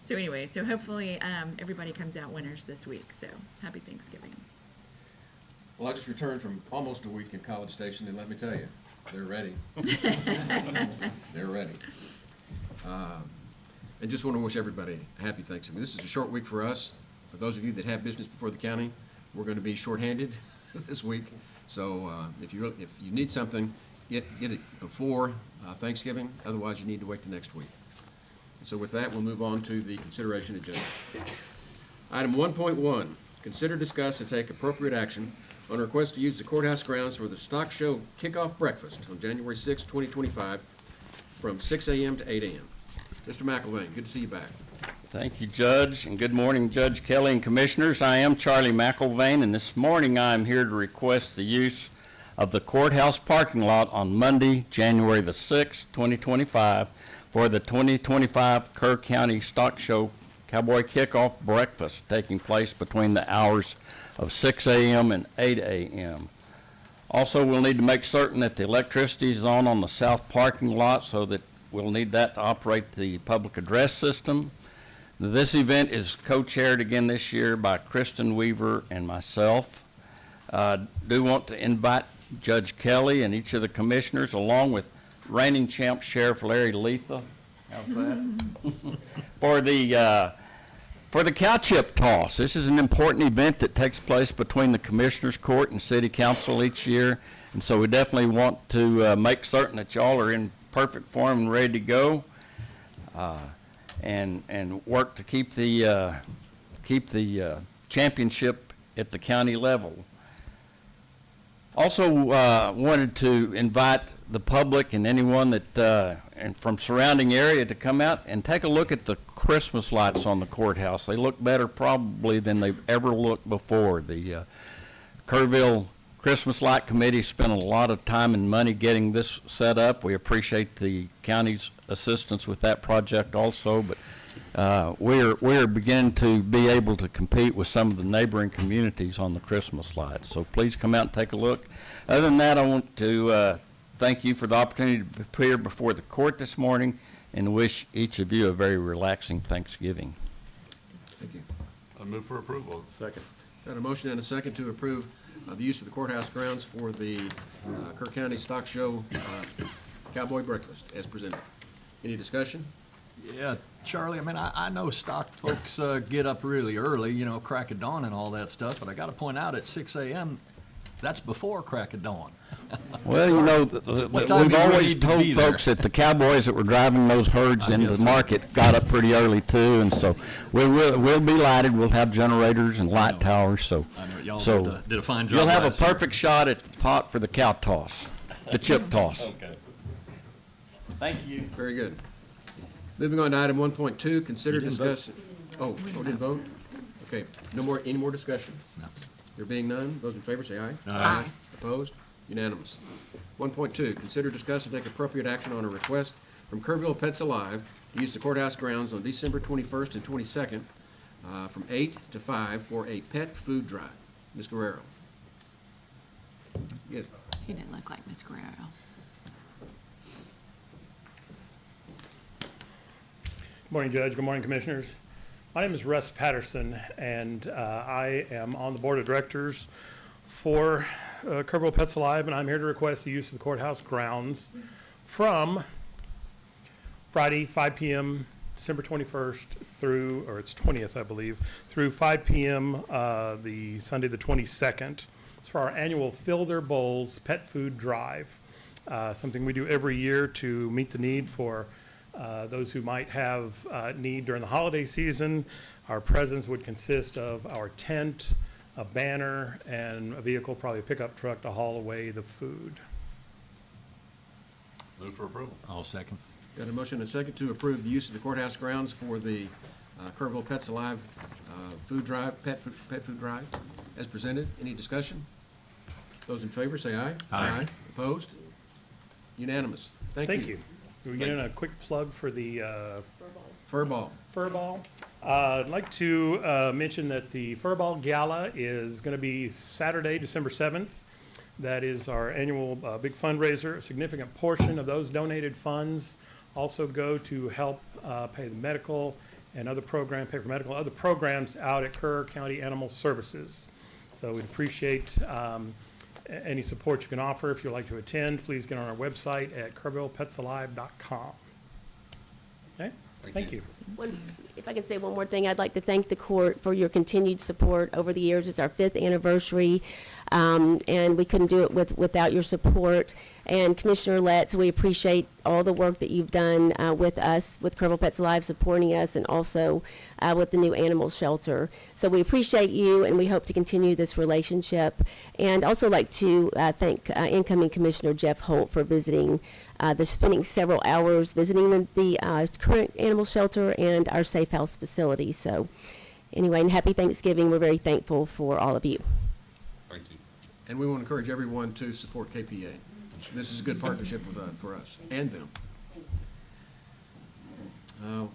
So anyway, so hopefully everybody comes out winners this week. So happy Thanksgiving. Well, I just returned from almost a week in College Station, and let me tell you, they're ready. They're ready. And just want to wish everybody a happy Thanksgiving. This is a short week for us. For those of you that have business before the county, we're going to be shorthanded this week. So if you need something, get it before Thanksgiving. Otherwise, you need to wait till next week. So with that, we'll move on to the consideration agenda. Item 1.1, consider, discuss, and take appropriate action on a request to use the courthouse grounds for the stock show kickoff breakfast on January 6, 2025, from 6 a.m. to 8 a.m. Mr. McElvain, good to see you back. Thank you, Judge, and good morning, Judge Kelly and Commissioners. I am Charlie McElvain, and this morning I am here to request the use of the courthouse parking lot on Monday, January the 6th, 2025, for the 2025 Kerr County Stock Show Cowboy Kickoff Breakfast taking place between the hours of 6 a.m. and 8 a.m. Also, we'll need to make certain that the electricity is on the south parking lot, so that we'll need that to operate the public address system. This event is co-chaired again this year by Kristen Weaver and myself. Do want to invite Judge Kelly and each of the commissioners, along with reigning champ Sheriff Larry Letha, how's that? For the cow chip toss. This is an important event that takes place between the Commissioners Court and City Council each year, and so we definitely want to make certain that y'all are in perfect form and ready to go, and work to keep the championship at the county level. Also wanted to invite the public and anyone that and from surrounding area to come out and take a look at the Christmas lights on the courthouse. They look better probably than they've ever looked before. The Kerrville Christmas Light Committee spent a lot of time and money getting this set up. We appreciate the county's assistance with that project also, but we're beginning to be able to compete with some of the neighboring communities on the Christmas lights. So please come out and take a look. Other than that, I want to thank you for the opportunity to appear before the court this morning and wish each of you a very relaxing Thanksgiving. Thank you. I move for approval. Second. Got a motion and a second to approve the use of the courthouse grounds for the Kerr County Stock Show Cowboy Breakfast as presented. Any discussion? Yeah, Charlie, I mean, I know stock folks get up really early, you know, crack of dawn and all that stuff, but I got to point out at 6 a.m., that's before crack of dawn. Well, you know, we've always told folks that the cowboys that were driving those herds into the market got up pretty early too, and so we'll be lighted. We'll have generators and light towers, so Y'all did a fine job. you'll have a last year. perfect shot at the pot for the cow toss, the chip toss. Okay. Thank you. Very good. Moving on to item 1.2, consider, discuss. Didn't vote? Okay, any more discussion? No. There being none, those in favor say aye. Aye. Opposed? Unanimous. 1.2, consider, discuss, and take appropriate action on a request from Kerrville Pets Alive to use the courthouse grounds on December 21st and 22nd from 8 to 5 for a pet food drive. Ms. Guerrero. Yes. He didn't look like Miss Guerrero. Good morning, Judge. Good morning, Commissioners. My name is Russ Patterson, and I am on the Board of Directors for Kerrville Pets Alive, and I'm here to request the use of the courthouse grounds from Friday, 5 p.m., December 21st through, or it's 20th, I believe, through 5 p.m. The Sunday the 22nd. It's for our annual Fill Their Bowls Pet Food Drive, something we do every year to meet the need for those who might have need during the holiday season. Our presence would consist of our tent, a banner, and a vehicle, probably a pickup truck, to haul away the food. Move for approval. I'll second. Got a motion and a second to approve the use of the courthouse grounds for the Kerrville Pets Alive food drive, pet food drive, as presented. Any discussion? Those in favor say aye. Aye. Opposed? Unanimous. Thank you. Do we get in a quick plug for the Furball. Furball? I'd like to mention that the Furball Gala is going to be Saturday, December 7th. That is our annual big fundraiser. A significant portion of those donated funds also go to help pay the medical and other paper medical, other programs out at Kerr County Animal Services. So we'd appreciate any support you can offer. If you'd like to attend, please get on our website at kerrvillepetsalive.com. Okay, thank you. If I can say one more thing, I'd like to thank the court for your continued support over the years. It's our 5th anniversary, and we couldn't do it without your support. And Commissioner Letts, we appreciate all the work that you've done with us, with Kerrville Pets Alive, supporting us, and also with the new animal shelter. So we appreciate you, and we hope to continue this relationship. And also like to thank incoming Commissioner Jeff Holt for visiting, spending several hours visiting the current animal shelter and our safe house facility. So anyway, and happy Thanksgiving. We're very thankful for all of you. Thank you. And we want to encourage everyone to support KPA. This is a good partnership for us and them.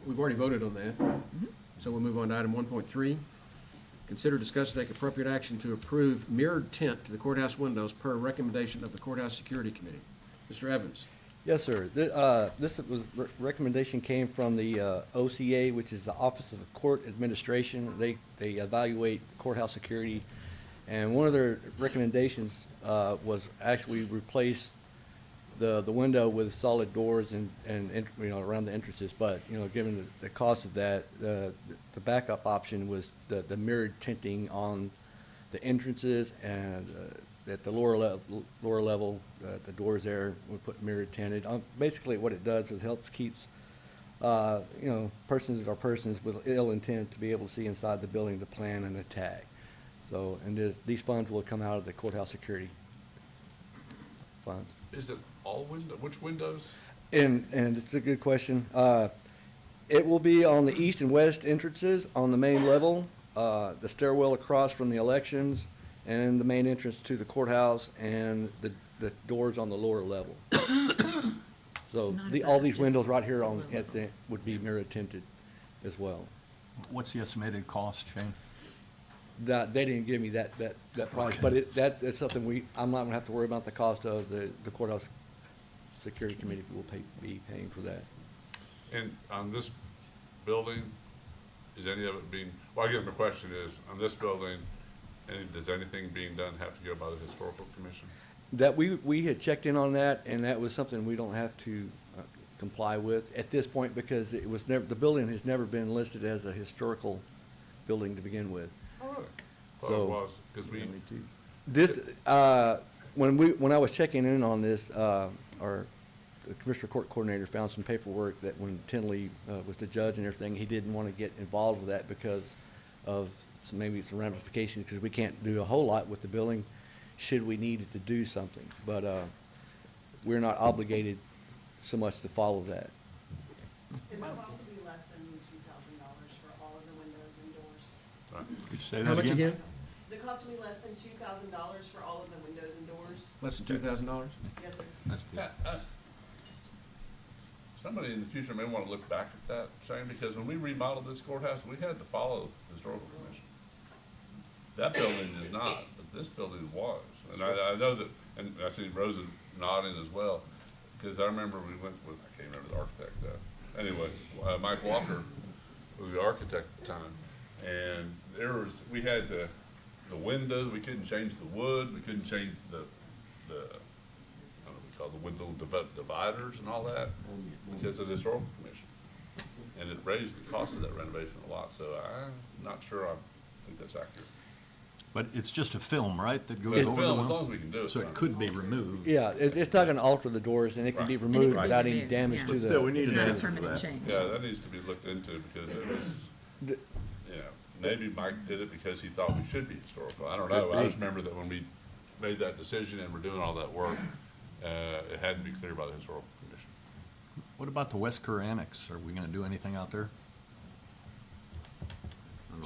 We've already voted on that. So we'll move on to item 1.3. Consider, discuss, and take appropriate action to approve mirrored tint to the courthouse windows per recommendation of the Courthouse Security Committee. Mr. Evans. Yes, sir. This recommendation came from the OCA, which is the Office of Court Administration. They evaluate courthouse security, and one of their recommendations was actually replace the window with solid doors and around the entrances. But given the cost of that, the backup option was the mirrored tinting on the entrances and at the lower level, the doors there, we put mirrored tinted. Basically, what it does is helps keeps persons with ill intent to be able to see inside the building to plan and attack. So, and these funds will come out of the courthouse security funds. Is it all which windows? And it's a good question. It will be on the east and west entrances on the main level, the stairwell across from the elections, and the main entrance to the courthouse, and the doors on the lower level. So not all about these just windows right here lower would be mirror tinted as well. What's the estimated cost, Shane? They didn't give me that price, but that's something I'm not gonna have to worry about the cost of the courthouse security committee will be paying for that. And on this building, is any of it being, well, I guess my question is, on this building, does anything being done have to go by the historical commission? That we had checked in on that, and that was something we don't have to comply with at this point because the building has never been listed as a historical building to begin with. Oh, really? Thought So- it was, because we, This, when I was checking in on this, the Commissioner Court Coordinator found some paperwork that when Tinley was the judge and everything, he didn't want to get involved with that because of maybe some ramifications, because we can't do a whole lot with the building should we needed to do something. But we're not obligated so much to follow that. It will also be less than $2,000 for all of the windows and doors. Could you say that How much again? The cost will be less than $2,000 for all of the windows and doors. Less than $2,000? Yes, sir. That's good. somebody in the future may want to look back at that, Shane, because when we remodeled this courthouse, we had to follow the historical commission. That building is not, but this building was. And I know that, and I see Rosa nodding as well, because I remember we went with, I can't remember the architect, anyway, Mike Walker was the architect at the time. And there was, we had the windows, we couldn't change the wood, we couldn't change the I don't know what we call the window dividers and all that, because of the historical commission. And it raised the cost of that renovation a lot, so I'm not sure I think that's accurate. But it's just a film, right, that goes But over the film, as window? long as we can do it. So it could be removed. Yeah, it's not gonna alter the doors, and it can be removed Right. without any Removed, damage yeah. to the. Still, we need It's an not a answer to permanent that. change. Yeah, that needs to be looked into, because it was, The- you know, maybe Mike did it because he thought we should be historical. I don't know. I just remember that when we made that decision and we're doing all that work, it had to be cleared by the historical commission. What about the West Kerr Annex? Are we gonna do anything out there?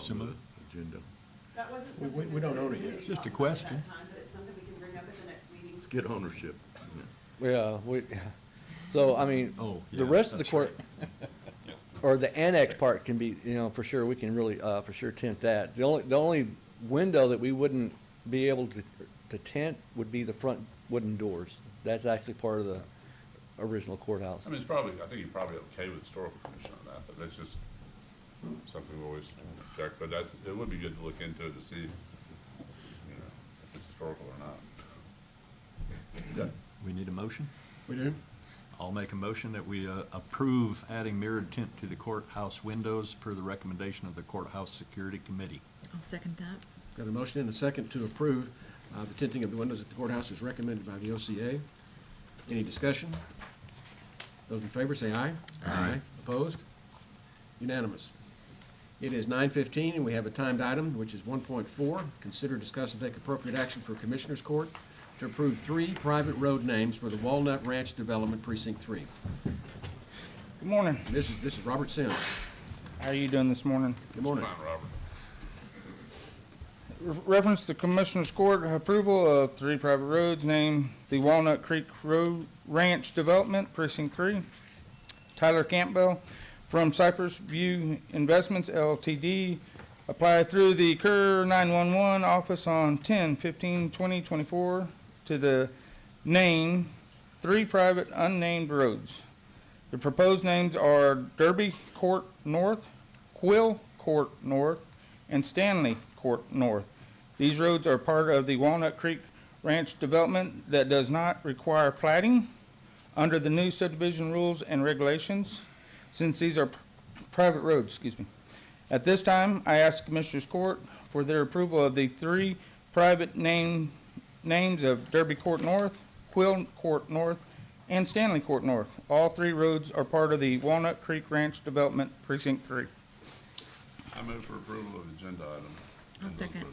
Similar? Agenda. That wasn't something. we don't own it yet. we Just a talked about question. at that time, but it's something we can bring up at the next meeting. Get ownership. Yeah, so, I mean, Oh, the yeah, rest of the that's court, or the annex part can be, for sure, we can really, for sure tint that. The only window that we wouldn't be able to tint would be the front wooden doors. That's actually part of the original courthouse. I mean, it's probably, I think you're probably okay with the historical commission on that, but that's just, something we always check, but it would be good to look into it to see, you know, if it's historical or not. Good. We need a motion? We do? I'll make a motion that we approve adding mirrored tint to the courthouse windows per the recommendation of the Courthouse Security Committee. I'll second that. Got a motion and a second to approve the tinting of the windows at the courthouse as recommended by the OCA. Any discussion? Those in favor say aye. Aye. Opposed? Unanimous. It is 9:15 and we have a timed item, which is 1.4. Consider, discuss, and take appropriate action for Commissioners Court to approve 3 private road names for the Walnut Ranch Development Precinct 3. Good morning. This is Robert Sims. How are you doing this morning? Good morning. Fine, Robert. Reference the Commissioners Court approval of 3 private roads named the Walnut Creek Road Ranch Development Precinct 3. Tyler Campbell from Cypress View Investments LTD applied through the Kerr 911 office on 10/15/2024 to the name 3 private unnamed roads. The proposed names are Derby Court North, Quill Court North, and Stanley Court North. These roads are part of the Walnut Creek Ranch development that does not require platting under the new subdivision rules and regulations, since these are private roads, At this time, I ask Commissioners Court for their approval of the 3 private names of Derby Court North, Quill Court North, and Stanley Court North. All 3 roads are part of the Walnut Creek Ranch Development Precinct 3. I move for approval of the agenda item. I'll second.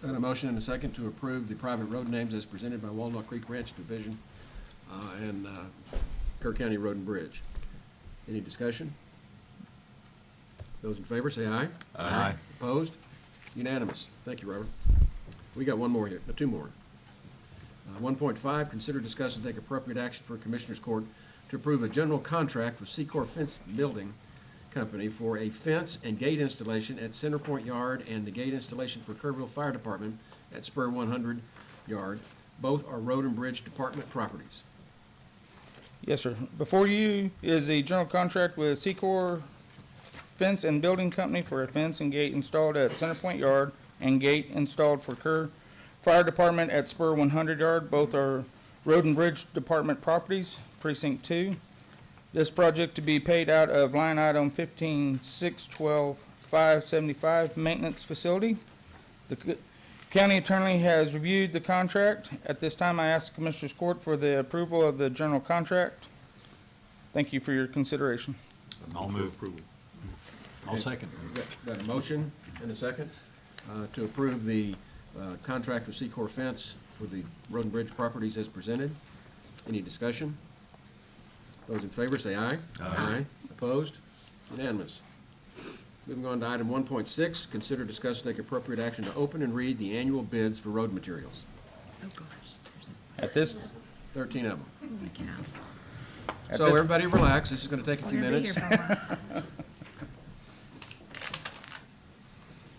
Got a motion and a second to approve the private road names as presented by Walnut Creek Ranch Division and Kerr County Road and Bridge. Any discussion? Those in favor say aye. Aye. Opposed? Unanimous. Thank you, Robert. We got one more here, 2 more. 1.5, consider, discuss, and take appropriate action for Commissioners Court to approve a general contract with Secor Fence Building Company for a fence and gate installation at Center Point Yard and the gate installation for Kerrville Fire Department at Spur 100 Yard. Both are Road and Bridge Department properties. Yes, sir. Before you is a general contract with Secor Fence and Building Company for a fence and gate installed at Center Point Yard and gate installed for Kerr Fire Department at Spur 100 Yard. Both are Road and Bridge Department properties, Precinct 2. This project to be paid out of line item 15612575 Maintenance Facility. The county attorney has reviewed the contract. At this time, I ask Commissioners Court for the approval of the general contract. Thank you for your consideration. I'll move approval. I'll second. Got a motion and a second to approve the contract with Secor Fence for the Road and Bridge properties as presented. Any discussion? Those in favor say aye. Aye. Opposed? Unanimous. Moving on to item 1.6, consider, discuss, and take appropriate action to open and read the annual bids for road materials. Oh, gosh, there's At this, 13 of them. holy cow. at So this- everybody relax, this is gonna take a few We're gonna be minutes. here for a while.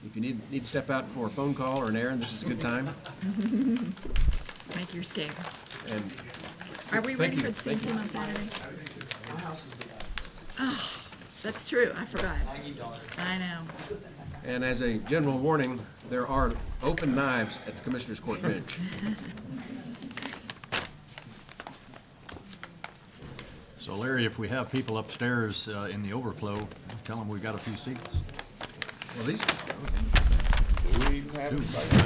If you need to step out for a phone call or an errand, this is a good time. Make your escape. And Are we Thank ready you. for the same Thank you. team on Saturday? Oh, that's true, I forgot. I know. And as a general warning, there are open knives at the Commissioners Court bench. So Larry, if we have people upstairs in the overflow, tell them we got a few seats. Well, these, Two. I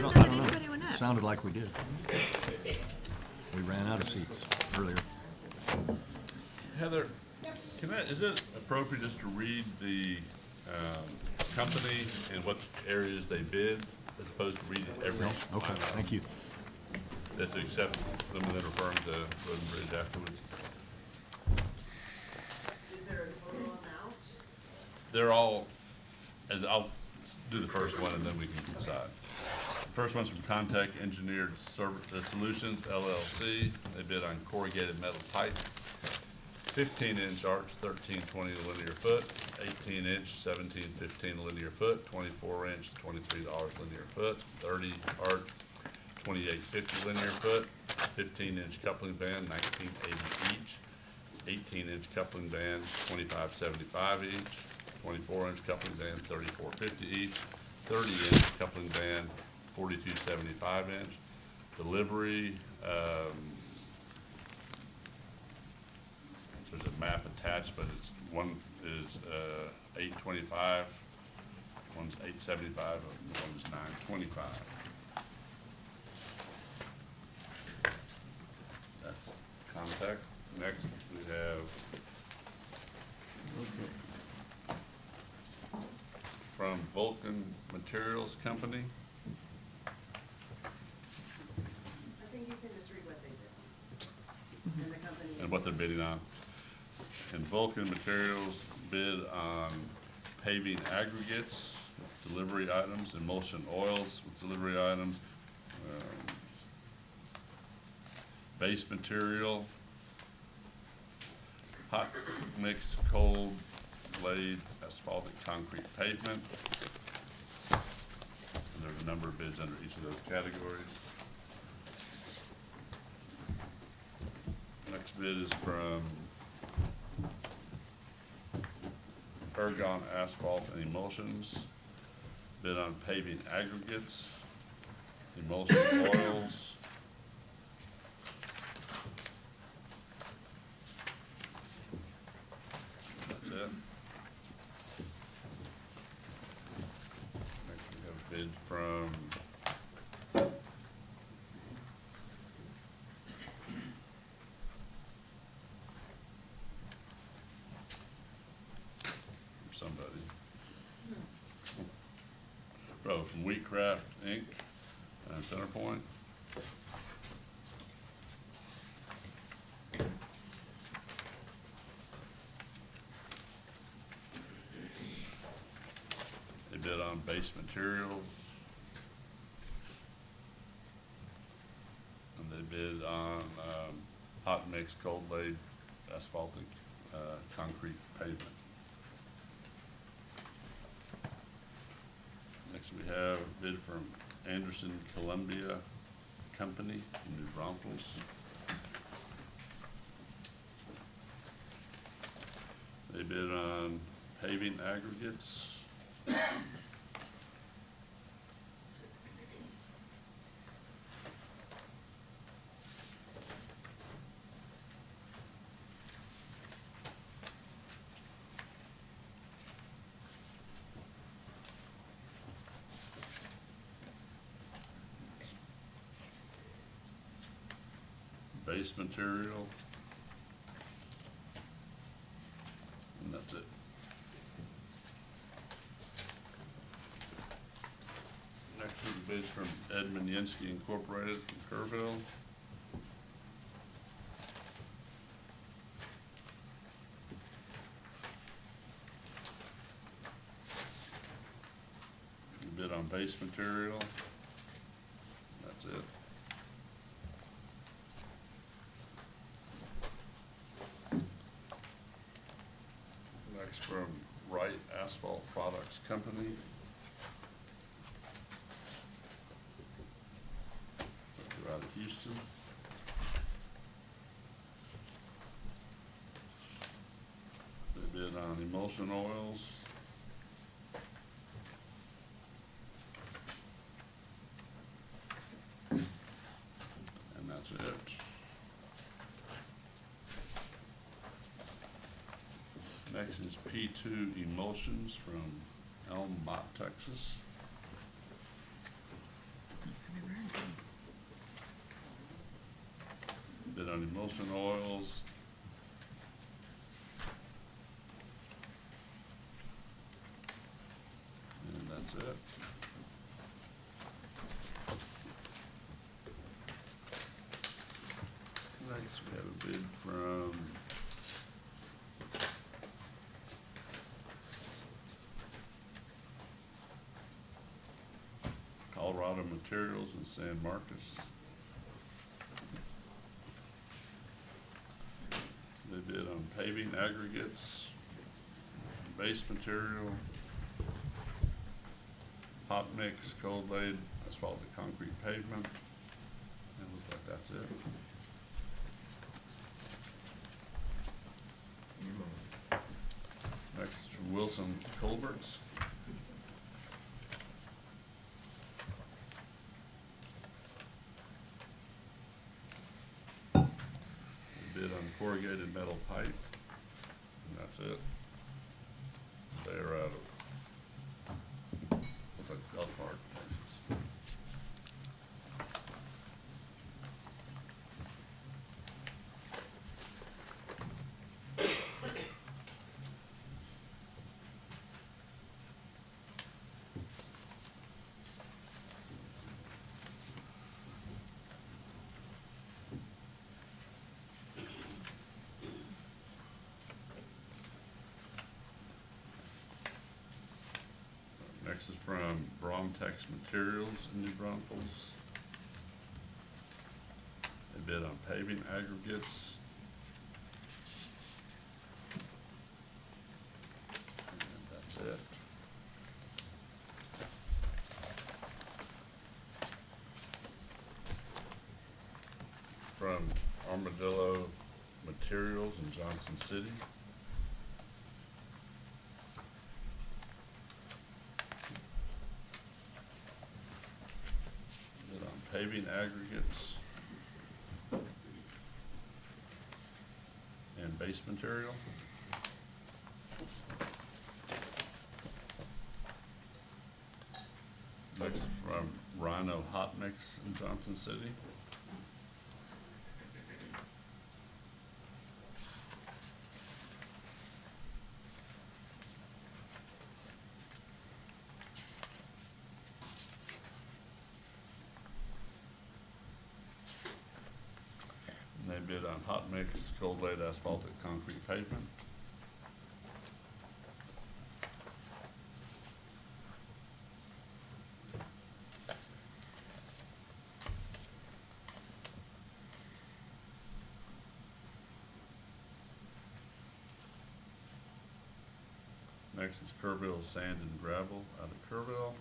don't know. Anybody went up? Sounded like we did. We ran out of seats earlier. Heather, is it appropriate just to read the company and what areas they bid, as opposed to reading every No? line Okay, item? thank you. That's to accept them and then refer them to Road and Bridge afterwards. Is there a total amount? They're all, I'll do the first one and then we can decide. First one's from Contact Engineered Solutions LLC. They bid on corrugated metal pipe, 15-inch arch, $13.20 a linear foot, 18-inch, $17.15 a linear foot, 24-inch, $23 linear foot, 30 arch, $28.50 linear foot, 15-inch coupling band, $19.80 each, 18-inch coupling band, $25.75 each, 24-inch coupling band, $34.50 each. 30-inch coupling band, $42.75 inch. Delivery, there's a map attached, but it's, one is $8.25, one's $8.75, and one's $9.25. That's contact. Next, we have from Vulcan Materials Company. I think you can just read what they did. And the company. And what they're bidding on. And Vulcan Materials bid on paving aggregates, with delivery items, emulsion oils with delivery items, base material, hot mix, cold laid asphaltic concrete pavement. And there's a number of bids under each of those categories. Next bid is from Ergon Asphalt and Emulsions. Bid on paving aggregates, emulsion oils, that's it. Next we have a bid from somebody. From Wheatcraft Inc. and Centerpoint. They bid on base materials. And they bid on hot mix, cold laid asphaltic concrete pavement. Next, we have a bid from Anderson Columbia Company in New Braunfels. They bid on paving aggregates. Base material. And that's it. Next is a bid from Edmund Yansky Incorporated from Kerrville. Bid on base material. That's it. Next from Wright Asphalt Products Company. They're out of Houston. They bid on emulsion oils. And that's it. Next is P2 Emulsions from Elm Mott, Texas. Bid on emulsion oils. And that's it. Next, we have a bid from Colorado Materials in San Marcos. They bid on paving aggregates, base material, hot mix, cold laid asphaltic concrete pavement. And it looks like that's it. Next from Wilson Culverts. Bid on corrugated metal pipe, and that's it. They are out of, looks like golf cart places. Next is from Bromtex Materials in New Braunfels. They bid on paving aggregates. And that's it. From Armadillo Materials in Johnson City. Bid on paving aggregates and base material. Next from Rhino Hot Mix in Johnson City. And they bid on hot mix, cold laid asphaltic concrete pavement. Next is Kerrville Sand and Gravel out of Kerrville.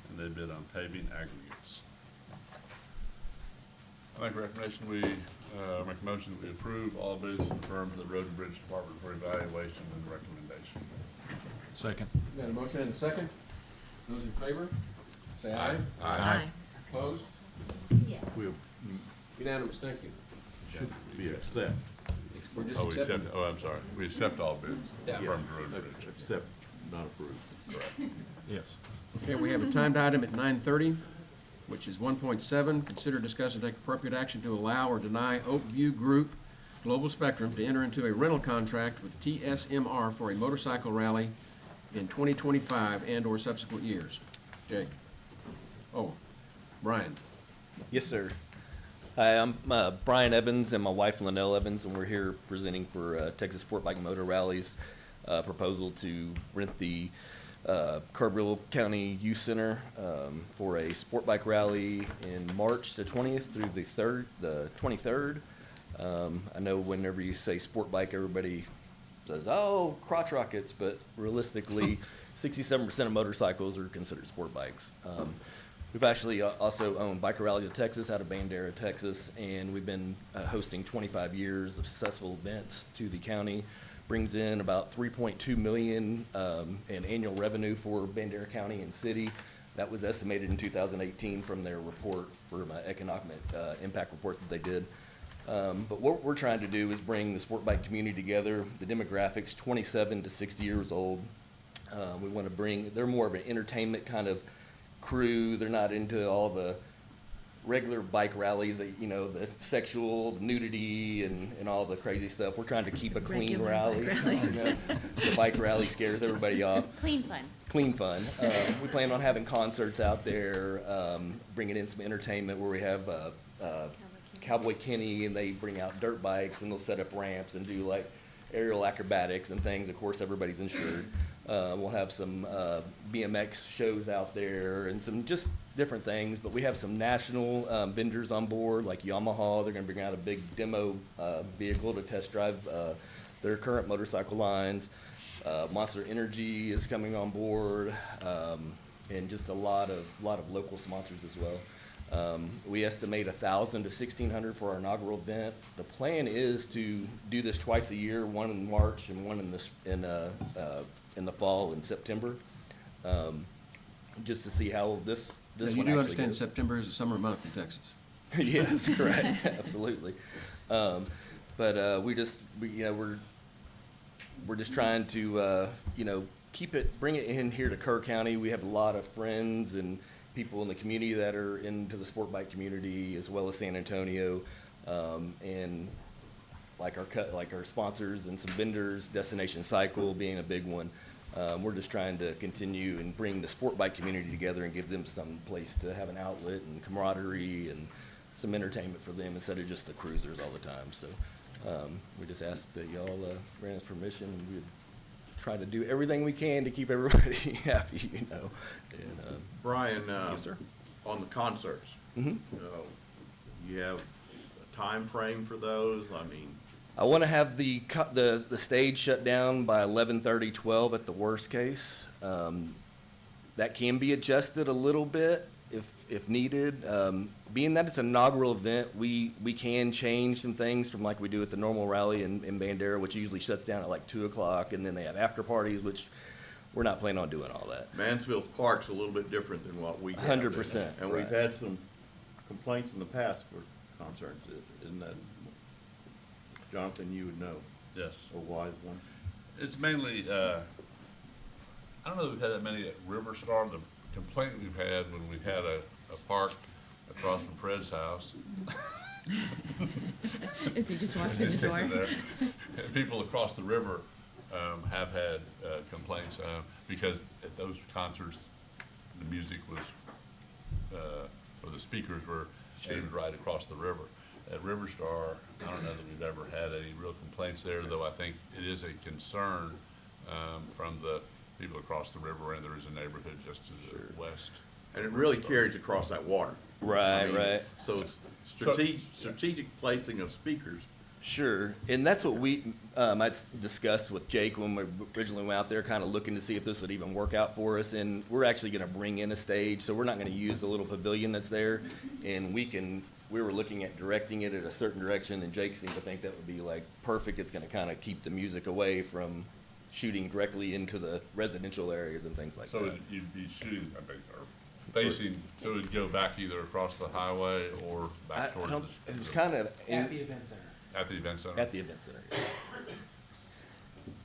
And they bid on paving aggregates. I make a recommendation, we, make a motion that we approve all bids confirmed to the Road and Bridge Department for evaluation and recommendation. Second. Got a motion and a second? Those in favor, say aye. Aye. Opposed? We'll, Unanimous, thank you. should be accept, We're just Oh, we accept, accepting. oh, I'm sorry, we accept all bids Yeah. confirmed to Road and Bridge. accept, not approve. Yes. Okay, we have a timed item at 9:30, which is 1.7. Consider, discuss, and take appropriate action to allow or deny Oakview Group Global Spectrum to enter into a rental contract with TSMR for a motorcycle rally in 2025 and/or subsequent years. Jake? Oh, Brian? Yes, sir. Hi, I'm Brian Evans and my wife Lynell Evans, and we're here presenting for Texas Sport Bike Motor Rally's proposal to rent the Kerrville County Youth Center for a sport bike rally in March the 20th through the 23rd. I know whenever you say sport bike, everybody says, "Oh, crotch rockets," but realistically, 67% of motorcycles are considered sport bikes. We've actually also owned Biker Rally of Texas out of Bandera, Texas, and we've been hosting 25 years of successful events to the county. Brings in about $3.2 million in annual revenue for Bandera County and city. That was estimated in 2018 from their report, from an economic impact report that they did. But what we're trying to do is bring the sport bike community together. The demographics, 27 to 60 years old. We want to bring, they're more of an entertainment kind of crew. They're not into all the regular bike rallies, that, you know, the sexual, the nudity, and all the crazy stuff. We're trying to keep a clean Regular rally. bike rallies. You know, the bike rally scares everybody off. Clean fun. Clean fun. We plan on having concerts out there, bringing in some entertainment where we have Cowboy Kenny, and they bring out dirt bikes, and they'll set up ramps and do like aerial acrobatics and things. Of course, everybody's insured. We'll have some BMX shows out there and some just different things, but we have some national vendors on board, like Yamaha. They're gonna bring out a big demo vehicle to test drive their current motorcycle lines. Monster Energy is coming on board, and just a lot of local sponsors as well. We estimate 1,000 to 1,600 for our inaugural event. The plan is to do this twice a year, one in March and one in the fall in September, just to see how this Now, one you do actually understand goes. September is a summer month in Texas. Yes, correct, absolutely. But we're just trying to, bring it in here to Kerr County. We have a lot of friends and people in the community that are into the sport bike community, as well as San Antonio, and like our sponsors and some vendors, Destination Cycle being a big one. We're just trying to continue and bring the sport bike community together and give them some place to have an outlet and camaraderie and some entertainment for them instead of just the cruisers all the time. So we just ask that y'all grant us permission, and we'd try to do everything we can to keep everybody happy, And, Brian, yes, sir. on the concerts, Mhm. you have a time frame for those? I mean, I want to have the stage shut down by 11:30, 12 at the worst case. That can be adjusted a little bit if needed. Being that it's an inaugural event, we can change some things from like we do at the normal rally in Bandera, which usually shuts down at like 2 o'clock, and then they have after parties, which we're not planning on doing all that. Mansfield's Park's a little bit different than what we have. 100%, And we've right. had some complaints in the past for concerts, isn't that, Jonathan, you would know, Yes. a wise one? It's mainly, I don't know if we've had that many at River Star. The complaint we've had when we had a park across from Fred's house. Is he just walked in Just the door? sticking there. And people across the river have had complaints because at those concerts, the music was, or the speakers were aimed right across the river. At River Star, I don't know that we've ever had any real complaints there, though I think it is a concern from the people across the river, and there is a neighborhood just to the west. And it really carries across that water. Right, I mean, right. So it's strategic placing of speakers. Sure, and that's what I discussed with Jake when we originally went out there, kind of looking to see if this would even work out for us. And we're actually going to bring in a stage, so we're not going to use the little pavilion that's there. And we were looking at directing it in a certain direction, and Jake seemed to think that would be like perfect. It's going to kind of keep the music away from shooting directly into the residential areas and things like So that. you'd be shooting, I think, or facing, so it'd go back either across the highway or back towards It was kind of At the event center. at the event center. at the event center.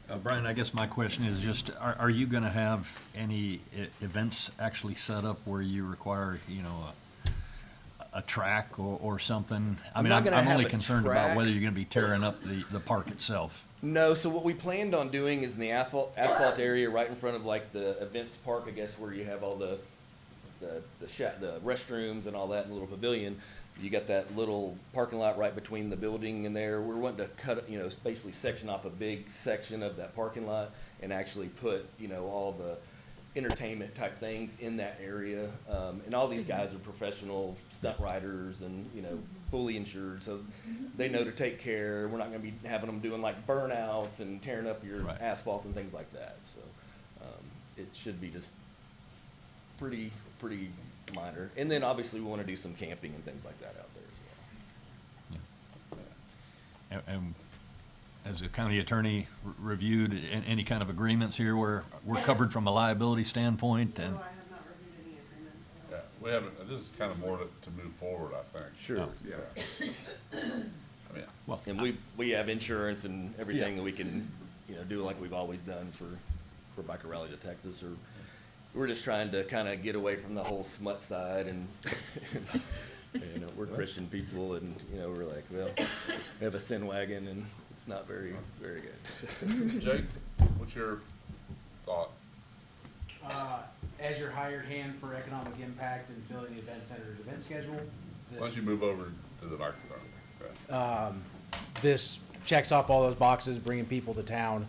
Yeah. Brian, I guess my question is just, are you gonna have any events actually set up where you require, a track or something? I mean, not I'm gonna have only a concerned about track. whether you're gonna be tearing up the park itself. No, so what we planned on doing is in the asphalt area right in front of like the events park, I guess, where you have all the restrooms and all that in the little pavilion. You got that little parking lot right between the building and there. We're wanting to cut, basically section off a big section of that parking lot and actually put, all the entertainment type things in that area. And all these guys are professional stunt riders and, fully insured, so they know to take care. We're not gonna be having them doing like burnouts and tearing up your Right. asphalt and things like that. So, it should be just pretty minor. And then obviously we wanna do some camping and things like that out there as well. And has the county attorney reviewed any kind of agreements here where we're covered from a liability standpoint? And No, I have not reviewed any agreements. Yeah, we haven't, this is kind of more to move forward, I think. Sure. Yeah. I mean, well, And we have insurance and everything that we can, do like we've always done for Biker Rally to Texas, or we're just trying to kind of get away from the whole smut side and, we're Christian people and, we're like, well, we have a sin wagon and it's not very, very good. Jake, what's your thought? As your hired hand for economic impact and filling the event center's event schedule, Why don't you move over to the microphone? Okay. this checks off all those boxes, bringing people to town,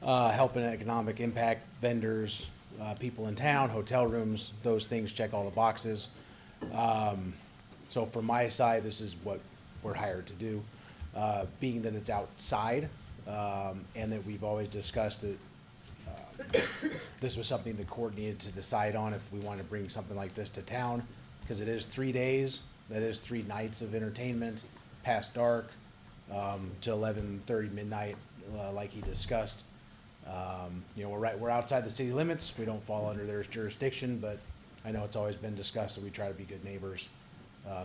helping economic impact vendors, people in town, hotel rooms, those things check all the boxes. So from my side, this is what we're hired to do. Being that it's outside, and that we've always discussed that This was something the court needed to decide on if we wanted to bring something like this to town, because it is 3 days, that is 3 nights of entertainment, past dark, to 11:30 midnight, like he discussed. You know, we're outside the city limits, we don't fall under their jurisdiction, but I know it's always been discussed that we try to be good neighbors,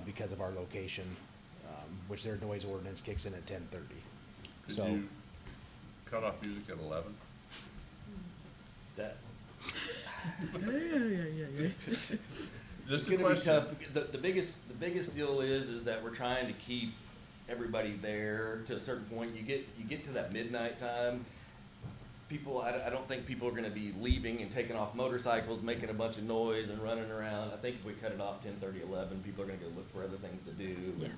because of our location, which their noise ordinance kicks in at 10:30. Could So, you cut off music at 11? That, Just it's a gonna be question. tough. The biggest deal is that we're trying to keep everybody there to a certain point. You get to that midnight time, people, I don't think people are gonna be leaving and taking off motorcycles, making a bunch of noise and running around. I think if we cut it off 10:30, 11, people are gonna go look for other things to do. Yeah.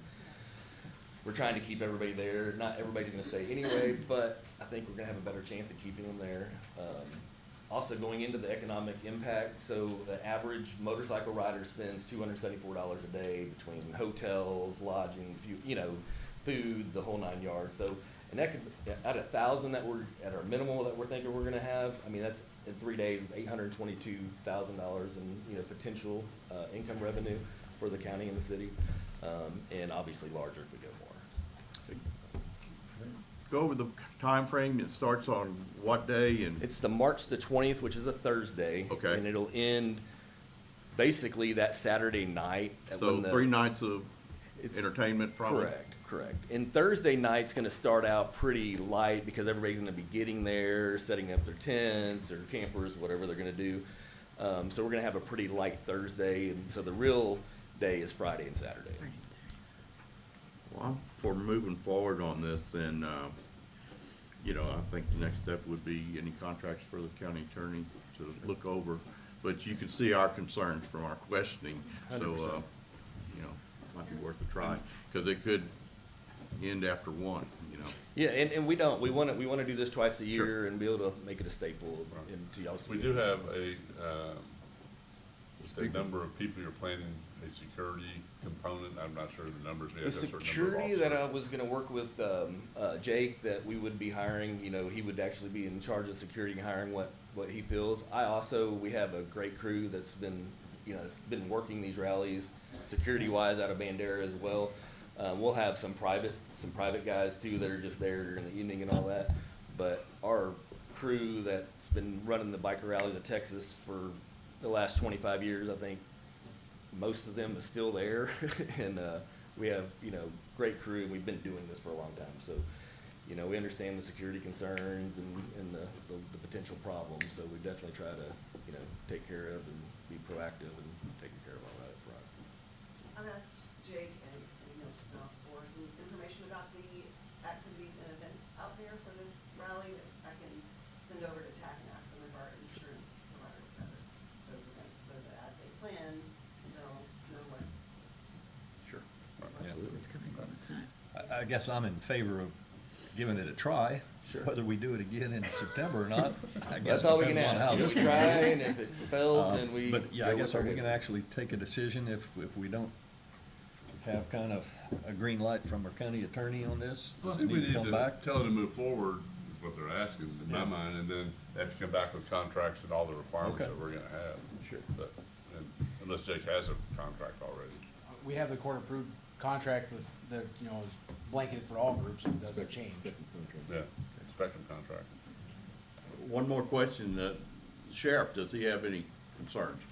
We're trying to keep everybody there. Not everybody's gonna stay anyway, but I think we're gonna have a better chance of keeping them there. Also going into the economic impact, so the average motorcycle rider spends $274 a day between hotels, lodging, food, the whole 9 yards. So, and that could, at 1,000 that we're, at our minimal that we're thinking we're gonna have, I mean, that's, in 3 days, is $822,000 in, potential, income revenue for the county and the city. And obviously larger if we go more. Go over the time frame. It starts on what day and? It's the March the 20th, which is a Thursday. Okay. And it'll end basically that Saturday night. So 3 nights of It's- entertainment probably? Correct. And Thursday night's gonna start out pretty light because everybody's gonna be getting there, setting up their tents or campers, whatever they're gonna do. So we're gonna have a pretty light Thursday, and so the real day is Friday and Saturday. Well, I'm for moving forward on this, and, I think the next step would be any contracts for the county attorney to look over. But you can see our concerns from our questioning, so, 100%. Might be worth a try, because it could end after 1. Yeah, and we wanna do this twice a Sure. year and be able to make it a staple into y'all's We community. do have a number of people you're planning a security component. I'm not sure the numbers. We The have a certain number of security that I officers. was gonna work with, Jake, that we would be hiring, he would actually be in charge of security and hiring what he feels. We have a great crew that's been, that's been working these rallies, security-wise, out of Bandera as well. We'll have some private guys too that are just there during the evening and all that. But our crew that's been running the biker rallies of Texas for the last 25 years, I think most of them is still there. And we have, great crew, and we've been doing this for a long time. So, we understand the security concerns and the potential problems. So we definitely try to, take care of and be proactive and taking care of all that up front. I've asked Jake and just now for some information about the activities and events out there for this rally that I can send over to TAC and ask them if our insurance provider would cover those events, so that as they plan, they'll know what. Sure. What's coming, what's not. I guess I'm in favor of giving it a try. Sure. Whether we do it again in September or not, I guess That's all we can depends on ask. how You this just one try, goes. and if it fails, then we. But yeah, go I with guess our are we heads. gonna actually take a decision if we don't have kind of a green light from our county attorney on this? Well, I Does it think we need need to come to back? tell them to move forward, is what they're asking, in my Yeah. mind, and then they have to come back with contracts and all the requirements Okay. that we're gonna have. Sure. But, and unless Jake has a contract already. we have the court-approved contract with the, blanketed for all groups, and it doesn't change. Yeah, Spectrum contract. One more question, Sheriff, does he have any concerns?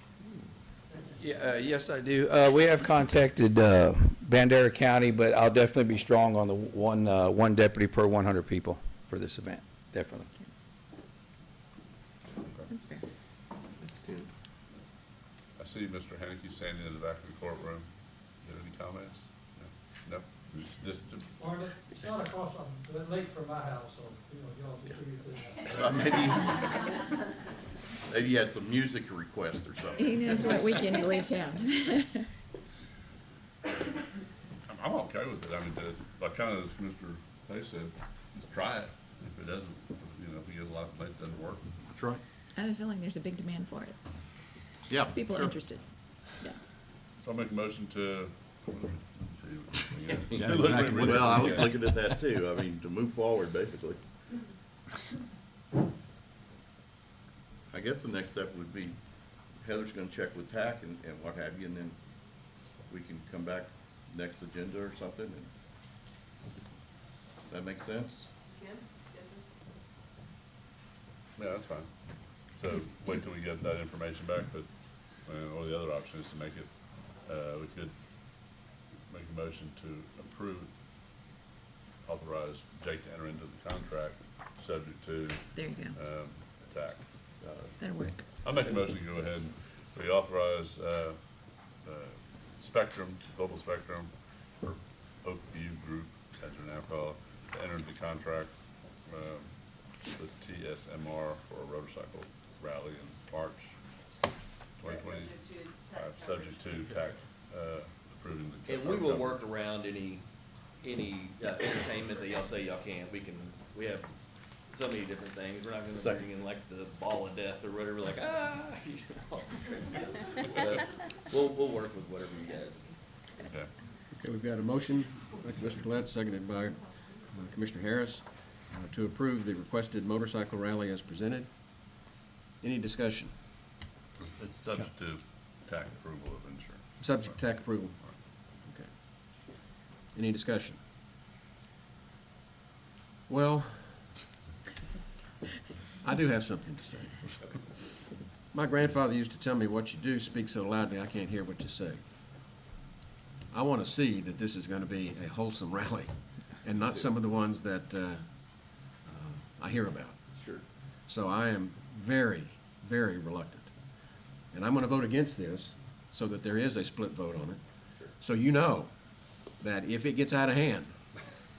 Yeah, yes, I do. We have contacted Bandera County, but I'll definitely be strong on the one deputy per 100 people for this event, definitely. That's fair. I see Mr. Haneke standing in the back of the courtroom. Do you have any comments? No? This, Margaret, it's not across the lake from my house, so, y'all just figure it out. Maybe he has some music request or something. He knows what weekend to leave town. I'm okay with it. I mean, like kind of as Mr. Pay said, just try it. If it doesn't, if we get a lot of it doesn't work. That's right. I have a feeling there's a big demand for it. Yeah. People are sure. interested. Yeah. So I'll make a motion to, Yeah, exactly. Well, I was looking at that too. I mean, to move forward, basically. I guess the next step would be Heather's gonna check with TAC and what have you, and then we can come back next agenda or something, and that makes sense? Ken? Yes, sir. Yeah, that's fine. So wait till we get that information back, but, or the other option is to make it, we could make a motion to approve, authorize Jake to enter into the contract, subject to, There you go. TAC. That'll work. I'll make a motion to go ahead and we authorize, Spectrum, Global Spectrum, or Oakview Group, as they're now called, to enter into the contract, with TSMR for a motorcycle rally in March twenty twenty. Subject to TAC, approving the. And we will work around any entertainment that y'all say y'all can't. We have so many different things. We're not gonna bring in like the ball of death or whatever, like, you know, crazy. We'll work with whatever you guys. Okay. Okay, we've got a motion by Mr. Gillette, seconded by Commissioner Harris, to approve the requested motorcycle rally as presented. Any discussion? It's subject to TAC approval of insurance. Subject to TAC approval. Okay. Any discussion? Well, I do have something to say. My grandfather used to tell me, what you do speaks so loudly I can't hear what you say. I want to see that this is going to be a wholesome rally and not some of the ones that I hear about. Sure. So I am very, very reluctant. And I'm going to vote against this so that there is a split vote on it. Sure. So you know that if it gets out of hand,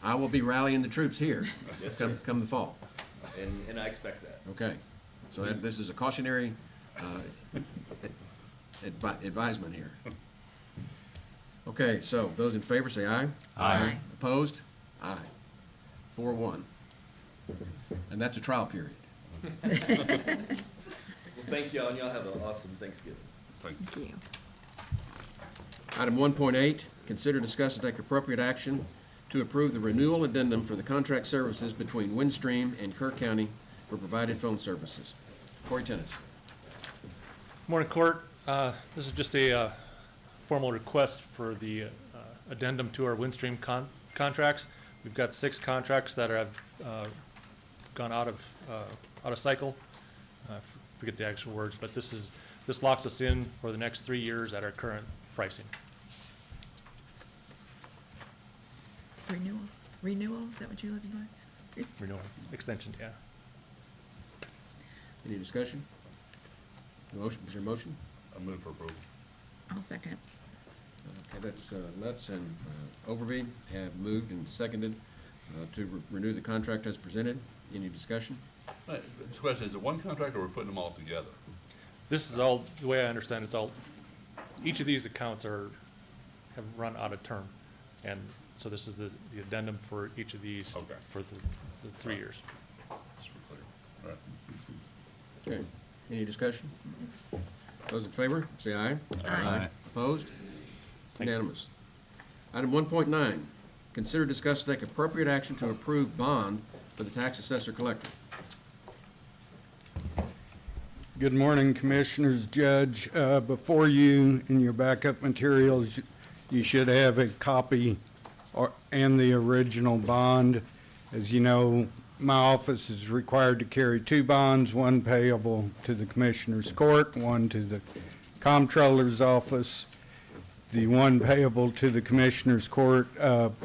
I will be rallying the troops here Yes, sir. come the fall. And I expect that. Okay. So this is a cautionary advisement here. Okay, so those in favor say aye. Aye. Opposed? Aye. 4-1. And that's a trial period. Well, thank y'all, and y'all have an awesome Thanksgiving. Thank you. Thank you. Item 1.8, consider, discuss, and take appropriate action to approve the renewal addendum for the contract services between Windstream and Kerr County for provided phone services. Corey Tennis. Morning, Court. This is just a formal request for the addendum to our Windstream contracts. We've got 6 contracts that have gone out of cycle. Forget the actual words, but this locks us in for the next 3 years at our current pricing. Renewal, is that what you're looking for? Renewal, extension, yeah. Any discussion? Motion, is there a motion? I move for approval. I'll second. Okay, that's Lutz and Overby have moved and seconded to renew the contract as presented. Any discussion? This question, is it one contract or we're putting them all together? This is all, the way I understand it's all, each of these accounts have run out of term. And so this is the addendum for each of these Okay. for the 3 years. Just for clear. All right. Okay, any discussion? Those in favor, say aye. Aye. Opposed? Unanimous. Item 1.9, consider, discuss, and take appropriate action to approve bond for the tax assessor collector. Good morning, Commissioners. Judge, before you, in your backup materials, you should have a copy and the original bond. As you know, my office is required to carry 2 bonds, one payable to the Commissioner's Court, one to the Comptroller's Office. The one payable to the Commissioner's Court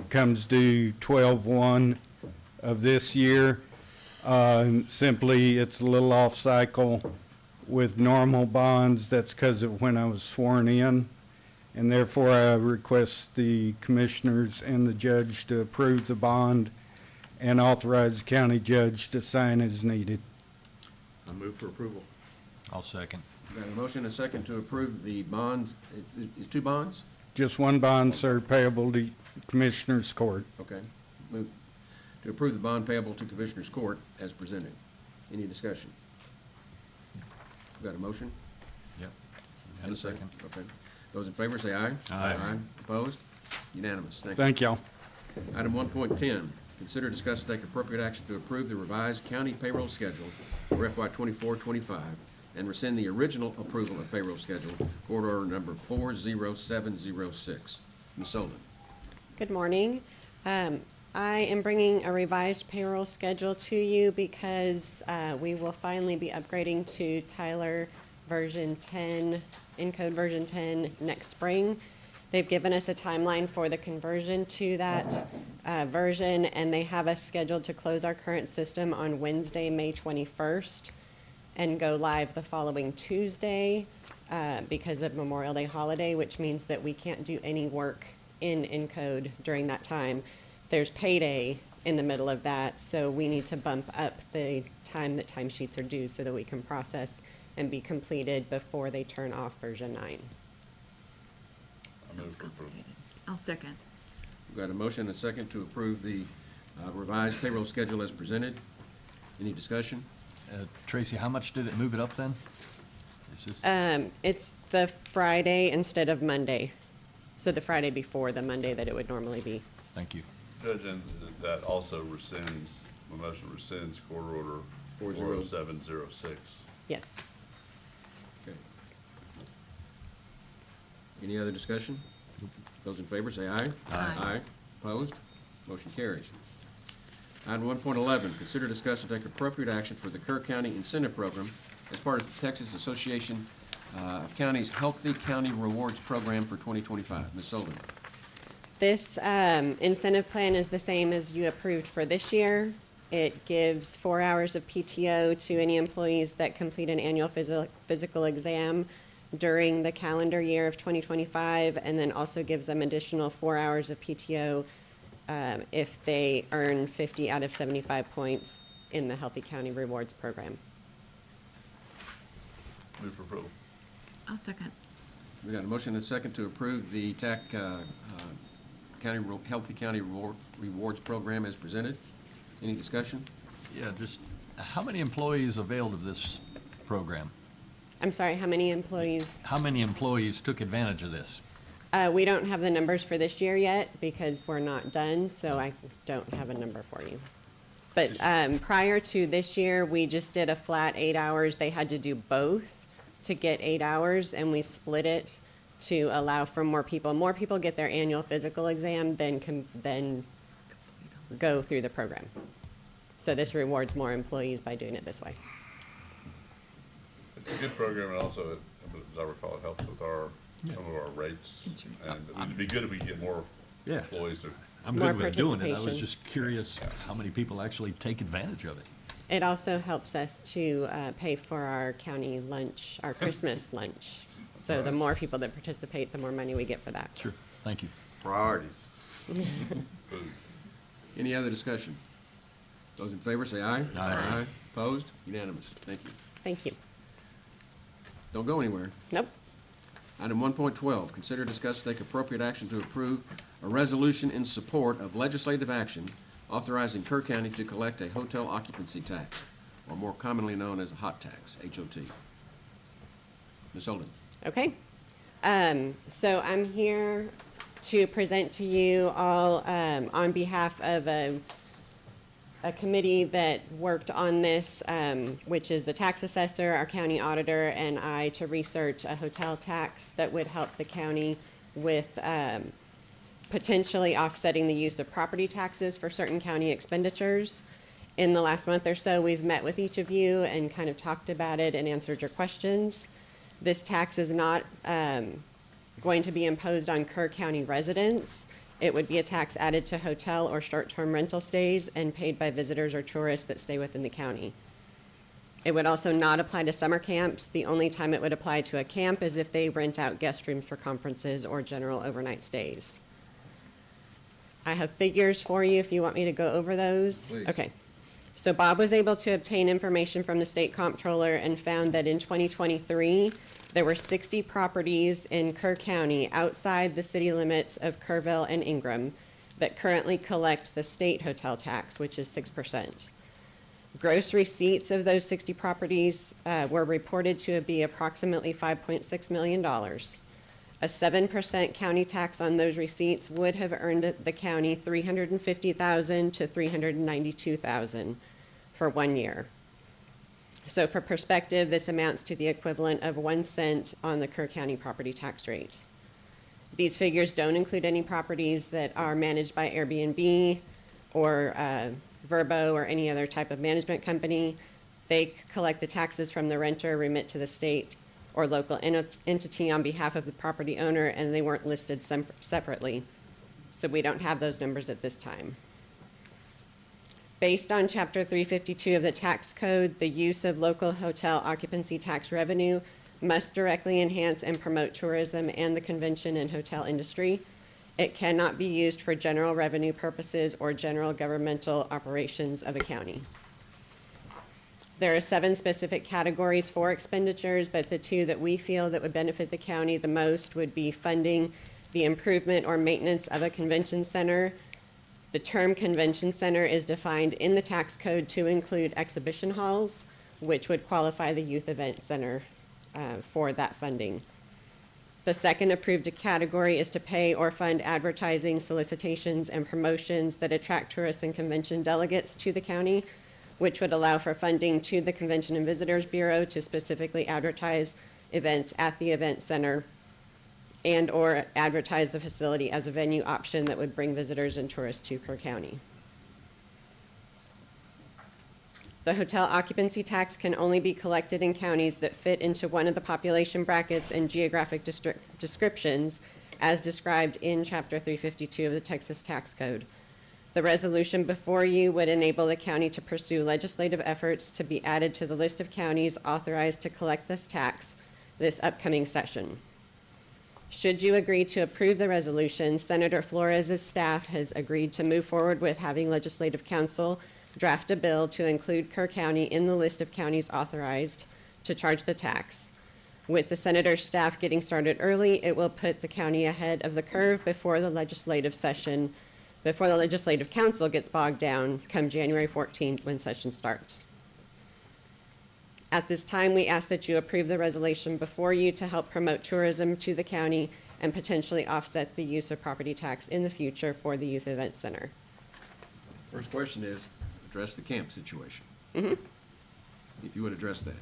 comes due 12/1 of this year. Simply, it's a little off cycle with normal bonds. That's because of when I was sworn in. And therefore, I request the Commissioners and the judge to approve the bond and authorize the county judge to sign as needed. I move for approval. I'll second. Got a motion and a second to approve the bonds. Is 2 bonds? Just one bond, sir, payable to Commissioner's Court. Okay. Move to approve the bond payable to Commissioner's Court as presented. Any discussion? Got a motion? Yep. And a second. Okay. Those in favor say aye. Aye. Opposed? Unanimous. Thank you. Thank y'all. Item 1.10, consider, discuss, and take appropriate action to approve the revised county payroll schedule for FY 24-25 and rescind the original approval of payroll schedule, court order number 40706. Ms. Solon. Good morning. I am bringing a revised payroll schedule to you because we will finally be upgrading to Tyler version 10, Encode version 10 next spring. They've given us a timeline for the conversion to that version, and they have us scheduled to close our current system on Wednesday, May 21st, and go live the following Tuesday because of Memorial Day holiday, which means that we can't do any work in Encode during that time. There's payday in the middle of that, so we need to bump up the time that timesheets are due so that we can process and be completed before they turn off version 9. I move Sounds for approval. complicated. I'll second. We've got a motion and a second to approve the revised payroll schedule as presented. Any discussion? Tracy, how much did it move it up then? Is this, It's the Friday instead of Monday, so the Friday before the Monday that it would normally be. thank you. Judge, and that also rescinds, the motion rescinds court order 40706. Yes. Okay. Any other discussion? Those in favor say aye. Aye. Opposed? Motion carries. Item 1.11, consider, discuss, and take appropriate action for the Kerr County Incentive Program as part of the Texas Association of Counties Healthy County Rewards Program for 2025. Ms. Sullivan. This incentive plan is the same as you approved for this year. It gives 4 hours of PTO to any employees that complete an annual physical exam during the calendar year of 2025, and then also gives them additional 4 hours of PTO if they earn 50 out of 75 points in the Healthy County Rewards Program. Move for approval. I'll second. We got a motion and a second to approve the Healthy County Rewards Program as presented. Any discussion? Yeah, just, how many employees availed of this program? I'm sorry, how many employees? How many employees took advantage of this? We don't have the numbers for this year yet because we're not done, so I don't have a number for you. But prior to this year, we just did a flat 8 hours. They had to do both to get 8 hours, and we split it to allow for more people. More people get their annual physical exam than go through the program. So this rewards more employees by doing it this way. It's a good program, and also, as I recall, it helps with some of our rates. And it would be good if we get more Yeah. employees to. I'm More good with doing it. I was participation. just curious how many people actually take advantage of it. It also helps us to pay for our county lunch, our Christmas lunch. So the more people that participate, the more money we get for that. Sure, thank you. Priorities. Food. Any other discussion? Those in favor say aye. Aye. Opposed? Unanimous. Thank you. Thank you. Don't go anywhere. Nope. Item 1.12, consider, discuss, and take appropriate action to approve a resolution in support of legislative action authorizing Kerr County to collect a hotel occupancy tax, or more commonly known as a hot tax, HOT. Ms. Holden. Okay. So I'm here to present to you all on behalf of a committee that worked on this, which is the tax assessor, our county auditor, and I, to research a hotel tax that would help the county with potentially offsetting the use of property taxes for certain county expenditures. In the last month or so, we've met with each of you and kind of talked about it and answered your questions. This tax is not going to be imposed on Kerr County residents. It would be a tax added to hotel or short-term rental stays and paid by visitors or tourists that stay within the county. It would also not apply to summer camps. The only time it would apply to a camp is if they rent out guest rooms for conferences or general overnight stays. I have figures for you if you want me to go over those. Please. Okay. So Bob was able to obtain information from the state comptroller and found that in 2023, there were 60 properties in Kerr County outside the city limits of Kerrville and Ingram that currently collect the state hotel tax, which is 6%. Gross receipts of those 60 properties were reported to be approximately $5.6 million. A 7% county tax on those receipts would have earned the county $350,000 to $392,000 for 1 year. So for perspective, this amounts to the equivalent of 1 cent on the Kerr County property tax rate. These figures don't include any properties that are managed by Airbnb or Verbo or any other type of management company. They collect the taxes from the renter, remit to the state or local entity on behalf of the property owner, and they weren't listed separately. So we don't have those numbers at this time. Based on Chapter 352 of the tax code, the use of local hotel occupancy tax revenue must directly enhance and promote tourism and the convention and hotel industry. It cannot be used for general revenue purposes or general governmental operations of a county. There are 7 specific categories for expenditures, but the 2 that we feel that would benefit the county the most would be funding the improvement or maintenance of a convention center. The term convention center is defined in the tax code to include exhibition halls, which would qualify the youth event center for that funding. The second approved category is to pay or fund advertising, solicitations, and promotions that attract tourists and convention delegates to the county, which would allow for funding to the Convention and Visitors Bureau to specifically advertise events at the event center and/or advertise the facility as a venue option that would bring visitors and tourists to Kerr County. The hotel occupancy tax can only be collected in counties that fit into one of the population brackets and geographic descriptions as described in Chapter 352 of the Texas Tax Code. The resolution before you would enable the county to pursue legislative efforts to be added to the list of counties authorized to collect this tax this upcoming session. Should you agree to approve the resolution, Senator Flores' staff has agreed to move forward with having Legislative Council draft a bill to include Kerr County in the list of counties authorized to charge the tax. With the senator's staff getting started early, it will put the county ahead of the curve before the legislative council gets bogged down come January 14th when session starts. At this time, we ask that you approve the resolution before you to help promote tourism to the county and potentially offset the use of property tax in the future for the Youth Event Center. First question is, address the camp situation. Mm-hmm. If you would address that.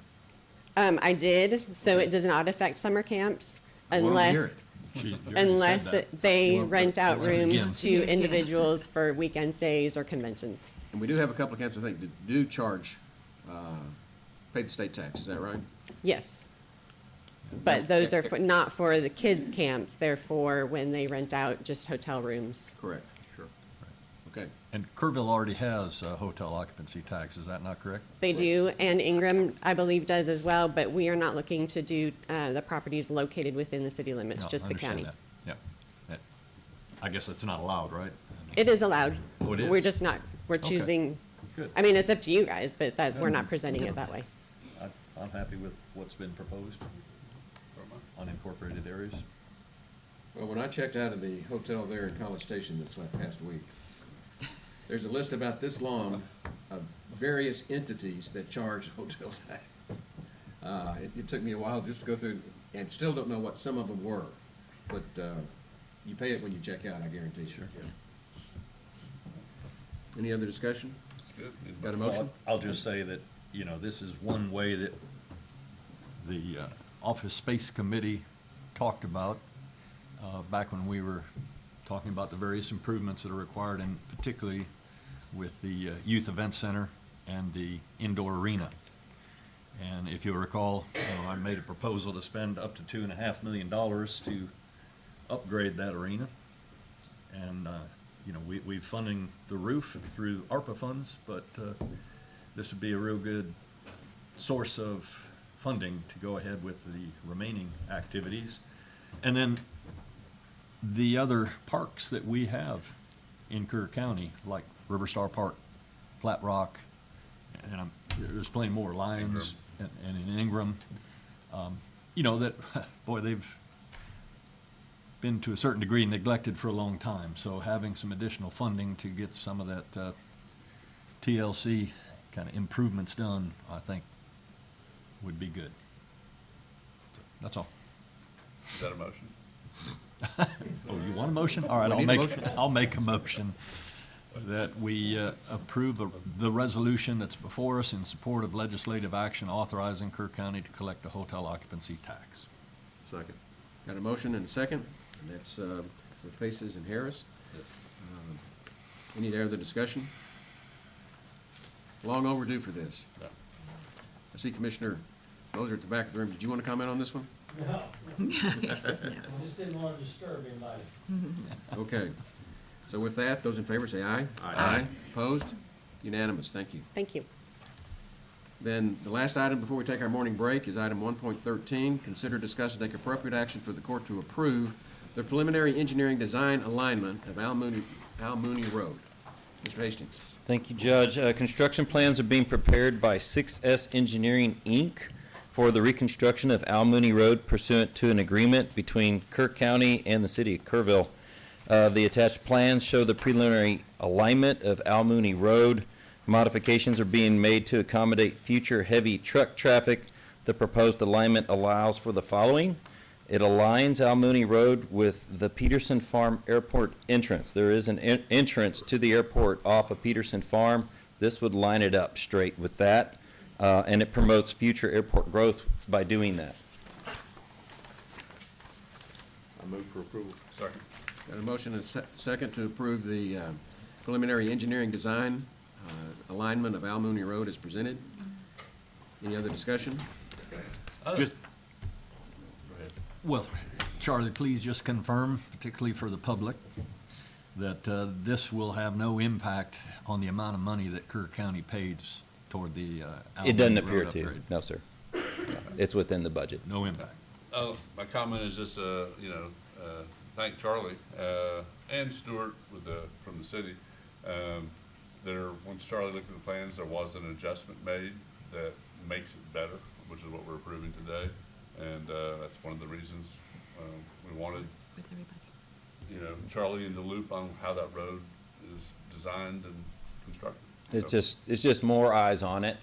I did, so it does not affect summer camps Well, unless they rent out Well, rooms to again. individuals for weekend stays or conventions. And we do have a couple of camps, I think, that do charge, pay the state tax, is that right? Yes. But those are not for the kids' camps, they're for when they rent out just hotel rooms. Correct, sure. Okay. And Kerrville already has a hotel occupancy tax, is that not correct? They do, and Ingram, I believe, does as well, but we are not looking to do the properties located within the city limits, No, just I the understand county. that. Yeah. I guess it's not allowed, right? It is allowed. Oh, it is? We're just not, we're Okay. choosing, Good. I mean, it's up to you guys, but that, we're not presenting it that way. I'm happy with what's been proposed. Unincorporated areas. Well, when I checked out of the hotel there in College Station this past week, there's a list about this long of various entities that charge hotel tax. It took me a while just to go through, and still don't know what some of them were, but you pay it when you check out, I guarantee you. Sure. Any other discussion? Good. Got a motion? I'll just say that, you know, this is one way that the Office Space Committee talked about back when we were talking about the various improvements that are required, and particularly with the Youth Event Center and the indoor arena. And if you'll recall, I made a proposal to spend up to $2.5 million to upgrade that arena. And, we're funding the roof through ARPA funds, but this would be a real good source of funding to go ahead with the remaining activities. And then the other parks that we have in Kerr County, like River Star Park, Flat Rock, and there's plenty more, Lions, and in Ingram, they've been to a certain degree neglected for a long time. So having some additional funding to get some of that TLC kind of improvements done, I think would be good. That's all. Is that a motion? Oh, you want a motion? All right, We need a motion. I'll make a motion that we approve the resolution that's before us in support of legislative action authorizing Kerr County to collect a hotel occupancy tax. Second. Got a motion and a second, and that's with Paces and Harris. Any other discussion? Long overdue for this. Yeah. I see Commissioner Moser at the back of the room. Did you want to comment on this one? No, He says no. I just didn't want to disturb anybody. Okay. So with that, those in favor say aye. Aye. Opposed? Unanimous. Thank you. Thank you. Then the last item before we take our morning break is item 1.13. Consider, discuss, and take appropriate action for the court to approve the preliminary engineering design alignment of Almoney Road. Mr. Hastings. Thank you, Judge. Construction plans are being prepared by 6S Engineering, Inc. for the reconstruction of Almoney Road pursuant to an agreement between Kirk County and the city of Kerrville. The attached plans show the preliminary alignment of Almoney Road. Modifications are being made to accommodate future heavy truck traffic. The proposed alignment allows for the following. It aligns Almoney Road with the Peterson Farm Airport entrance. There is an entrance to the airport off of Peterson Farm. This would line it up straight with that, and it promotes future airport growth by doing that. I move for approval. Second. Got a motion and a second to approve the preliminary engineering design alignment of Almoney Road as presented. Any other discussion? Just- Well, Charlie, please just confirm, particularly for the public, that this will have no impact on the amount of money that Kerr County pays toward the It doesn't Almoney appear Road to. upgrade. No, sir. It's within the budget. No impact. My comment is just, thank Charlie, and Stuart from the city. Once Charlie looked at the plans, there was an adjustment made that makes it better, which is what we're approving today. And, that's one of the reasons, we wanted, With everybody. Charlie in the loop on how that road is designed and constructed. It's just more eyes on it.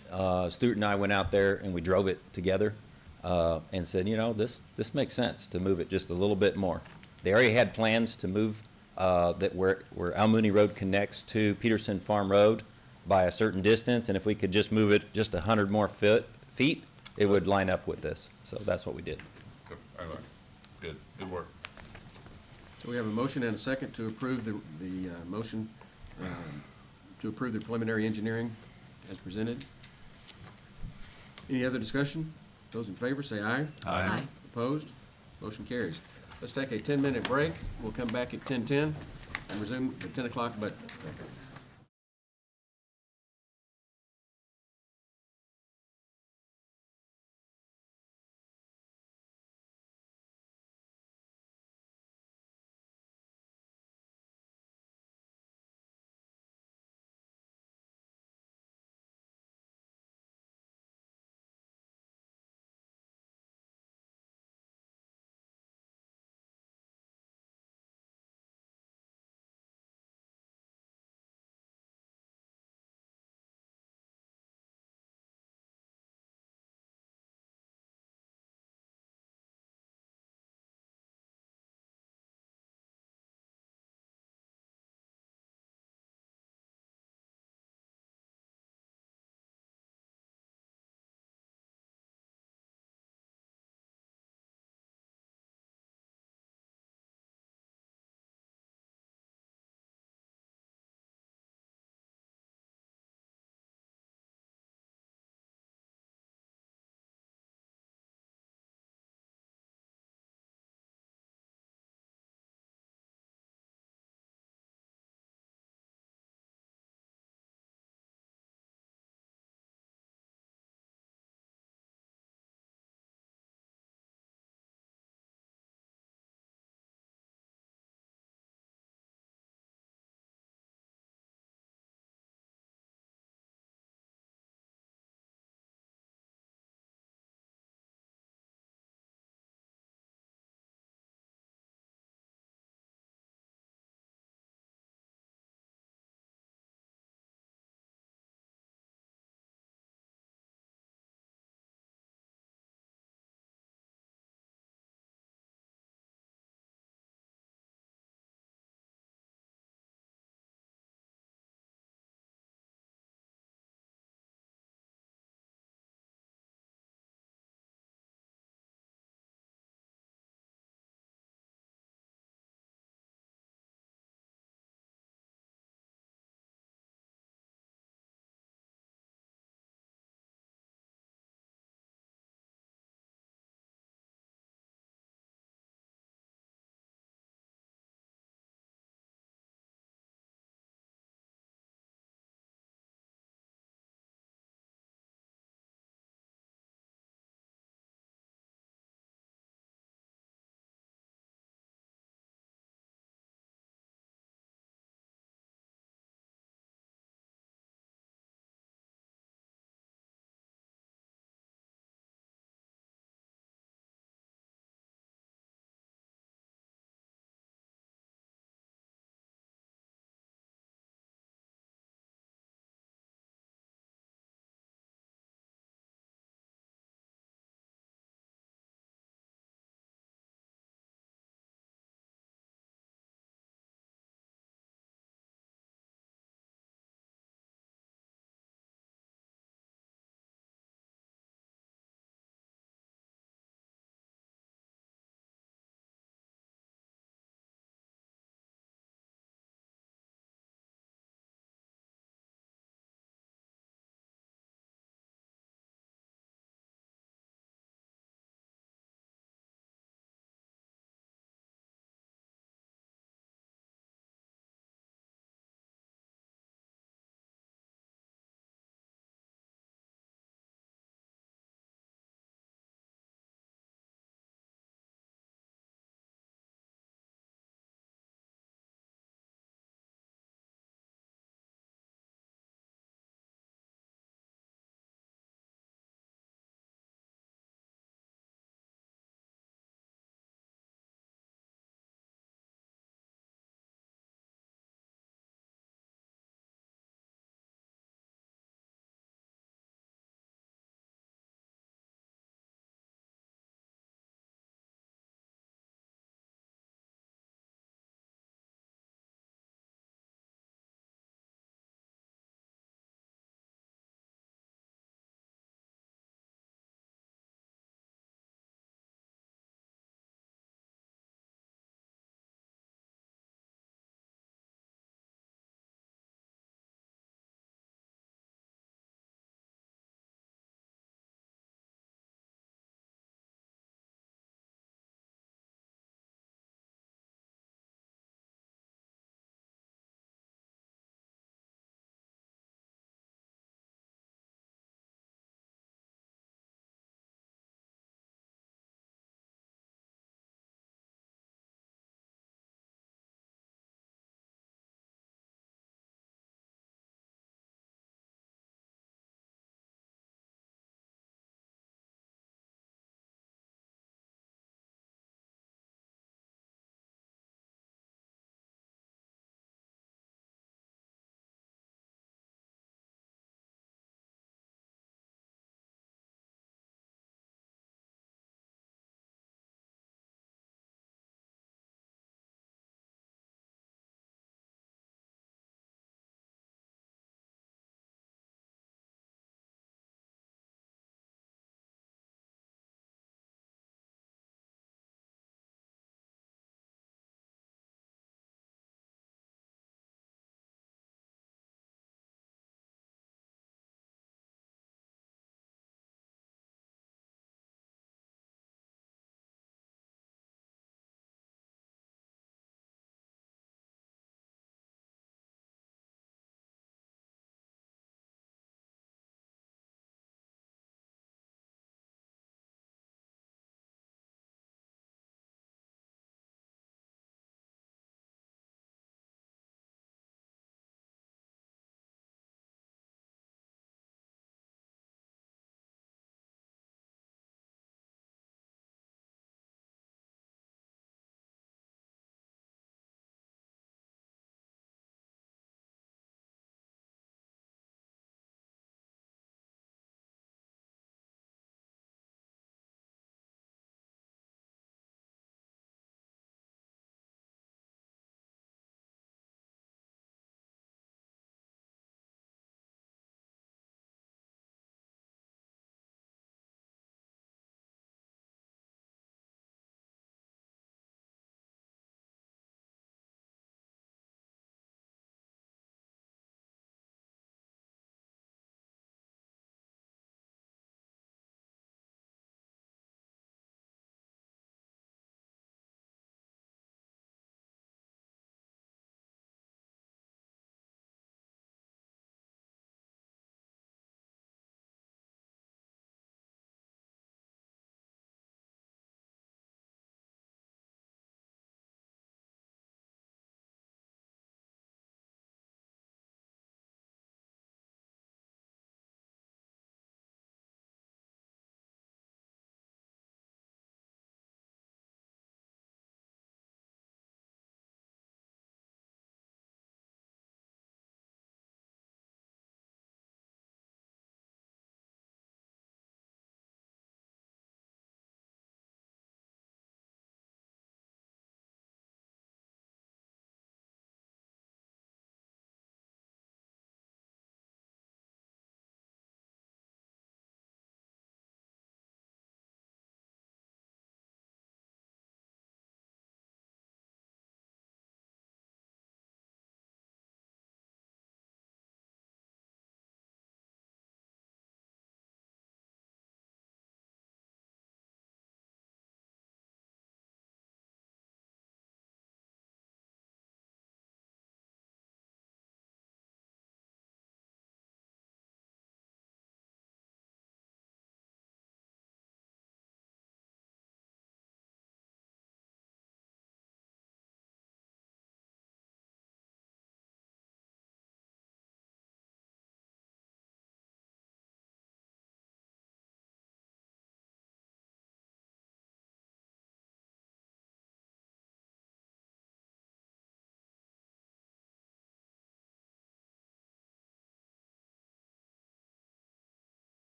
Stuart and I went out there and we drove it together, and said, this makes sense to move it just a little bit more. They already had plans to move, that where Almoney Road connects to Peterson Farm Road by a certain distance, and if we could just move it just 100 more feet, it would line up with this. So that's what we did. Anyway, good work. So we have a motion and a second to approve the motion to approve the preliminary engineering as presented. Any other discussion? Those in favor say aye. Aye. Opposed? Motion carries. Let's take a 10-minute break. We'll come back at 10:10 and resume at 10 o'clock, but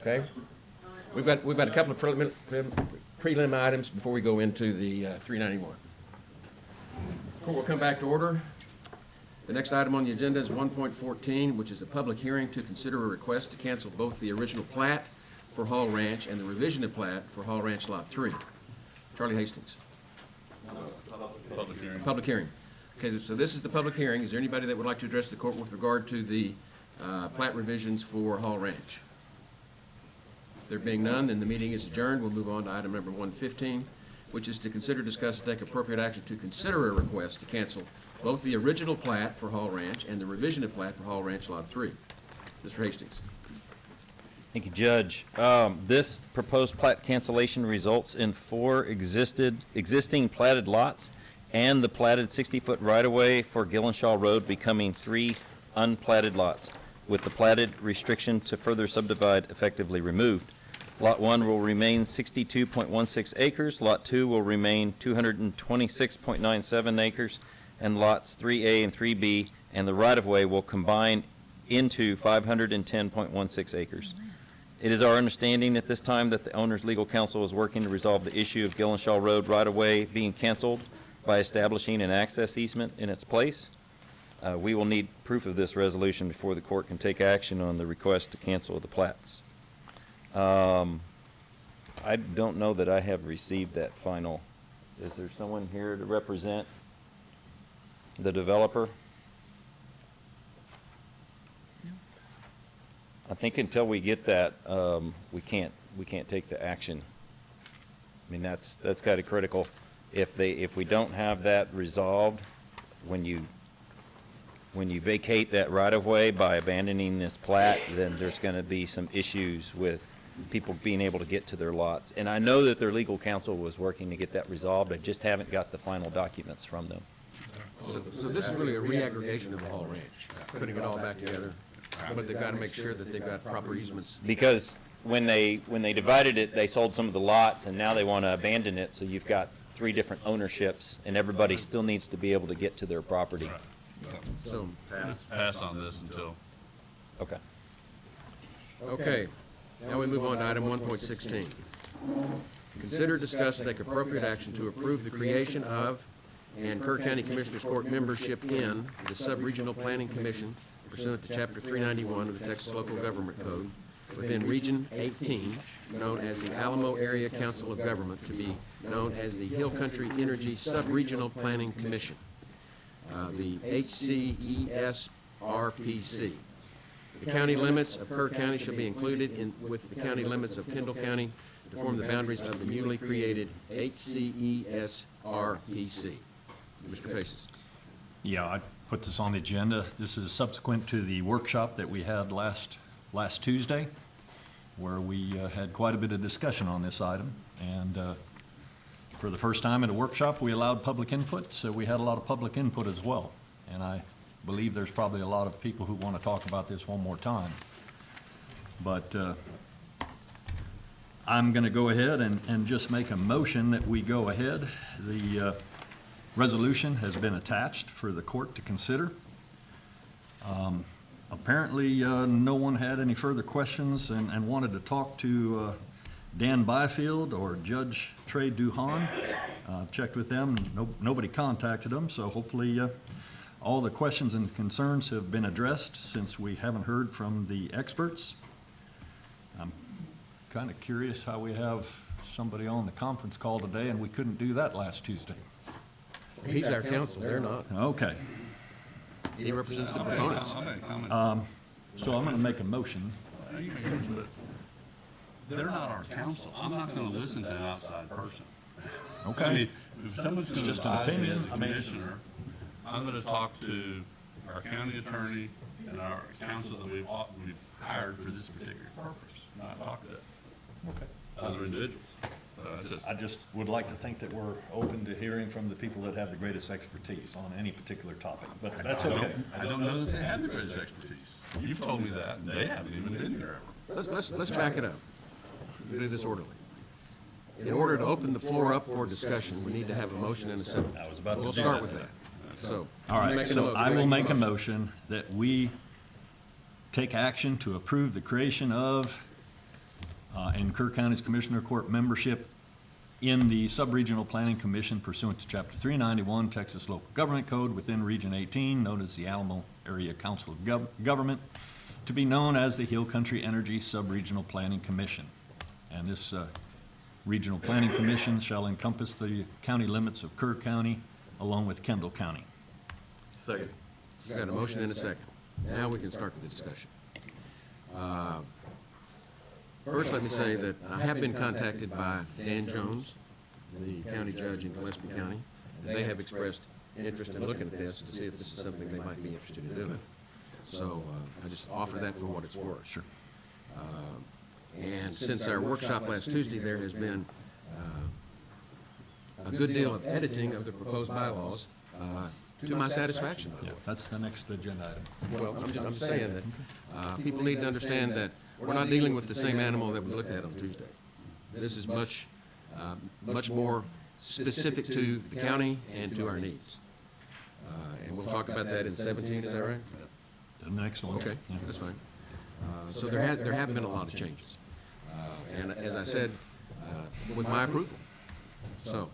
okay? We've got a couple of prelim items before we go into the 391. Court will come back to order. The next item on the agenda is 1.14, which is a public hearing to consider a request to cancel both the original plat for Hall Ranch and the revision of plat for Hall Ranch Lot 3. Charlie Hastings. Public hearing. Public hearing. Okay, so this is the public hearing. Is there anybody that would like to address the court with regard to the plat revisions for Hall Ranch? There being none, then the meeting is adjourned. We'll move on to item number 115, which is to consider, discuss, and take appropriate action to consider a request to cancel both the original plat for Hall Ranch and the revision of plat for Hall Ranch Lot 3. Mr. Hastings. Thank you, Judge. This proposed plat cancellation results in 4 existing platted lots and the platted 60-foot right-of-way for Gillenshaw Road becoming 3 unplatted lots, with the platted restriction to further subdivide effectively removed. Lot 1 will remain 62.16 acres, Lot 2 will remain 226.97 acres, and Lots 3A and 3B and the right-of-way will combine into 510.16 acres. It is our understanding at this time that the owner's legal counsel is working to resolve the issue of Gillenshaw Road right-of-way being canceled by establishing an access easement in its place. We will need proof of this resolution before the court can take action on the request to cancel the plats. I don't know that I have received that final. Is there someone here to represent the developer? I think until we get that, we can't take the action. I mean, that's kind of critical. If we don't have that resolved, when you vacate that right-of-way by abandoning this plat, then there's going to be some issues with people being able to get to their lots. And I know that their legal counsel was working to get that resolved. I just haven't got the final documents from them. So this is really a reaggregation of the Hall Ranch, putting it all back together. But they've got to make sure that they've got proper easements. Because when they divided it, they sold some of the lots, and now they want to abandon it, so you've got 3 different ownerships, and everybody still needs to be able to get to their property. So, Pass on this until. Okay. okay, now we move on to item 1.16. Consider, discuss, and take appropriate action to approve the creation of and Kerr County Commissioners Court membership in the Sub-Regional Planning Commission pursuant to Chapter 391 of the Texas Local Government Code within Region 18, known as the Alamo Area Council of Government, to be known as the Hill Country Energy Sub-Regional Planning Commission, the HCESRPC. The county limits of Kerr County shall be included with the county limits of Kendall County to form the boundaries of the newly created HCESRPC. Mr. Paces. Yeah, I put this on the agenda. This is subsequent to the workshop that we had last Tuesday, where we had quite a bit of discussion on this item. And for the first time at a workshop, we allowed public input, so we had a lot of public input as well. And I believe there's probably a lot of people who want to talk about this one more time. But I'm going to go ahead and just make a motion that we go ahead. The resolution has been attached for the court to consider. Apparently, no one had any further questions and wanted to talk to Dan Byfield or Judge Trey Duhan. I've checked with them, nobody contacted them, so hopefully all the questions and concerns have been addressed since we haven't heard from the experts. I'm kind of curious how we have somebody on the conference call today and we couldn't do that last Tuesday. He's our counsel, they're not. Okay. He represents the proponents. So I'm going to make a motion. They're not our counsel. I'm not gonna listen to an outside person. Okay. I mean, if someone's It's gonna just an advise me opinion. as a commissioner, I'm gonna talk to our county attorney and our counsel that we've hired for this particular purpose, not talk to other individuals. I just would like to think that we're open to hearing from the people that have the greatest expertise on any particular topic, but that's okay. I don't know that they have the greatest expertise. You've told me that, and they haven't even been here ever. Let's back it up. We'll do this orderly. In order to open the floor up for discussion, we need to have a motion and a second. I was about to We'll do start that. with that. So. All you right, make a so mo- I will make a motion that we take action to approve the creation of and Kerr County's Commissioner Court membership in the Sub-Regional Planning Commission pursuant to Chapter 391 Texas Local Government Code within Region 18, known as the Alamo Area Council of Government, to be known as the Hill Country Energy Sub-Regional Planning Commission. And this Regional Planning Commission shall encompass the county limits of Kerr County along with Kendall County. Second. We got a motion and a second. Now we can start the discussion. First, let me say that I have been contacted by Dan Jones, the county judge in Gillespie County, and they have expressed interest in looking at this to see if this is something they might be interested in doing. So I just offer that for what it's worth. Sure. And since our workshop last Tuesday, there has been a good deal of editing of the proposed bylaws to my satisfaction. Yeah, that's the next agenda item. Well, I'm just saying that people need to understand that we're not dealing with the same animal that we looked at on Tuesday. This is much more specific to the county and to our needs. And we'll talk about that in 17, is that right? The next one. Okay, Yeah. that's fine. So there have been a lot of changes. And as I said, with my approval. So,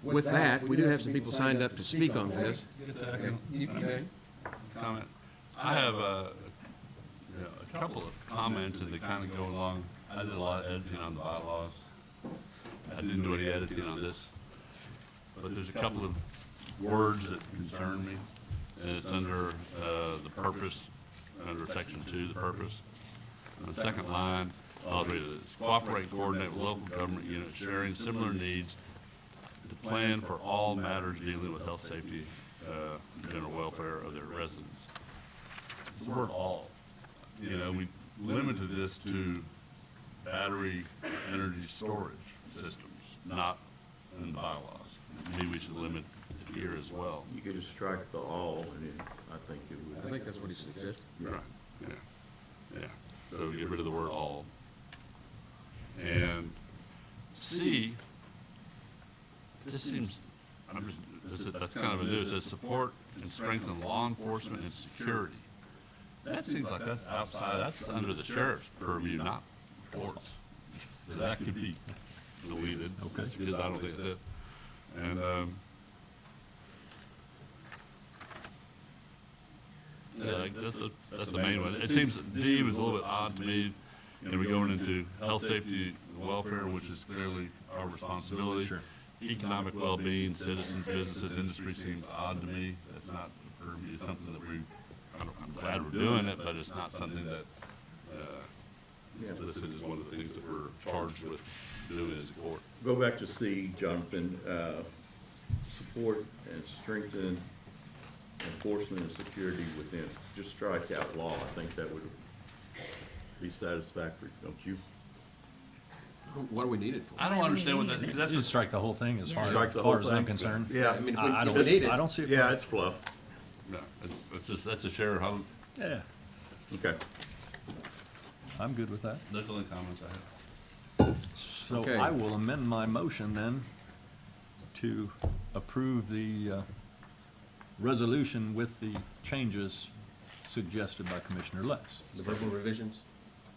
with that, we do have some people signed up to speak on this. Okay. Comment. I have a couple of comments and they kind of go along. I did a lot of editing on the bylaws. I didn't do any editing on this. But there's a couple of words that concern me. And it's under the purpose, under section 2, the purpose. On the second line, I'll read it. It's cooperate and coordinate with local government units sharing similar needs to plan for all matters dealing with health, safety, general welfare of their residents. The word all, we limited this to battery energy storage systems, not in the bylaws. Maybe we should limit it here as well. You could just strike the all, and I think it would. I think that's what he suggested. Right, yeah. So get rid of the word all. And C, this seems, that's kind of a new, it says support and strengthen law enforcement and security. That seems like that's outside, that's under the sheriff's purview, not courts. So that could be deleted, because I don't think that, and, yeah, that's the main one. It seems that D was a little bit odd to me, and we're going into health, safety, and welfare, which is clearly our responsibility. Sure. Economic well-being, citizens, businesses, industry seems odd to me. That's not, it's something that I'm glad we're doing it, but it's not something that, this is one of the things that we're charged with doing as a court. Go back to C, Jonathan, support and strengthen enforcement and security within, just strike out law. I think that would be satisfactory, don't you? What do we need it for? I don't understand what that, that's Just just, strike the whole thing as far Strike the as whole far as I'm thing. concerned. Yeah. I mean, I if don't we need it. I don't see it. Yeah, it's fluff. no, it's just, that's a sheriff. Yeah, Okay. I'm good with that. Those are the only comments I have. So Okay. I will amend my motion then to approve the resolution with the changes suggested by Commissioner Letts. The verbal revisions?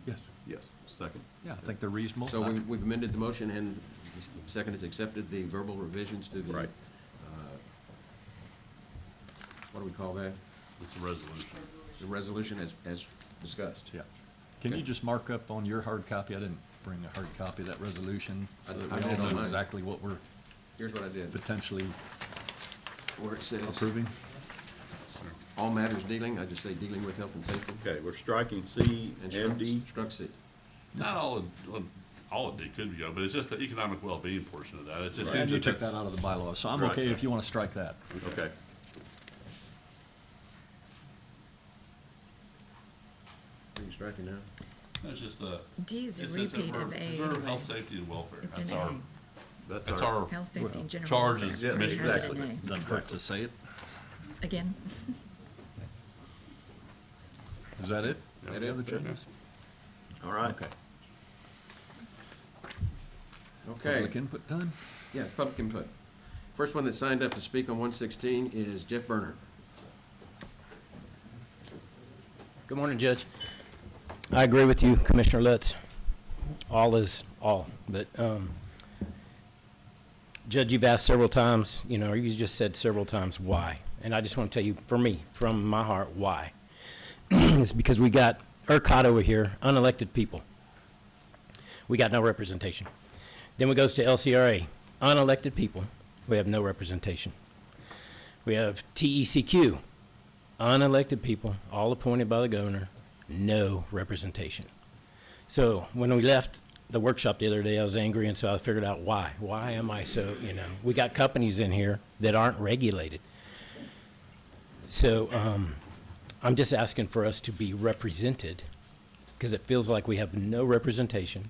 Yes. Yes, second. Yeah, I think they're reasonable. So we've amended the motion and the second has accepted the verbal revisions to the. Right. What do we call that? It's a resolution. The resolution as discussed. Yeah. Can you Okay. just mark up on your hard copy? I didn't bring a hard copy of that resolution, so that I we did all on know mine. exactly what we're Here's what I did. potentially Where it says, approving. all matters dealing, I just say dealing with health and safety. Okay, we're striking C And and D. struck C. Not all of it could be, but it's just the economic well-being portion of that. It just And seems you that took that's- that out of the bylaws, so I'm Right. okay if you want to strike that. Okay. Are you striking now? That's just the. D is a it says that repeat we're of A preserve anyway. health, safety, and welfare. It's That's an our, A. that's our, Health, safety, and general charge welfare. is Yeah, It has it exactly. in A. Doesn't hurt to say it. Again. Is that it? Yeah. Any other changes? All right. Okay. Okay. Public input done? Yeah, public input. First one that signed up to speak on 116 is Jeff Bernard. Good morning, Judge. I agree with you, Commissioner Lutz. all is all. But, Judge, you've asked several times, you know, or you just said several times, why? And I just want to tell you, for me, from my heart, why? It's because we got ERCOT over here, unelected people. We got no representation. Then we goes to LCRA, unelected people. We have no representation. We have TECQ, unelected people, all appointed by the governor, no representation. So when we left the workshop the other day, I was angry, and so I figured out why. Why am I so, you know, we got companies in here that aren't regulated. So I'm just asking for us to be represented, because it feels like we have no representation.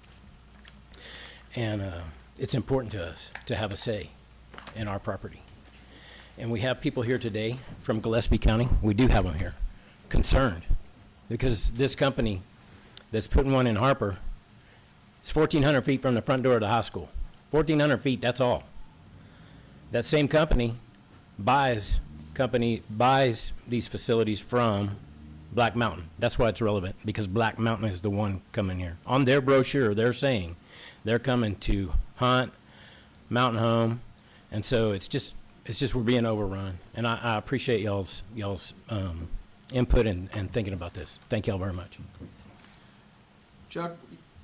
And it's important to us to have a say in our property. And we have people here today from Gillespie County. We do have them here, concerned, because this company that's putting one in Harper, it's 1,400 feet from the front door of the high school. 1,400 feet, that's all. That same company buys these facilities from Black Mountain. That's why it's relevant, because Black Mountain is the one coming here. On their brochure, they're saying they're coming to Hunt, Mountain Home, and so it's just we're being overrun. And I appreciate y'all's input and thinking about this. Thank y'all very much. Chuck,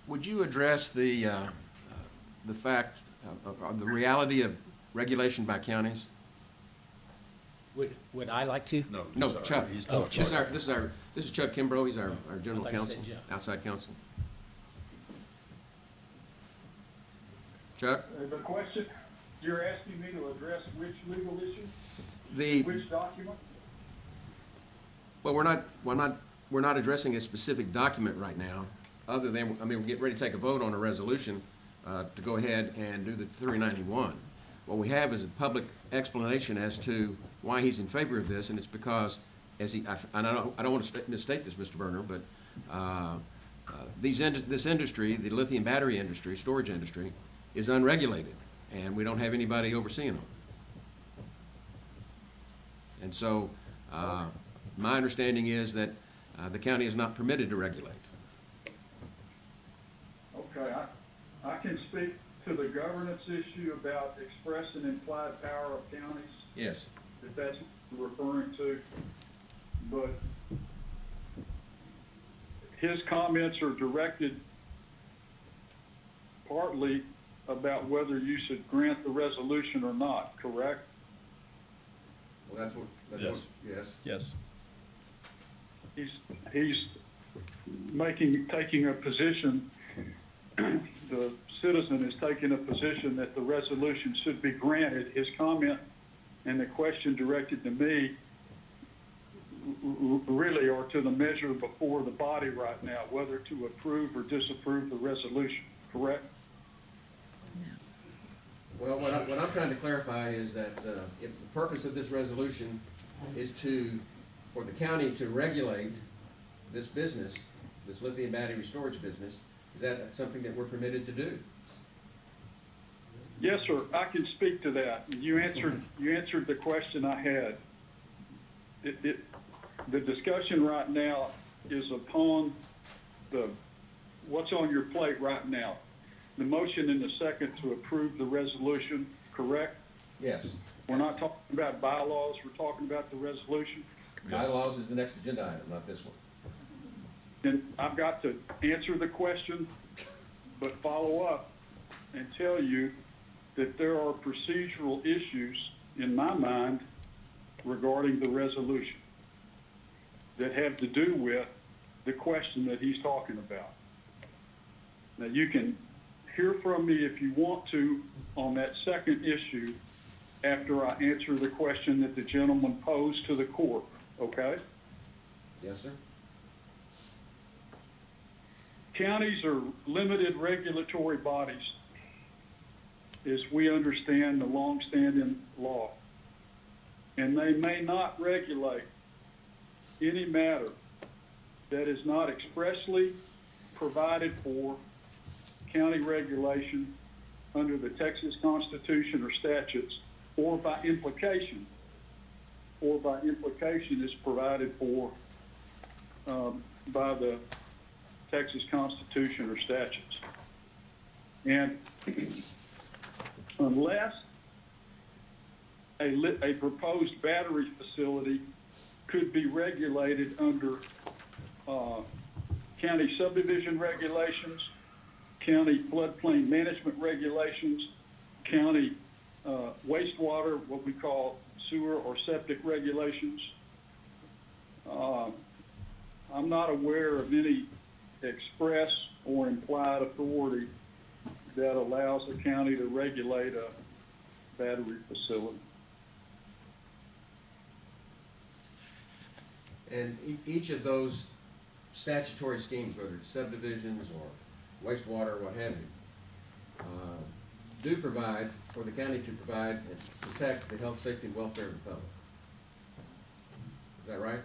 would you address the fact, the reality of regulation by counties? Would I like to? No, Chuck. Oh, Chuck. This is Chuck Kimbrough. He's our general I thought you counsel, said Jeff. outside counsel. Chuck? The question, you're asking me to address which legal issue? The, Which document? well, we're not addressing a specific document right now, other than, I mean, we're getting ready to take a vote on a resolution to go ahead and do the 391. What we have is a public explanation as to why he's in favor of this, and it's because, and I don't want to misstate this, Mr. Berner, but this industry, the lithium battery industry, storage industry, is unregulated, and we don't have anybody overseeing them. And so, my understanding is that the county is not permitted to regulate. Okay, I can speak to the governance issue about express and implied power of counties, Yes. if that's what you're referring to. But his comments are directed partly about whether you should grant the resolution or not, correct? Well, yes. Yes. He's taking a position, the citizen is taking a position that the resolution should be granted. His comment and the question directed to me really are to the measure before the body right now, whether to approve or disapprove the resolution, correct? Well, what I'm trying to clarify is that if the purpose of this resolution is for the county to regulate this business, this lithium battery storage business, is that something that we're permitted to do? Yes, sir. I can speak to that. You answered the question I had. The discussion right now is upon what's on your plate right now. The motion and the second to approve the resolution, correct? Yes. We're not talking about bylaws, we're talking about the resolution. Bylaws is the next agenda item, not this one. And I've got to answer the question, but follow up and tell you that there are procedural issues in my mind regarding the resolution that have to do with the question that he's talking about. Now, you can hear from me if you want to on that second issue after I answer the question that the gentleman posed to the court, okay? Yes, sir. Counties are limited regulatory bodies, as we understand the longstanding law. And they may not regulate any matter that is not expressly provided for county regulation under the Texas Constitution or statutes, or by implication is provided for by the Texas Constitution or statutes. And unless a proposed battery facility could be regulated under county subdivision regulations, county floodplain management regulations, county wastewater, what we call sewer or septic regulations. I'm not aware of any express or implied authority that allows the county to regulate a battery facility. And each of those statutory schemes, whether it's subdivisions or wastewater, what have you, do provide for the county to provide and protect the health, safety, and welfare of the public. Is that right?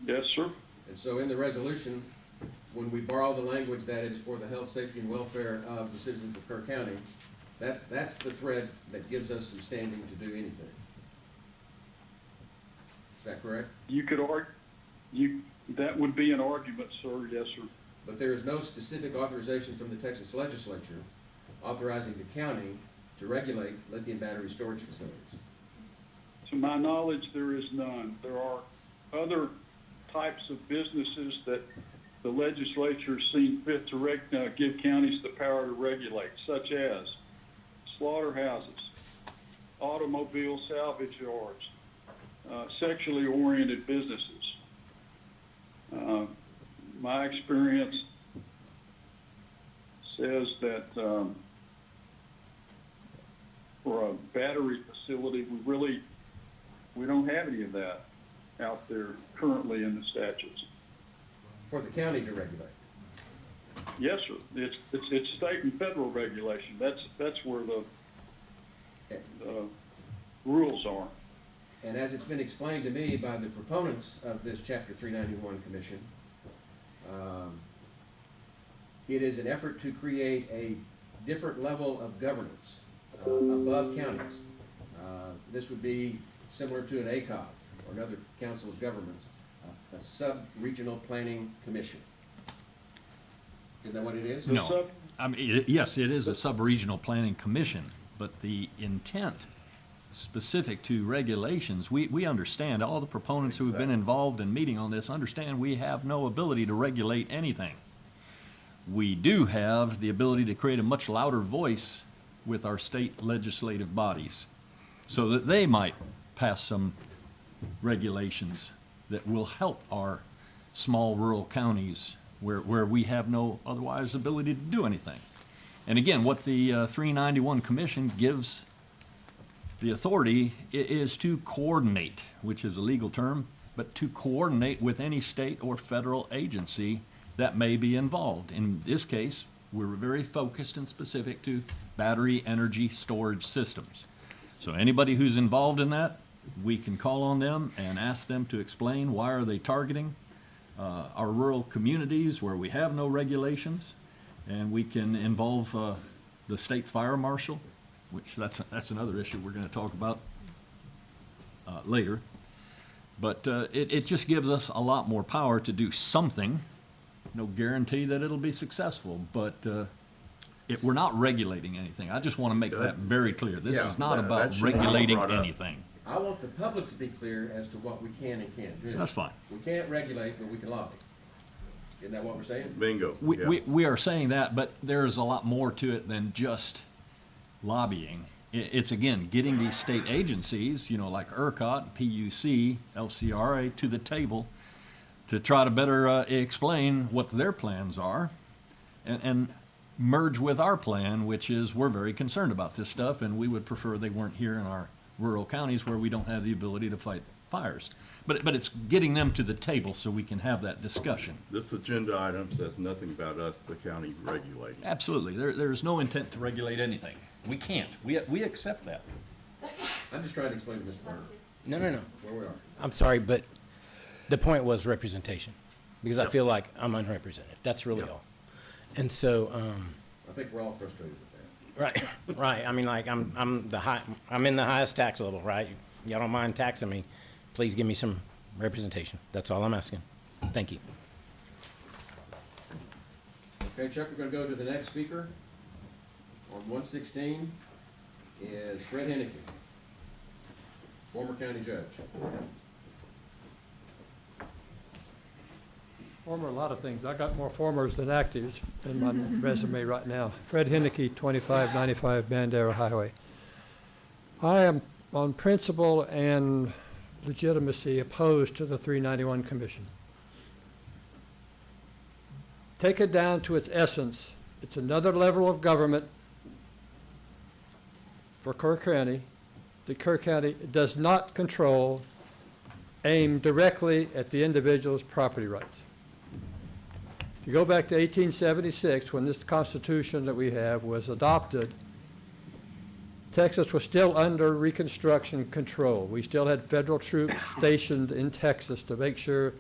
Yes, sir. And so in the resolution, when we borrow the language that is for the health, safety, and welfare of the citizens of Kerr County, that's the thread that gives us some standing to do anything. Is that correct? You could that would be an argument, sir. Yes, sir. But there is no specific authorization from the Texas legislature authorizing the county to regulate lithium battery storage facilities. To my knowledge, there is none. There are other types of businesses that the legislature seen fit to give counties the power to regulate, such as slaughterhouses, automobile salvage yards, sexually oriented businesses. My experience says that for a battery facility, we don't have any of that out there currently in the statutes. For the county to regulate? Yes, sir. It's state and federal regulation. That's where the rules are. And as it's been explained to me by the proponents of this Chapter 391 Commission, it is an effort to create a different level of governance above counties. This would be similar to an ACOG or another council of governments, a sub-regional planning commission. Isn't that what it is? No. I mean, yes, it is a sub-regional planning commission, but the intent specific to regulations, we understand, all the proponents who have been involved in meeting on this understand we have no ability to regulate anything. We do have the ability to create a much louder voice with our state legislative bodies so that they might pass some regulations that will help our small rural counties where we have no otherwise ability to do anything. And again, what the 391 Commission gives the authority is to coordinate, which is a legal term, but to coordinate with any state or federal agency that may be involved. In this case, we're very focused and specific to battery energy storage systems. So anybody who's involved in that, we can call on them and ask them to explain why are they targeting our rural communities where we have no regulations, and we can involve the state fire marshal, which that's another issue we're going to talk about later. But it just gives us a lot more power to do something. No guarantee that it'll be successful, but we're not regulating anything. I just want to make that very clear. This is not about regulating anything. I want the public to be clear as to what we can and can't do. That's fine. We can't regulate, but we can lobby. Isn't that what we're saying? Bingo. We are saying that, but there's a lot more to it than just lobbying. It's, again, getting these state agencies, like ERCOT, PUC, LCRA, to the table to try to better explain what their plans are and merge with our plan, which is we're very concerned about this stuff, and we would prefer they weren't here in our rural counties where we don't have the ability to fight fires. But it's getting them to the table so we can have that discussion. This agenda item says nothing about us, the county, regulating. Absolutely. There's no intent to regulate anything. We can't. We accept that. I'm just trying to explain to Mr. Barner. No. Where we are. I'm sorry, but the point was representation, because I feel like I'm unrepresented. That's really all. And so, I think we're all frustrated with that. right. I mean, like I'm in the highest tax level, right? Y'all don't mind taxing me? Please give me some representation. That's all I'm asking. Thank you. Okay, Chuck, we're gonna go to the next speaker on 116 is Fred Henneke, former county judge. Former a lot of things. I got more formers than actives in my resume right now. Fred Henneke, 2595 Bandera Highway. I am on principle and legitimacy opposed to the 391 Commission. Take it down to its essence. It's another level of government for Kerr County. The Kerr County does not control, aim directly at the individual's property rights. If you go back to 1876, when this Constitution that we have was adopted, Texas was still under Reconstruction control. We still had federal troops stationed in Texas to make sure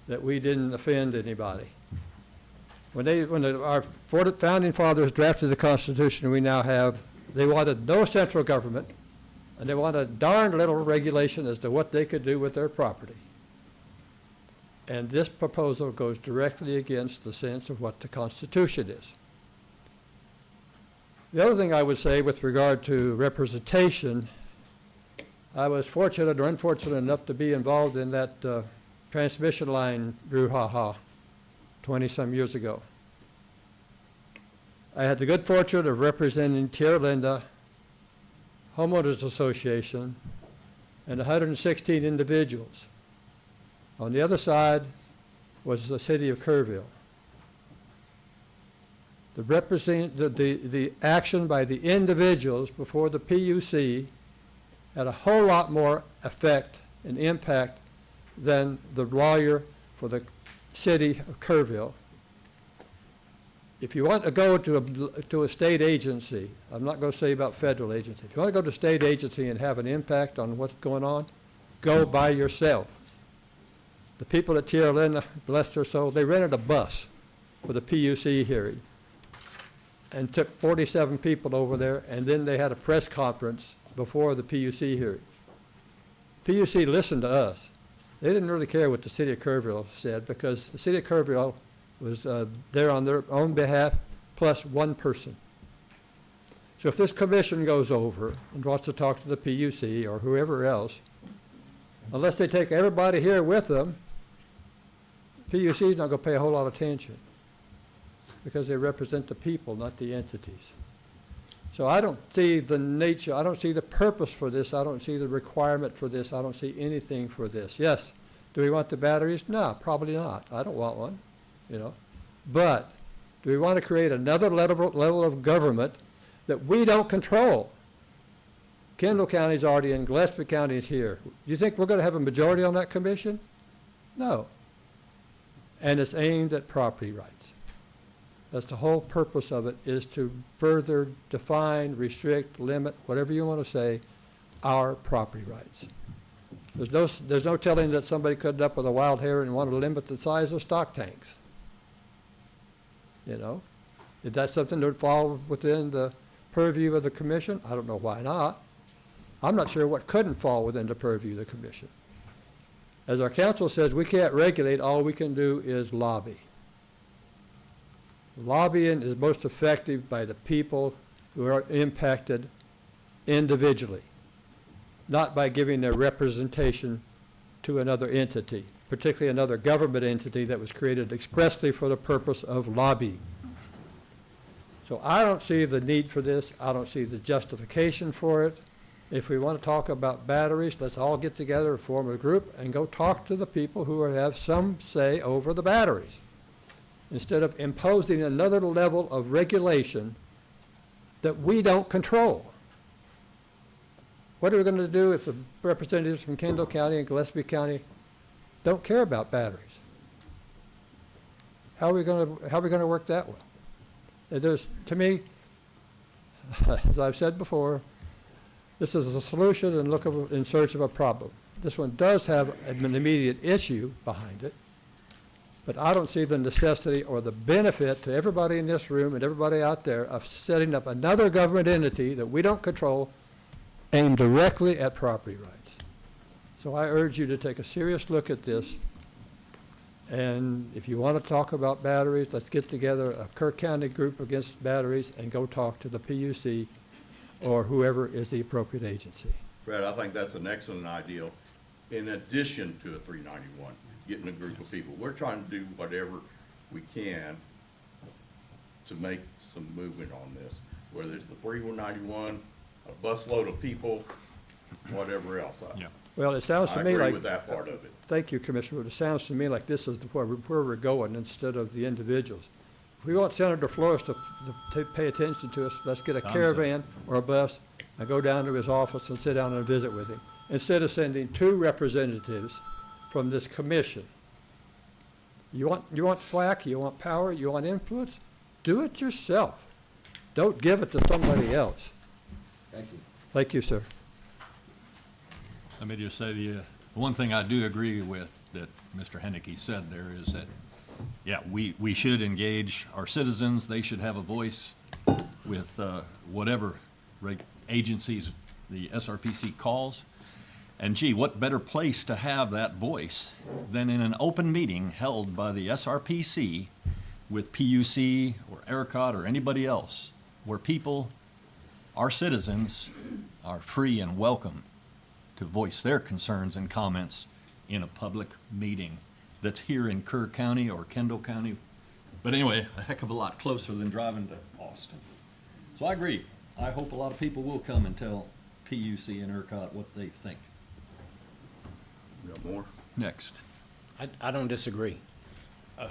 that we didn't offend anybody. When our founding fathers drafted the Constitution we now have, they wanted no central government, and they wanted darn little regulation as to what they could do with their property. And this proposal goes directly against the sense of what the Constitution is. The other thing I would say with regard to representation, I was fortunate or unfortunate enough to be involved in that transmission line brouhaha 20-some years ago. I had the good fortune of representing Tierra Linda, Homeowners Association, and 116 individuals. On the other side was the city of Kerrville. The action by the individuals before the PUC had a whole lot more effect and impact than the lawyer for the city of Kerrville. If you want to go to a state agency, I'm not going to say about federal agency, if you want to go to a state agency and have an impact on what's going on, go by yourself. The people at Tierra Linda, bless their soul, they rented a bus for the PUC hearing and took 47 people over there, and then they had a press conference before the PUC hearing. PUC listened to us. They didn't really care what the city of Kerrville said because the city of Kerrville was there on their own behalf plus one person. So if this commission goes over and wants to talk to the PUC or whoever else, unless they take everybody here with them, PUC is not going to pay a whole lot of attention because they represent the people, not the entities. So I don't see the nature, I don't see the purpose for this, I don't see the requirement for this, I don't see anything for this. Yes, do we want the batteries? No, probably not. I don't want one, you know. But do we want to create another level of government that we don't control? Kendall County is already in, Gillespie County is here. You think we're going to have a majority on that commission? No. And it's aimed at property rights. That's the whole purpose of it, is to further define, restrict, limit, whatever you want to say, our property rights. There's no telling that somebody could end up with a wild hair and want to limit the size of stock tanks. You know, is that something that would fall within the purview of the commission? I don't know why not. I'm not sure what couldn't fall within the purview of the commission. As our council says, we can't regulate, all we can do is lobby. Lobbying is most effective by the people who are impacted individually, not by giving their representation to another entity, particularly another government entity that was created expressly for the purpose of lobbying. So I don't see the need for this. I don't see the justification for it. If we want to talk about batteries, let's all get together and form a group and go talk to the people who have some say over the batteries, instead of imposing another level of regulation that we don't control. What are we going to do if the representatives from Kendall County and Gillespie County don't care about batteries? How are we going to work that one? There's, to me, as I've said before, this is a solution in search of a problem. This one does have an immediate issue behind it, but I don't see the necessity or the benefit to everybody in this room and everybody out there of setting up another government entity that we don't control aimed directly at property rights. So I urge you to take a serious look at this And if you want to talk about batteries, let's get together a Kerr County group against batteries and go talk to the PUC or whoever is the appropriate agency. Fred, I think that's an excellent idea, in addition to a 391, getting a group of people. We're trying to do whatever we can to make some movement on this, whether it's the 391, a busload of people, whatever else. Well, it sounds to I me agree like. with that part of it. Thank you, Commissioner. It sounds to me like this is where we're going instead of the individuals. If we want Senator Flores to pay attention to us, let's get a caravan or a bus and go down to his office and sit down and visit with him, instead of sending 2 representatives from this commission. You want flack, you want power, you want influence? Do it yourself. Don't give it to somebody else. Thank you. Thank you, sir. Let me just say the one thing I do agree with that Mr. Henneke said there is that, yeah, we should engage our citizens. They should have a voice with whatever agencies the SRPC calls. And gee, what better place to have that voice than in an open meeting held by the SRPC with PUC or ERCOT or anybody else, where people, our citizens, are free and welcome to voice their concerns and comments in a public meeting that's here in Kerr County or Kendall County. But anyway, a heck of a lot closer than driving to Austin. So I agree. I hope a lot of people will come and tell PUC and ERCOT what they think. You got more? Next. I don't disagree,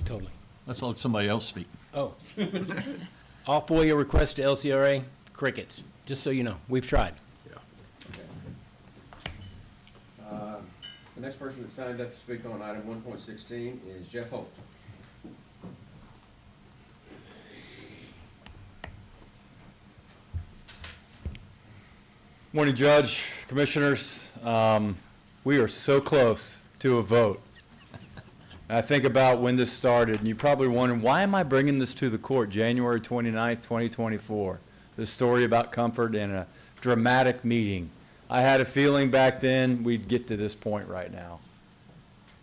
totally. Let's let somebody else speak. Oh. All FOIA requests to LCRA, crickets, just so you know, we've tried. The next person that signed up to speak on item 1.16 is Jeff Holt. Morning, Judge, Commissioners. We are so close to a vote. And I think about when this started, and you're probably wondering, why am I bringing this to the court January 29th, 2024? This story about comfort in a dramatic meeting. I had a feeling back then we'd get to this point right now.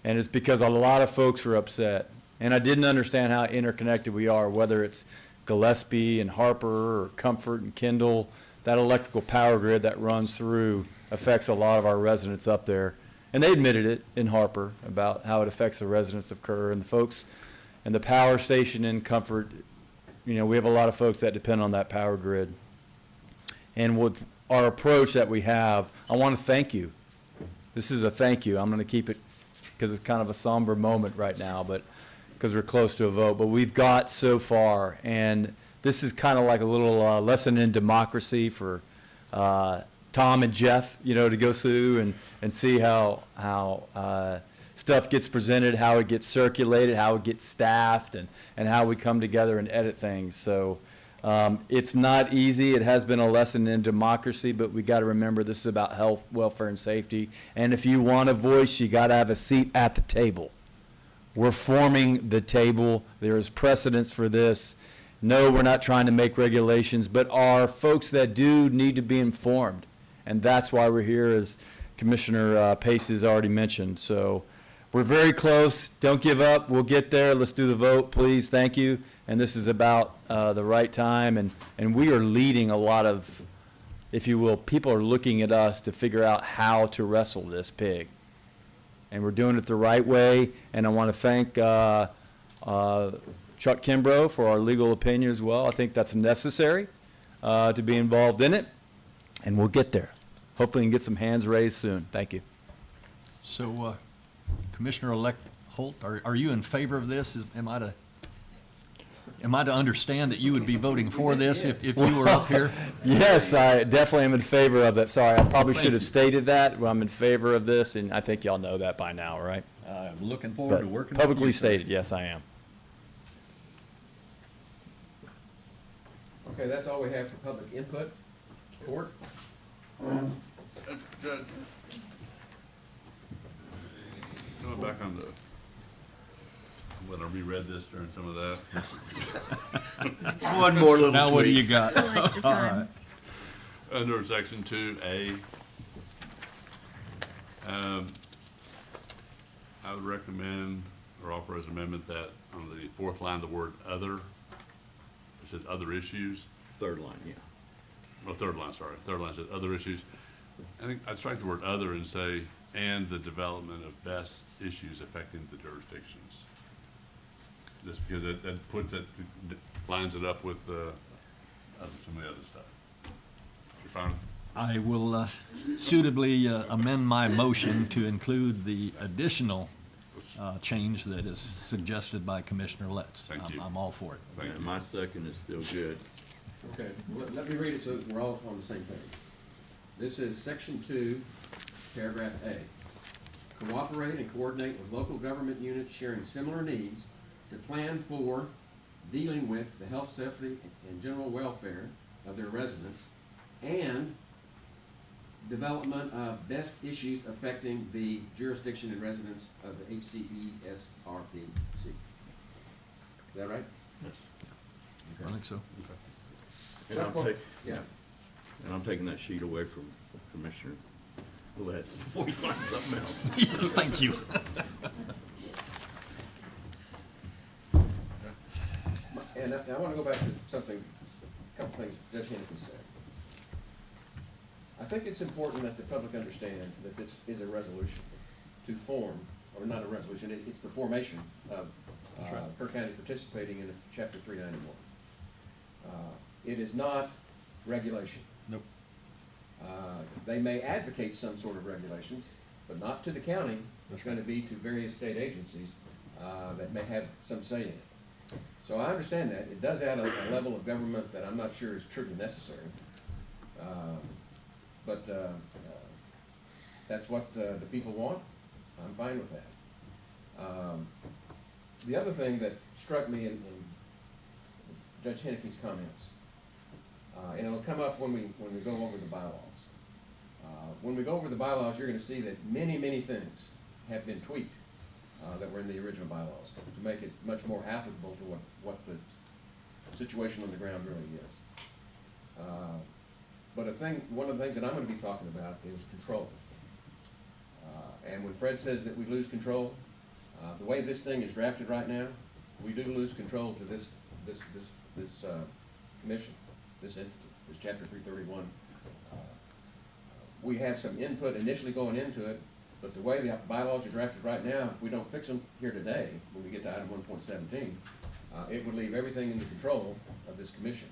And it's because a lot of folks were upset. And I didn't understand how interconnected we are, whether it's Gillespie and Harper or Comfort and Kendall. That electrical power grid that runs through affects a lot of our residents up there. And they admitted it in Harper about how it affects the residents of Kerr and the folks and the power station in Comfort. You know, we have a lot of folks that depend on that power grid. And with our approach that we have, I want to thank you. This is a thank you. I'm going to keep it because it's kind of a somber moment right now, but because we're close to a vote. But we've got so far, and this is kind of like a little lesson in democracy for Tom and Jeff, you know, to go through and see how stuff gets presented, how it gets circulated, how it gets staffed, and how we come together and edit things. So it's not easy. It has been a lesson in democracy, but we got to remember this is about health, welfare, and safety. And if you want a voice, you got to have a seat at the table. We're forming the table. There is precedence for this. No, we're not trying to make regulations, but our folks that do need to be informed. And that's why we're here, as Commissioner Pace has already mentioned. So we're very close. Don't give up. We'll get there. Let's do the vote, please. Thank you. And this is about the right time. And we are leading a lot of, if you will, people are looking at us to figure out how to wrestle this pig. And we're doing it the right way. And I want to thank Chuck Kimbrough for our legal opinion as well. I think that's necessary to be involved in it. And we'll get there. Hopefully we can get some hands raised soon. Thank you. So, Commissioner-elect Holt, are you in favor of this? Am I to understand that you would be voting for this if you were up here? Yes, I definitely am in favor of that. Sorry, I probably should have stated that. I'm in favor of this, and I think y'all know that by now, right? I'm looking forward to working with you. Publicly stated, yes, I am. Okay, that's all we have for public input. Court? Judge, going back on the, when I reread this during some of that. One more little Now what do tweak. you got? A little extra time. Under section 2A, I would recommend or offer as amendment that on the fourth line, the word other, it says other issues. Third line, yeah. Well, third line, sorry. Third line says other issues. I think I'd strike the word other and say, and the development of best issues affecting the jurisdictions. Just because that puts it, lines it up with, some of the other stuff. You fine with it? I will suitably amend my motion to include the additional change that is suggested by Commissioner Letts. Thank you. I'm all for it. Thank And you. my second is still good. Okay, let me read it so that we're all on the same page. This is section 2, paragraph A. Cooperate and coordinate with local government units sharing similar needs to plan for dealing with the health, safety, and general welfare of their residents and development of best issues affecting the jurisdiction and residents of the HCESRPC. Is that right? I think so. And Yeah. And I'm taking that sheet away from Commissioner Letts before we find something else. Thank you. And I want to go back to something, a couple things Judge Henneke said. I think it's important that the public understand that this is a resolution to form, or not a resolution, it's the formation of Kerr County participating in Chapter 391. It is not regulation. Nope. They may advocate some sort of regulations, but not to the county. It's going to be to various state agencies that may have some say in it. So I understand that. It does add a level of government that I'm not sure is truly necessary. But that's what the people want. I'm fine with that. The other thing that struck me in Judge Henneke's comments, and it'll come up when we go over the bylaws. When we go over the bylaws, you're going to see that many, many things have been tweaked that were in the original bylaws to make it much more applicable to what the situation on the ground really is. But one of the things that I'm going to be talking about is control. And when Fred says that we lose control, the way this thing is drafted right now, we do lose control to this commission, this entity, this Chapter 331. We have some input initially going into it, but the way the bylaws are drafted right now, if we don't fix them here today, when we get to item 1.17, it would leave everything in the control of this commission.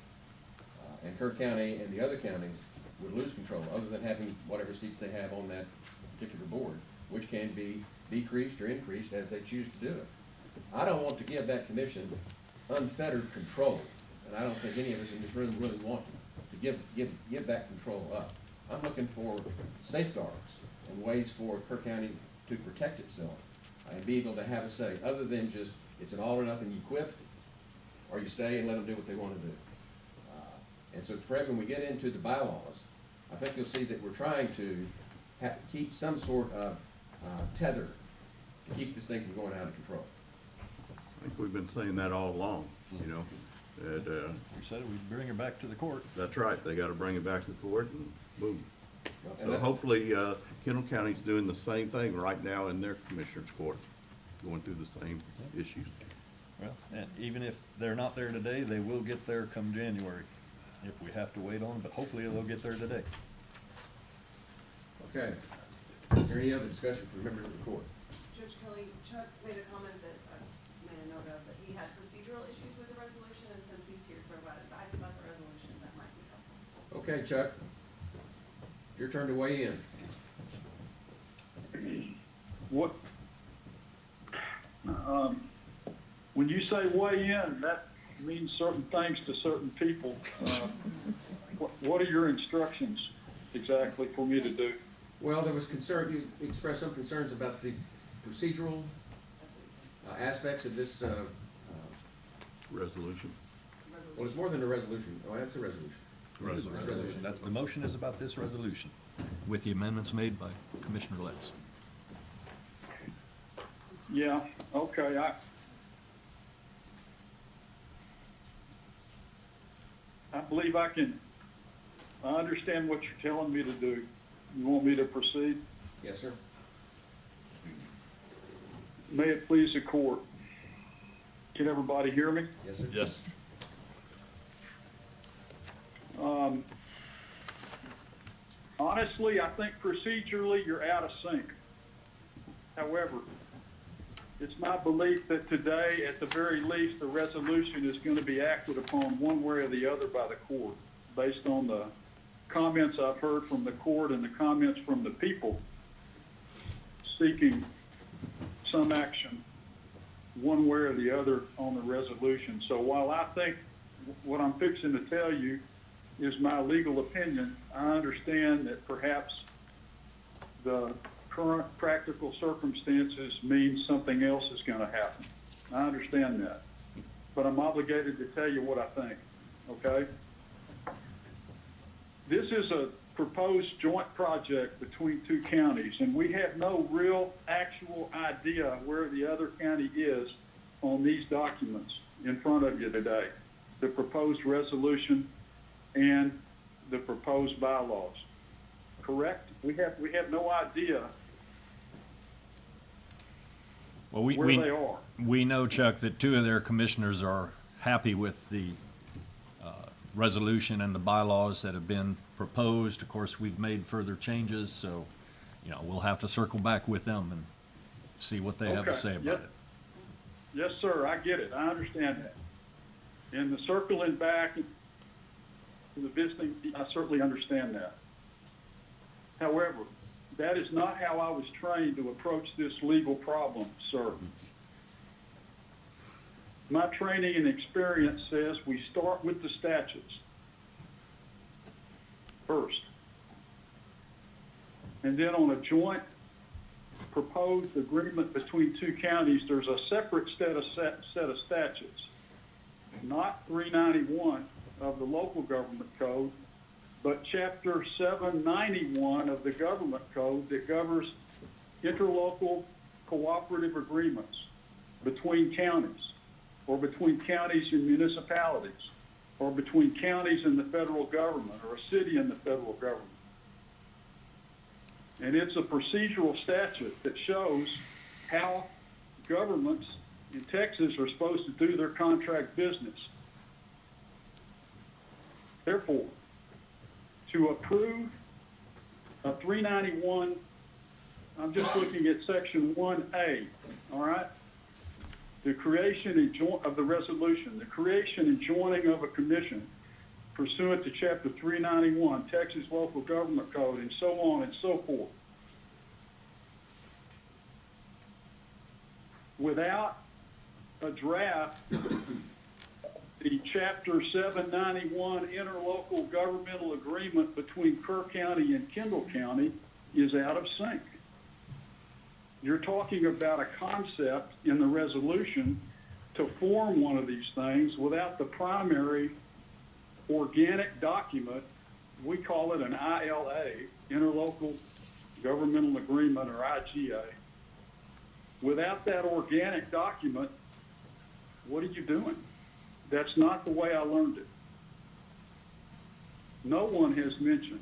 And Kerr County and the other counties would lose control, other than having whatever seats they have on that particular board, which can be decreased or increased as they choose to do it. I don't want to give that commission unfettered control, and I don't think any of us in this room really want to give that control up. I'm looking for safeguards and ways for Kerr County to protect itself and be able to have a say, other than just, it's an all or nothing, you quit, or you stay and let them do what they want to do. And so, Fred, when we get into the bylaws, I think you'll see that we're trying to keep some sort of tether to keep this thing from going out of control. I think we've been saying that all along, you know, that, We said we'd bring her back to the court. that's right, they gotta bring it back to the court and boom. Well, and So that's- hopefully, Kendall County's doing the same thing right now in their commissioner's court, going through the same issues. Well, and even if they're not there today, they will get there come January, if we have to wait on them, but hopefully they'll get there today. Okay. Is there any other discussion from members of the court? Judge Kelly, Chuck made a comment that I made a note of, that he had procedural issues with the resolution, and since he's here to provide advice about the resolution, that might be helpful. Okay, Chuck. It's your turn to weigh in. What, when you say weigh in, that means certain things to certain people. What are your instructions exactly for me to do? Well, there was concern, you expressed some concerns about the procedural aspects of this, Resolution. well, it's more than a resolution. Oh, that's a resolution. Resolution. The motion is about this resolution, with the amendments made by Commissioner Letts. Yeah, okay, I believe I understand what you're telling me to do. You want me to proceed? Yes, sir. May it please the court. Can everybody hear me? Yes, sir. Yes. Honestly, I think procedurally you're out of sync. However, it's my belief that today, at the very least, the resolution is going to be acted upon one way or the other by the court, based on the comments I've heard from the court and the comments from the people seeking some action one way or the other on the resolution. So while I think what I'm fixing to tell you is my legal opinion, I understand that perhaps the current practical circumstances mean something else is going to happen. I understand that. But I'm obligated to tell you what I think, okay? This is a proposed joint project between two counties, and we have no real actual idea where the other county is on these documents in front of you today, the proposed resolution and the proposed bylaws. Correct? We have no idea Well, where they are. we know, Chuck, that two of their commissioners are happy with the resolution and the bylaws that have been proposed. Of course, we've made further changes, so, we'll have to circle back with them and see what they have to Okay. say about Yep. it. Yes, sir, I get it, I understand that. And the circling back and the visiting, I certainly understand that. However, that is not how I was trained to approach this legal problem, sir. My training and experience says we start with the statutes first. And then on a joint proposed agreement between two counties, there's a separate set of statutes, not 391 of the local government code, but Chapter 791 of the government code that governs interlocal cooperative agreements between counties, or between counties and municipalities, or between counties and the federal government, or a city and the federal government. And it's a procedural statute that shows how governments in Texas are supposed to do their contract business. Therefore, to approve a 391, I'm just looking at section 1A, all right? The creation of the resolution, the creation and joining of a commission pursuant to Chapter 391, Texas Local Government Code, and so on and so forth. Without a draft, the Chapter 791 interlocal governmental agreement between Kerr County and Kendall County is out of sync. You're talking about a concept in the resolution to form one of these things without the primary organic document. We call it an ILA, Interlocal Governmental Agreement, or IGA. Without that organic document, what are you doing? That's not the way I learned it. No one has mentioned.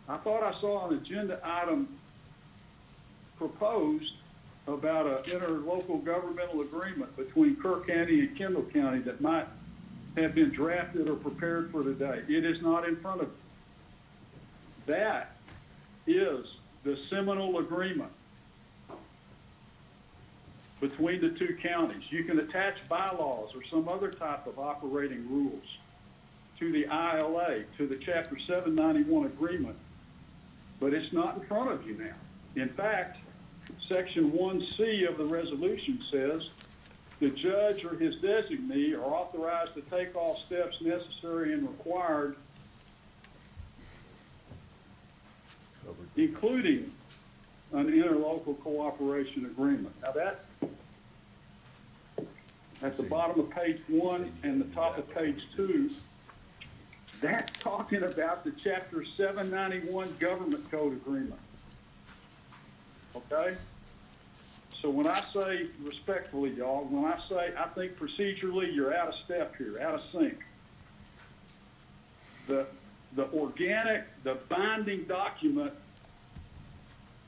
I thought I saw an agenda item proposed about an interlocal governmental agreement between Kerr County and Kendall County that might have been drafted or prepared for today. It is not in front of you. That is the seminal agreement between the two counties. You can attach bylaws or some other type of operating rules to the ILA, to the Chapter 791 agreement, but it's not in front of you now. In fact, Section 1C of the resolution says the judge or his designee are authorized to take all steps necessary and required, including an interlocal cooperation agreement. Now that, at the bottom of page 1 and the top of page 2, that's talking about the Chapter 791 Government Code Agreement. Okay? So when I say, respectfully, y'all, when I say I think procedurally you're out of step here, out of sync, the organic, the binding document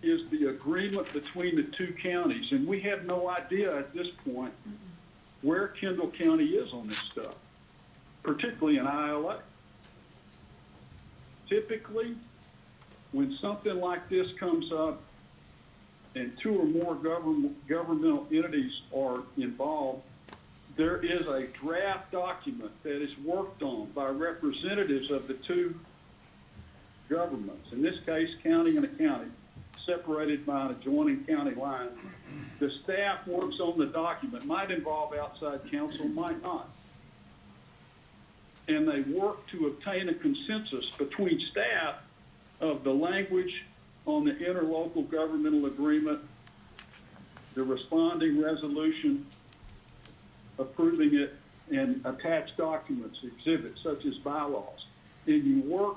is the agreement between the two counties, and we have no idea at this point where Kendall County is on this stuff, particularly in ILA. Typically, when something like this comes up and two or more governmental entities are involved, there is a draft document that is worked on by representatives of the two governments, in this case, county and a county, separated by an adjoining county line. The staff works on the document, might involve outside counsel, might not. And they work to obtain a consensus between staff of the language on the interlocal governmental agreement, the responding resolution, approving it, and attached documents, exhibits such as bylaws. And you work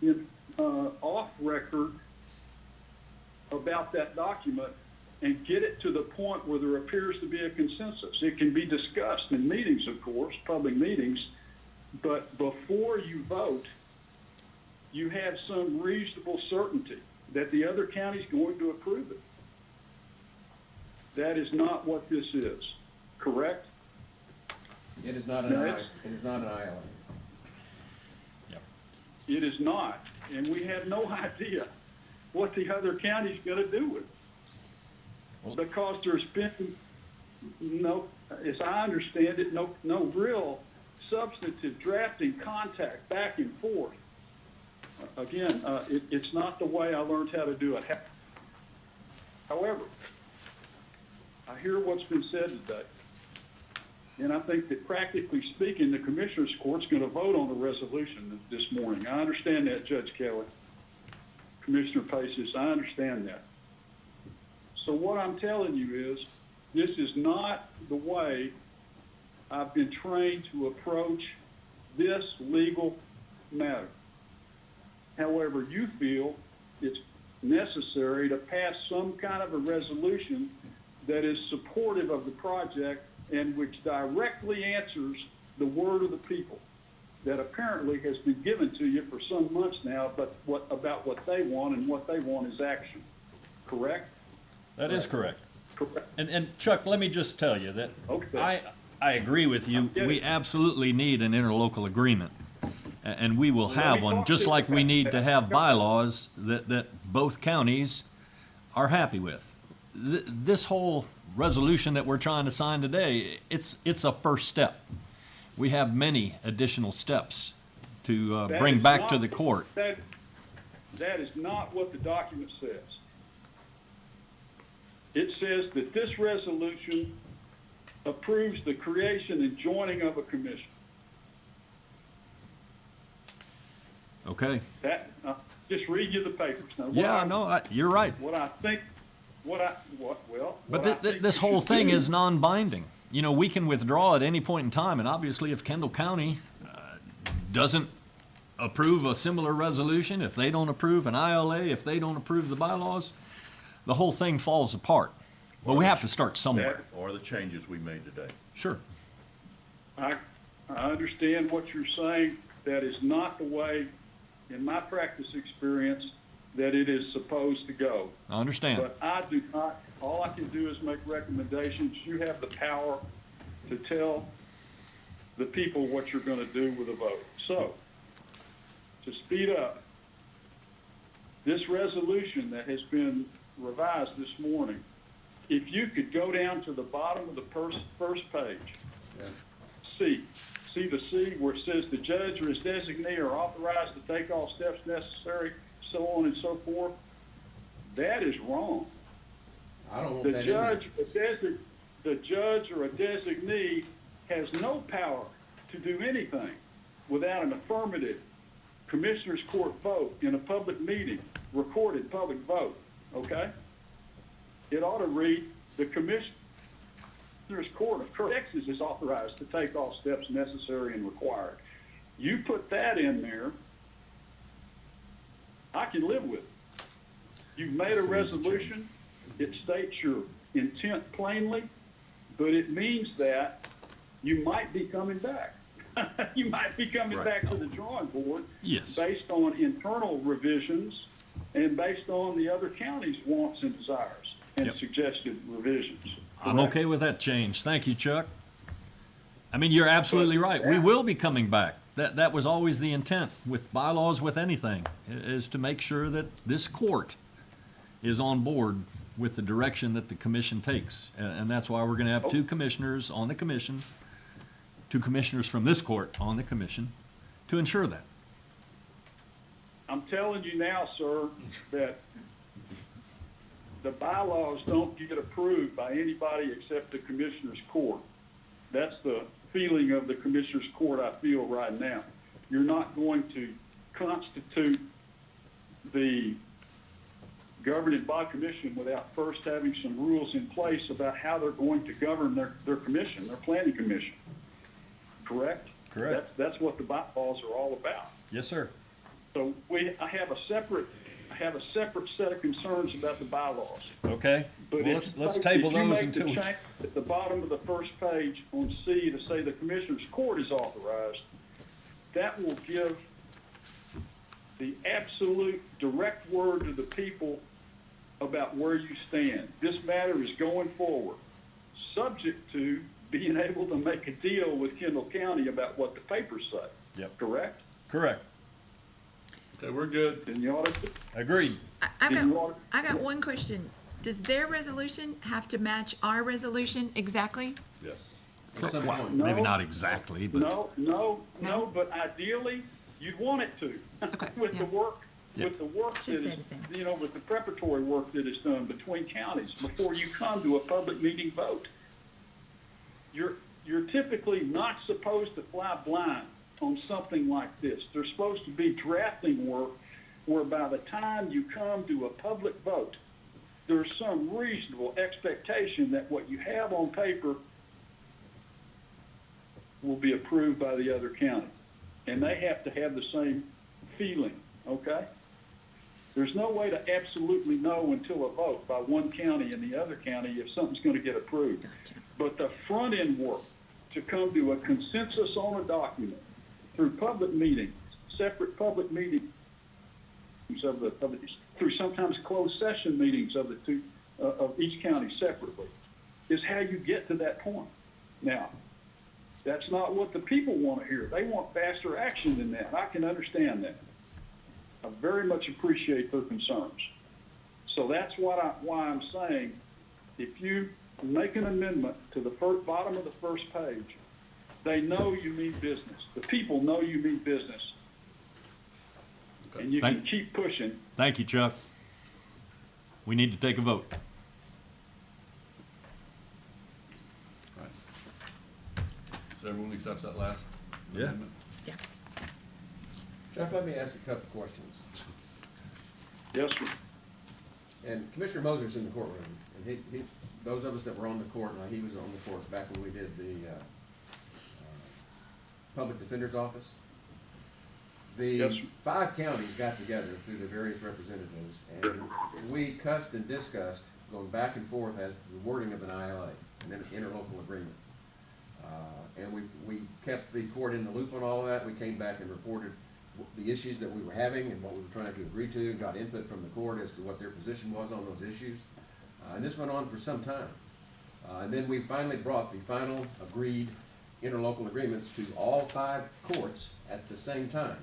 in, off record about that document and get it to the point where there appears to be a consensus. It can be discussed in meetings, of course, public meetings, but before you vote, you have some reasonable certainty that the other county is going to approve it. That is not what this is, correct? It is not No, an it's- it is not an ILA. It is not, and we have no idea what the other county's gonna do with it. Because there's been no, as I understand it, no real substantive drafting contact back and forth. Again, it's not the way I learned how to do it. However, I hear what's been said today. And I think that practically speaking, the Commissioners Court's going to vote on the resolution this morning. I understand that, Judge Kelly. Commissioner Paces, I understand that. So what I'm telling you is, this is not the way I've been trained to approach this legal matter. However, you feel it's necessary to pass some kind of a resolution that is supportive of the project and which directly answers the word of the people that apparently has been given to you for some months now, but about what they want, and what they want is action. Correct? That is correct. Correct. And Chuck, let me just tell you that Okay. I agree with you. get We it. absolutely need an interlocal agreement. And we will Well, let have me one, talk just to you like we about need to that. have bylaws that both counties are happy with. This whole resolution that we're trying to sign today, it's a first step. We have many additional steps to That bring is back to not- the court. That is not what the document says. It says that this resolution approves the creation and joining of a commission. Okay? That, just read you the papers. Now, what Yeah, I- no, you're right. What I think, well, But what I think this you whole should thing do- is non-binding. You know, we can withdraw at any point in time, and obviously if Kendall County doesn't approve a similar resolution, if they don't approve an ILA, if they don't approve the bylaws, the whole thing falls apart. But we have to start somewhere. Or the changes we made today. Sure. I understand what you're saying. That is not the way, in my practice experience, that it is supposed to go. I understand. But I do not, all I can do is make recommendations. You have the power to tell the people what you're gonna do with a vote. So, to speed up, this resolution that has been revised this morning, if you could go down to the bottom of the first page, see the C where it says the judge or his designee are authorized to take all steps necessary, so on and so forth. That is wrong. I don't want The that in there. judge or a designee has no power to do anything without an affirmative Commissioners Court vote in a public meeting, recorded public vote, okay? It ought to read, the Commissioners Court of Texas is authorized to take all steps necessary and required. You put that in there, I can live with it. You've made a resolution, it states your intent plainly, but it means that you might be coming back. You might be coming back to the drawing board Yes. based on internal revisions and based on the other county's wants and desires and Yep. suggested revisions. I'm Correct? okay with that change. Thank you, Chuck. I mean, you're absolutely right. We Yeah. will be coming back. That was always the intent with bylaws, with anything, is to make sure that this court is on board with the direction that the commission takes. And that's why we're gonna have two commissioners on the commission, two commissioners from this court on the commission to ensure that. I'm telling you now, sir, that the bylaws don't get approved by anybody except the Commissioner's Court. That's the feeling of the Commissioner's Court I feel right now. You're not going to constitute the governing body commission without first having some rules in place about how they're going to govern their commission, their planning commission. Correct? Correct. That's what the bylaws are all about. Yes, sir. So I have a separate set of concerns about the bylaws. Okay. But Well, if let's you table make those the until we. change at the bottom of the first page on C to say the Commissioner's Court is authorized, that will give the absolute direct word to the people about where you stand. This matter is going forward, subject to being able to make a deal with Kendall County about what the papers say. Yep. Correct? Correct. Okay, we're good. Then you ought to, Agreed. I've then you got, ought I got one question. Does their resolution have to match our resolution exactly? Yes. At some point. Maybe No. not exactly, but. No, but ideally, you'd want it to. Okay, With yeah. the work, Yep. with the work Should that say is, the same. you know, with the preparatory work that is done between counties before you come to a public meeting vote. You're typically not supposed to fly blind on something like this. There's supposed to be drafting work where by the time you come to a public vote, there's some reasonable expectation that what you have on paper will be approved by the other county. And they have to have the same feeling, okay? There's no way to absolutely know until a vote by one county and the other county if something's gonna get approved. Gotcha. But the front end work to come to a consensus on a document through public meetings, separate public meetings through sometimes closed session meetings of the two, of each county separately, is how you get to that point. Now, that's not what the people want to hear. They want faster action than that. I can understand that. I very much appreciate their concerns. So that's why I'm saying, if you make an amendment to the bottom of the first page, they know you mean business. The people know you mean business. And you can keep pushing. Thank you, Chuck. We need to take a vote. Right. So everyone accepts that last Yeah. amendment? Yeah. Chuck, let me ask a couple questions. Yes, sir. And Commissioner Moser's in the courtroom, and he, those of us that were on the court, and he was on the court back when we did the, Public Defender's Office. Yes, The sir. 5 counties got together through their various representatives, and we cussed and discussed, going back and forth as the wording of an ILA, an interlocal agreement. And we kept the court in the loop on all of that. We came back and reported the issues that we were having and what we were trying to agree to, and got input from the court as to what their position was on those issues. And this went on for some time. And then we finally brought the final agreed interlocal agreements to all 5 courts at the same time.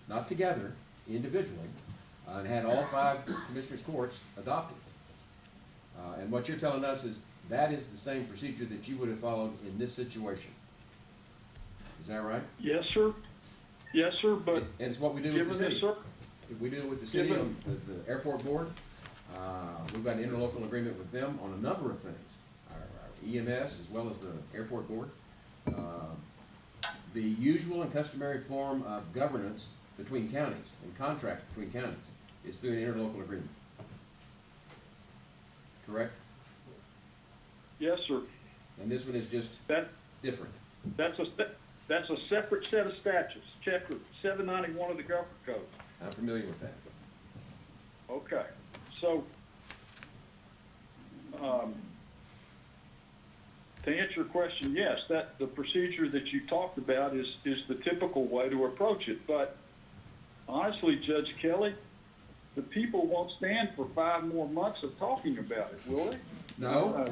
Not together, individually, and had all 5 commissioners' courts adopted. And what you're telling us is that is the same procedure that you would have followed in this situation. Is that right? Yes, sir. Yes, sir, but And it's what we do with given the this, city. sir, If we do it with the city, Given- on the airport board, we've got an interlocal agreement with them on a number of things. Our EMS as well as the airport board. The usual and customary form of governance between counties and contracts between counties is through an interlocal agreement. Correct? yes, sir. And this one is just That, different. that's a separate set of statutes, chapter 791 of the government code. I'm familiar with that. Okay, so, to answer your question, yes, that, the procedure that you talked about is the typical way to approach it. But honestly, Judge Kelly, the people won't stand for 5 more months of talking about it, will they? No,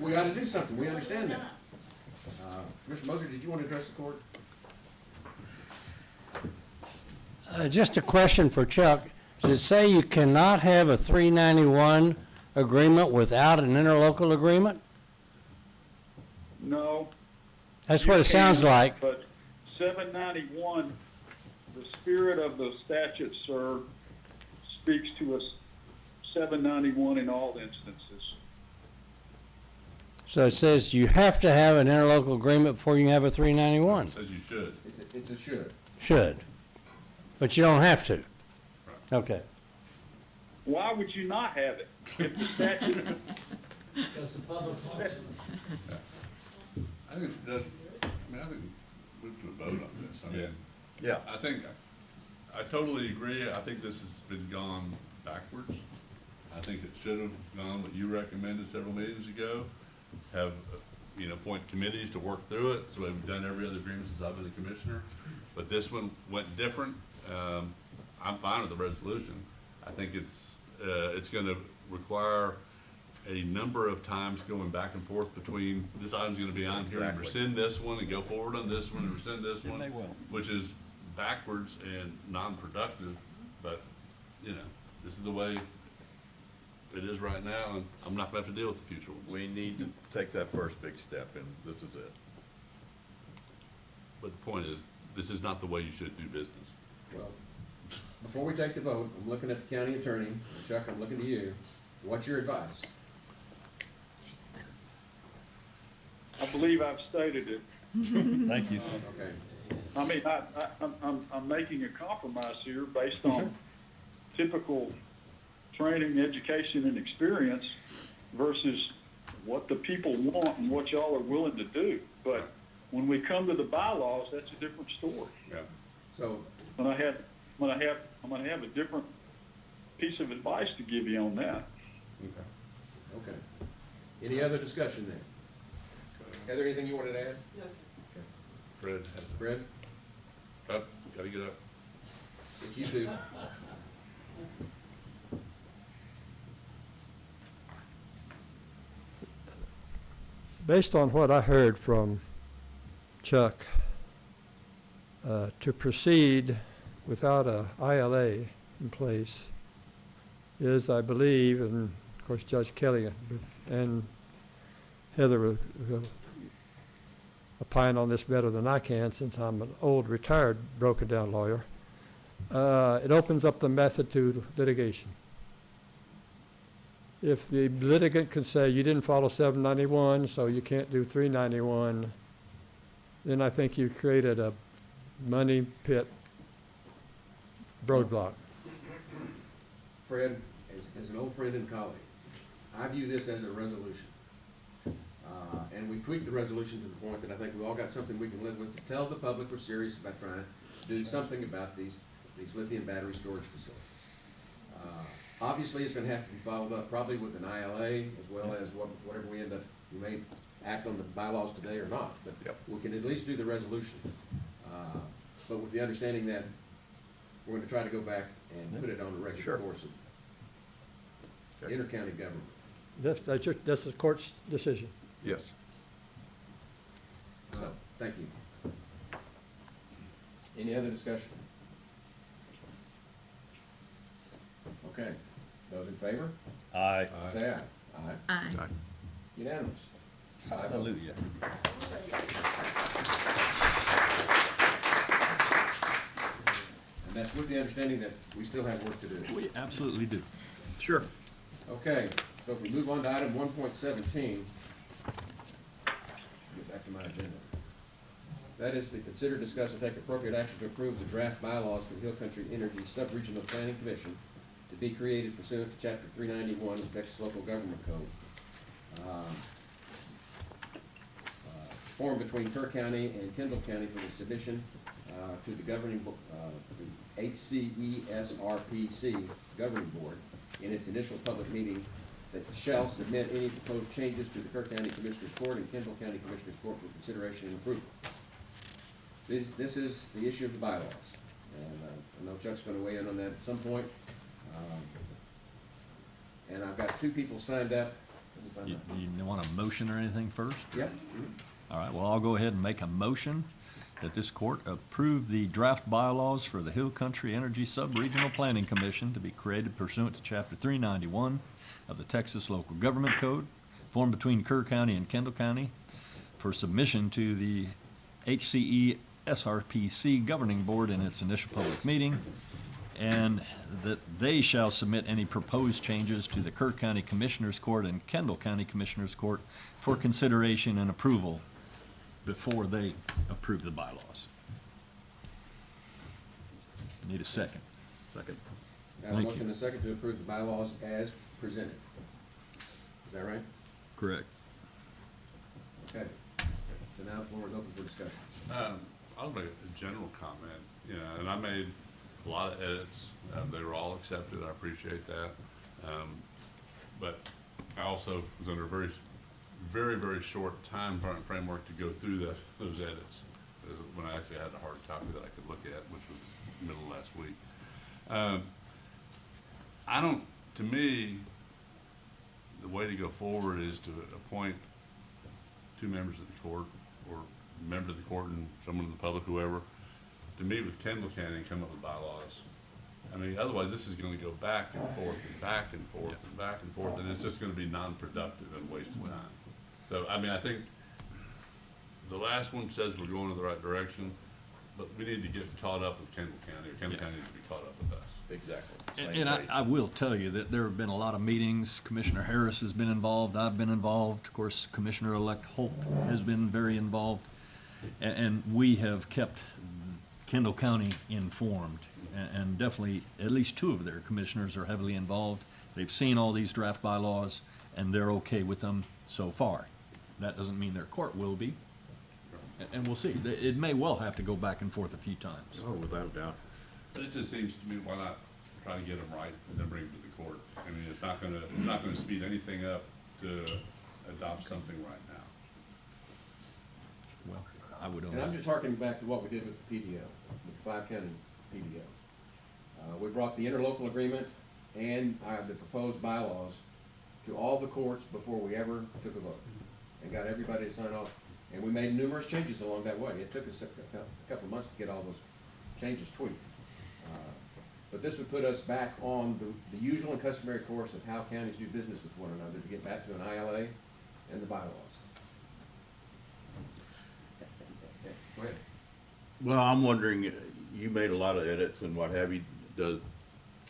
we gotta do something, we understand that. Mr. Moser, did you want to address the court? Just a question for Chuck. Does it say you cannot have a 391 agreement without an interlocal agreement? No. That's You what it sounds can, like. But 791, the spirit of the statute, sir, speaks to us 791 in all instances. So it says you have to have an interlocal agreement before you can have a 391. Says you should. It's a should. Should. But you don't have to. Okay. Why would you not have it? If the statute, Because the public wants it. I think that, I think move to a vote on this. I mean, Yeah. I think, I totally agree. I think this has been gone backwards. I think it should have gone what you recommended several meetings ago. Have, appoint committees to work through it. So we've done every other agreement since I've been the commissioner. But this one went different. I'm fine with the resolution. I think it's gonna require a number of times going back and forth between, this item's gonna be on here, and rescind this one, and go forward on this one, and rescind this one. they will. Which is backwards and non-productive, but, this is the way it is right now, and I'm not gonna have to deal with the future ones. We need to take that first big step, and this is it. But the point is, this is not the way you should do business. Well, before we take the vote, I'm looking at the county attorney. Chuck, I'm looking to you. What's your advice? I believe I've stated it. Thank you. Okay. I mean, I'm making a compromise here based on typical training, education, and experience versus what the people want and what y'all are willing to do. But when we come to the bylaws, that's a different story. Yeah. So, I'm gonna have a different piece of advice to give you on that. okay. Any other discussion then? Heather, anything you wanted to add? No, sir. Fred has it. Fred? Up, gotta get up. It's you two. Based on what I heard from Chuck, to proceed without a ILA in place is, I believe, and of course Judge Kelly and Heather will opine on this better than I can since I'm an old retired broken down lawyer. It opens up the method to litigation. If the litigant can say you didn't follow 791, so you can't do 391, then I think you've created a money pit roadblock. Fred, as an old friend and colleague, I view this as a resolution. And we tweaked the resolution to the point that I think we all got something we can live with to tell the public we're serious about trying to do something about these lithium battery storage facilities. Obviously, it's gonna have to be followed up probably with an ILA as well as whatever we end up, we may act on the bylaws today or not, but we can at least do the resolution. But with the understanding that we're gonna try to go back and put it on the regular course of inter-county government. That's the court's decision. Yes. So, thank you. Any other discussion? Okay, those in favor? Aye. Say aye. Aye. Aye. Unanimous. Hallelujah. And that's with the understanding that we still have work to do. We absolutely do. Sure. Okay, so if we move on to item 1.17, get back to my agenda. That is to consider, discuss, and take appropriate action to approve the draft bylaws for the Hill Country Energy Sub-Regional Planning Commission to be created pursuant to Chapter 391 of Texas Local Government Code. Formed between Kerr County and Kendall County for the submission to the governing, the HCESRPC Governing Board in its initial public meeting that shall submit any proposed changes to the Kerr County Commissioners Court and Kendall County Commissioners Court for consideration and approval. This is the issue of the bylaws, and I know Chuck's going to weigh in on that at some point. And I've got two people signed up. You want a motion or anything first? Yep. All right, well, I'll go ahead and make a motion that this court approve the draft bylaws for the Hill Country Energy Sub-Regional Planning Commission to be created pursuant to Chapter 391 of the Texas Local Government Code, formed between Kerr County and Kendall County, for submission to the HCE SRPC Governing Board in its initial public meeting, and that they shall submit any proposed changes to the Kerr County Commissioners Court and Kendall County Commissioners Court for consideration and approval before they approve the bylaws. Need a second. Second. Got a Thank motion you. and a second to approve the bylaws as presented. Is that right? Correct. Okay. So now the floor is open for discussion. I'll make a general comment, and I made a lot of edits. They were all accepted. I appreciate that. But I also was under a very, very, very short time framework to go through those edits. When I actually had a hard copy that I could look at, which was middle of last week. To me, the way to go forward is to appoint two members of the court, or a member of the court and someone in the public, whoever, to meet with Kendall County and come up with bylaws. I mean, otherwise this is gonna go back and forth and back and forth and back and forth, and it's just gonna be non-productive and waste of time. So, I mean, I think the last one says we're going in the right direction, but we need to get caught up with Kendall County, or Kendall County needs to be caught up with us. Exactly. And I will tell you that there have been a lot of meetings. Commissioner Harris has been involved. I've been involved. Of course, Commissioner-elect Holt has been very involved. And we have kept Kendall County informed. And definitely, at least two of their commissioners are heavily involved. They've seen all these draft bylaws, and they're okay with them so far. That doesn't mean their court will be. And we'll see. It may well have to go back and forth a few times. Oh, without a doubt. But it just seems to me, why not try to get them right and then bring them to the court? I mean, it's not gonna speed anything up to adopt something right now. Well, I would. And I'm just harkening back to what we did with the PDO, with the 5-county PDO. We brought the interlocal agreement and the proposed bylaws to all the courts before we ever took a vote, and got everybody to sign off. And we made numerous changes along that way. It took us a couple of months to get all those changes tweaked. But this would put us back on the usual and customary course of how counties do business with one another to get back to an ILA and the bylaws. Go ahead. Well, I'm wondering, you made a lot of edits and what have you. Does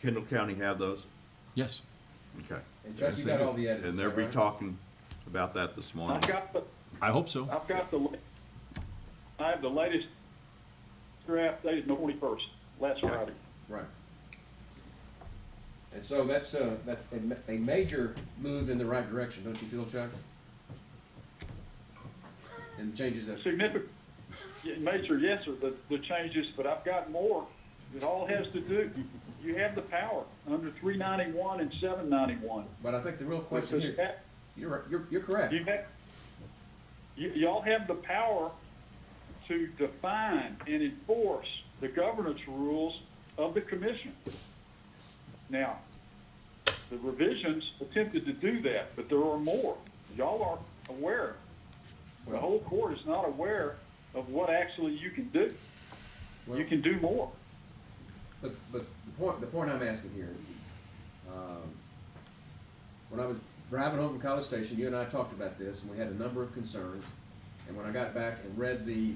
Kendall County have those? Yes. Okay. And Chuck, you got all the edits. And is they'll that be right? talking about that this morning. I hope so. I have the latest draft dated the 21st, last Friday. Right. And so that's a major move in the right direction, don't you feel, Chuck? And changes that. Significant, major, yes, sir, the changes, but I've got more. It all has to do, you have the power under 391 and 791. But I think the real question here, you're correct. Y'all have the power to define and enforce the governance rules of the commission. Now, the revisions attempted to do that, but there are more. Y'all are aware. The whole court is not aware of what actually you can do. You can do more. But the point I'm asking here, when I was driving home from College Station, you and I talked about this, and we had a number of concerns. And when I got back and read the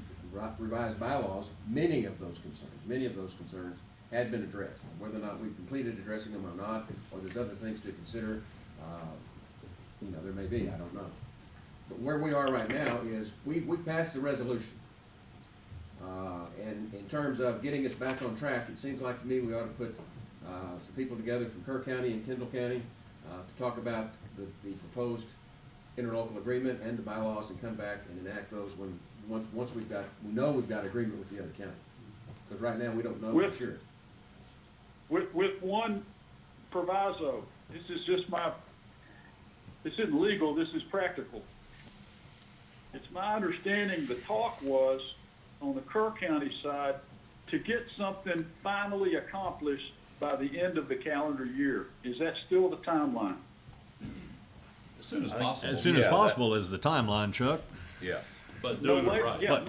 revised bylaws, many of those concerns had been addressed. Whether or not we've completed addressing them or not, or there's other things to consider, there may be, I don't know. But where we are right now is we passed the resolution. And in terms of getting us back on track, it seems like to me we ought to put some people together from Kerr County and Kendall County to talk about the proposed interlocal agreement and the bylaws, and come back and enact those once we know we've got agreement with the other county. Because right now we don't know for sure. With one proviso, this is just this isn't legal, this is practical. It's my understanding the talk was on the Kerr County side to get something finally accomplished by the end of the calendar year. Is that still the timeline? As soon as possible. As soon as Yeah, possible is the timeline, Chuck. Yeah. But No doing it later, right. yeah,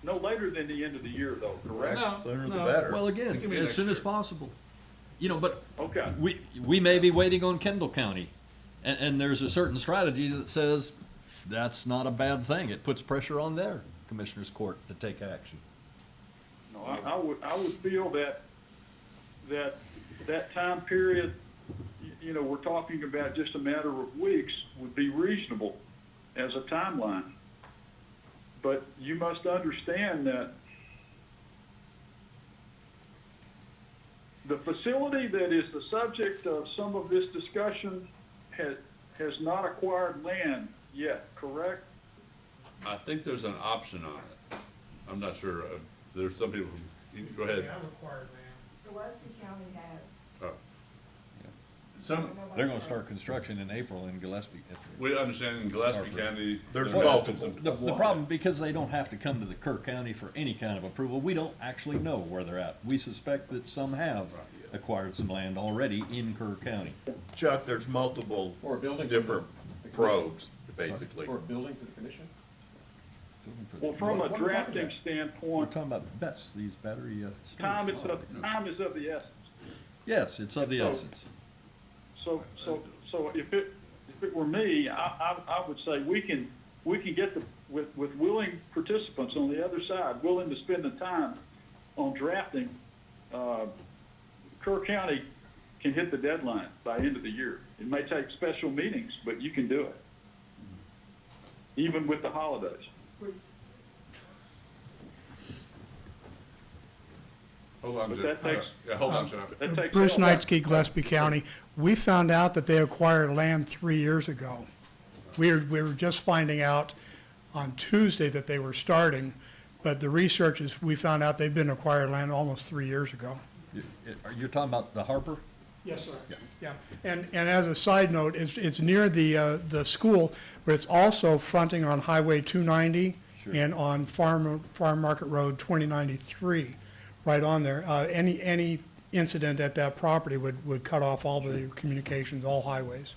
no later than the end of the year though, correct? Sooner the better. Well, again, Give me as next soon as year. possible. You know, but Okay. we may be waiting on Kendall County. And there's a certain strategy that says that's not a bad thing. It puts pressure on their commissioner's court to take action. No, I would feel that time period, you know, we're talking about just a matter of weeks, would be reasonable as a timeline. But you must understand that the facility that is the subject of some of this discussion has not acquired land yet, correct? I think there's an option on it. I'm not sure. There's some people, go ahead. Gillespie County has. Oh. Some, They're gonna start construction in April in Gillespie. we understand in Gillespie County. There's there has been multiple. some- The problem, because they don't have to come to the Kerr County for any kind of approval, we don't actually know where they're at. We suspect that some have acquired some land already in Kerr County. Chuck, there's multiple For a building. different probes, basically. For a building for the commission? Well, from a What are we talking drafting about? We're standpoint, talking about BESS, these battery, time is storage. of the essence. Yes, it's of the So- essence. So if it were me, I would say we can get with willing participants on the other side, willing to spend the time on drafting, Kerr County can hit the deadline by end of the year. It may take special meetings, but you can do it. Even with the holidays. Hold on, But Jeff. that takes- Yeah, hold on, Jeff. That takes Bruce all that. Knightsky, Gillespie County. We found out that they acquired land 3 years ago. We were just finding out on Tuesday that they were starting, but the research is, we found out they've been acquired land almost 3 years ago. You're talking about the Harper? Yes, sir. Yeah, and as a side note, it's near the school, but it's also fronting on Highway 290 and on Farm Market Road 2093, right on there. Any incident at that property would cut off all the communications, all highways.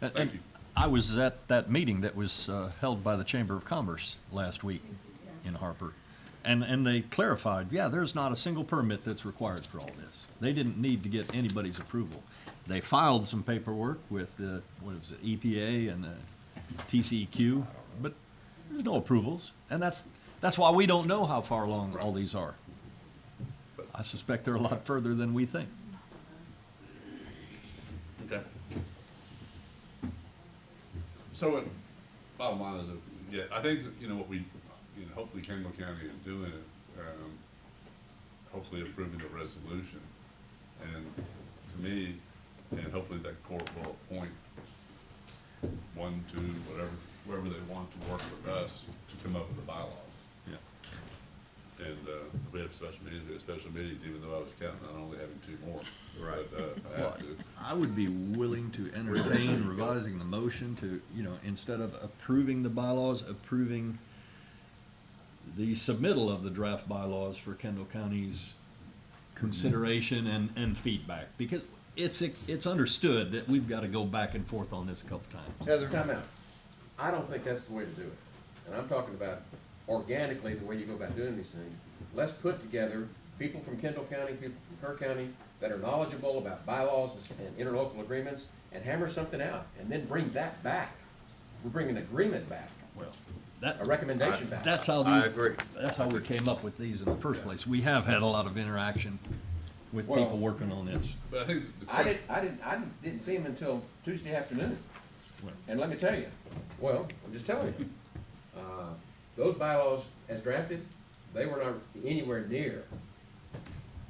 And I was at that meeting that was held by the Chamber of Commerce last week in Harper. And they clarified, yeah, there's not a single permit that's required for all this. They didn't need to get anybody's approval. They filed some paperwork with the, what was it, EPA and the TCEQ, but there's no approvals. And that's why we don't know how far along all these are. I suspect they're a lot further than we think. Okay. So, bottom line is, yeah, I think, that, you know, what we, you know, hopefully Kendall County is doing it, hopefully approving the resolution. And to me, and hopefully that court will appoint one, two, whoever they want to work with us to come up with the bylaws. Yeah. And, we have special meetings, even though I was counting on only having 2 more. Right. But, I have to. I would be willing to entertain revising the motion to, you know, instead of approving the bylaws, approving the submittal of the draft bylaws for Kendall County's consideration and feedback. Because it's understood that we've got to go back and forth on this a couple times. Heather, time out. I don't think that's the way to do it. And I'm talking about organically, the way you go about doing these things. Let's put together people from Kendall County, people from Kerr County that are knowledgeable about bylaws and interlocal agreements and hammer something out and then bring that back. We bring an agreement back, Well, a recommendation back. that's how I these, agree. that's how we came up with these in the first place. We have had a lot of interaction with Well- people working on this. But I think the I question, didn't see him until Tuesday afternoon. Well- And let me tell you, well, I'm just telling you, those bylaws as drafted, they were not anywhere near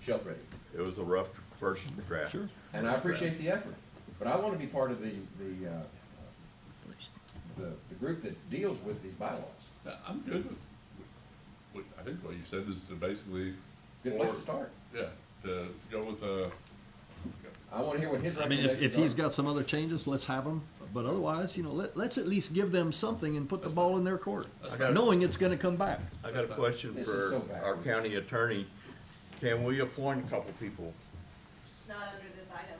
shelf ready. It was a rough first draft. Sure. And I appreciate the effort, but I want to be part of the group that deals with these bylaws. I'm good with, I think what you said is to basically. Good place to start. Yeah, to go with, I want to hear what his I mean, recommendations if he's are. got some other changes, let's have them. But otherwise, you know, let's at least give them something and put the ball in their court, fine. knowing it's gonna come back. I got a question This is so for our backwards. county attorney. Can we appoint a couple people? Not under this item.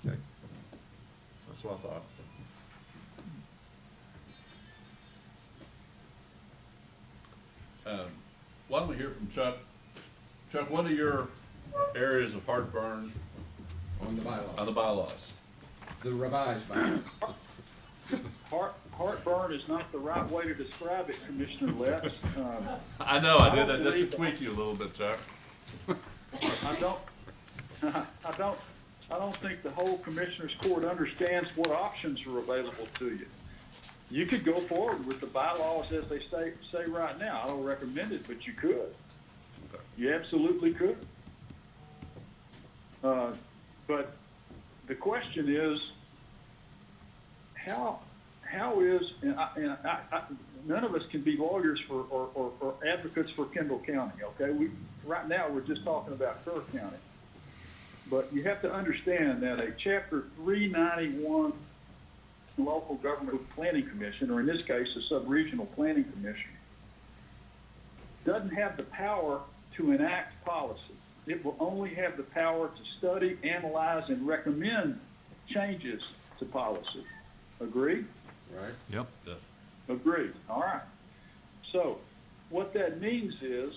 Okay. That's what I thought. Why don't we hear from Chuck? Chuck, what are your areas of heartburn On the bylaws. on the bylaws? The revised bylaws. Heartburn is not the right way to describe it, Commissioner Letts. I know, I did don't that just to believe- tweak you a little bit, Chuck. I don't think the whole Commissioners Court understands what options are available to you. You could go forward with the bylaws as they say right now. I don't recommend it, but you could. You absolutely could. But the question is, how is, none of us can be lawyers or advocates for Kendall County, okay? Right now, we're just talking about Kerr County. But you have to understand that a Chapter 391 local government planning commission, or in this case, a sub-regional planning commission, doesn't have the power to enact policy. It will only have the power to study, analyze, and recommend changes to policy. Agreed? Right. Yep. Agreed. All right. So what that means is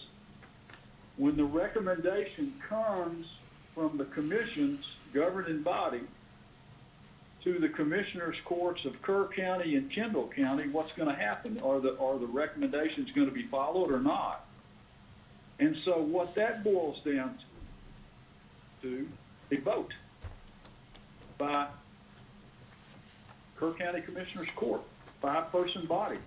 when the recommendation comes from the commission's governing body to the commissioners' courts of Kerr County and Kendall County, what's going to happen? Are the recommendations going to be followed or not? And so what that boils down to a vote by Kerr County Commissioners Court, 5-person body.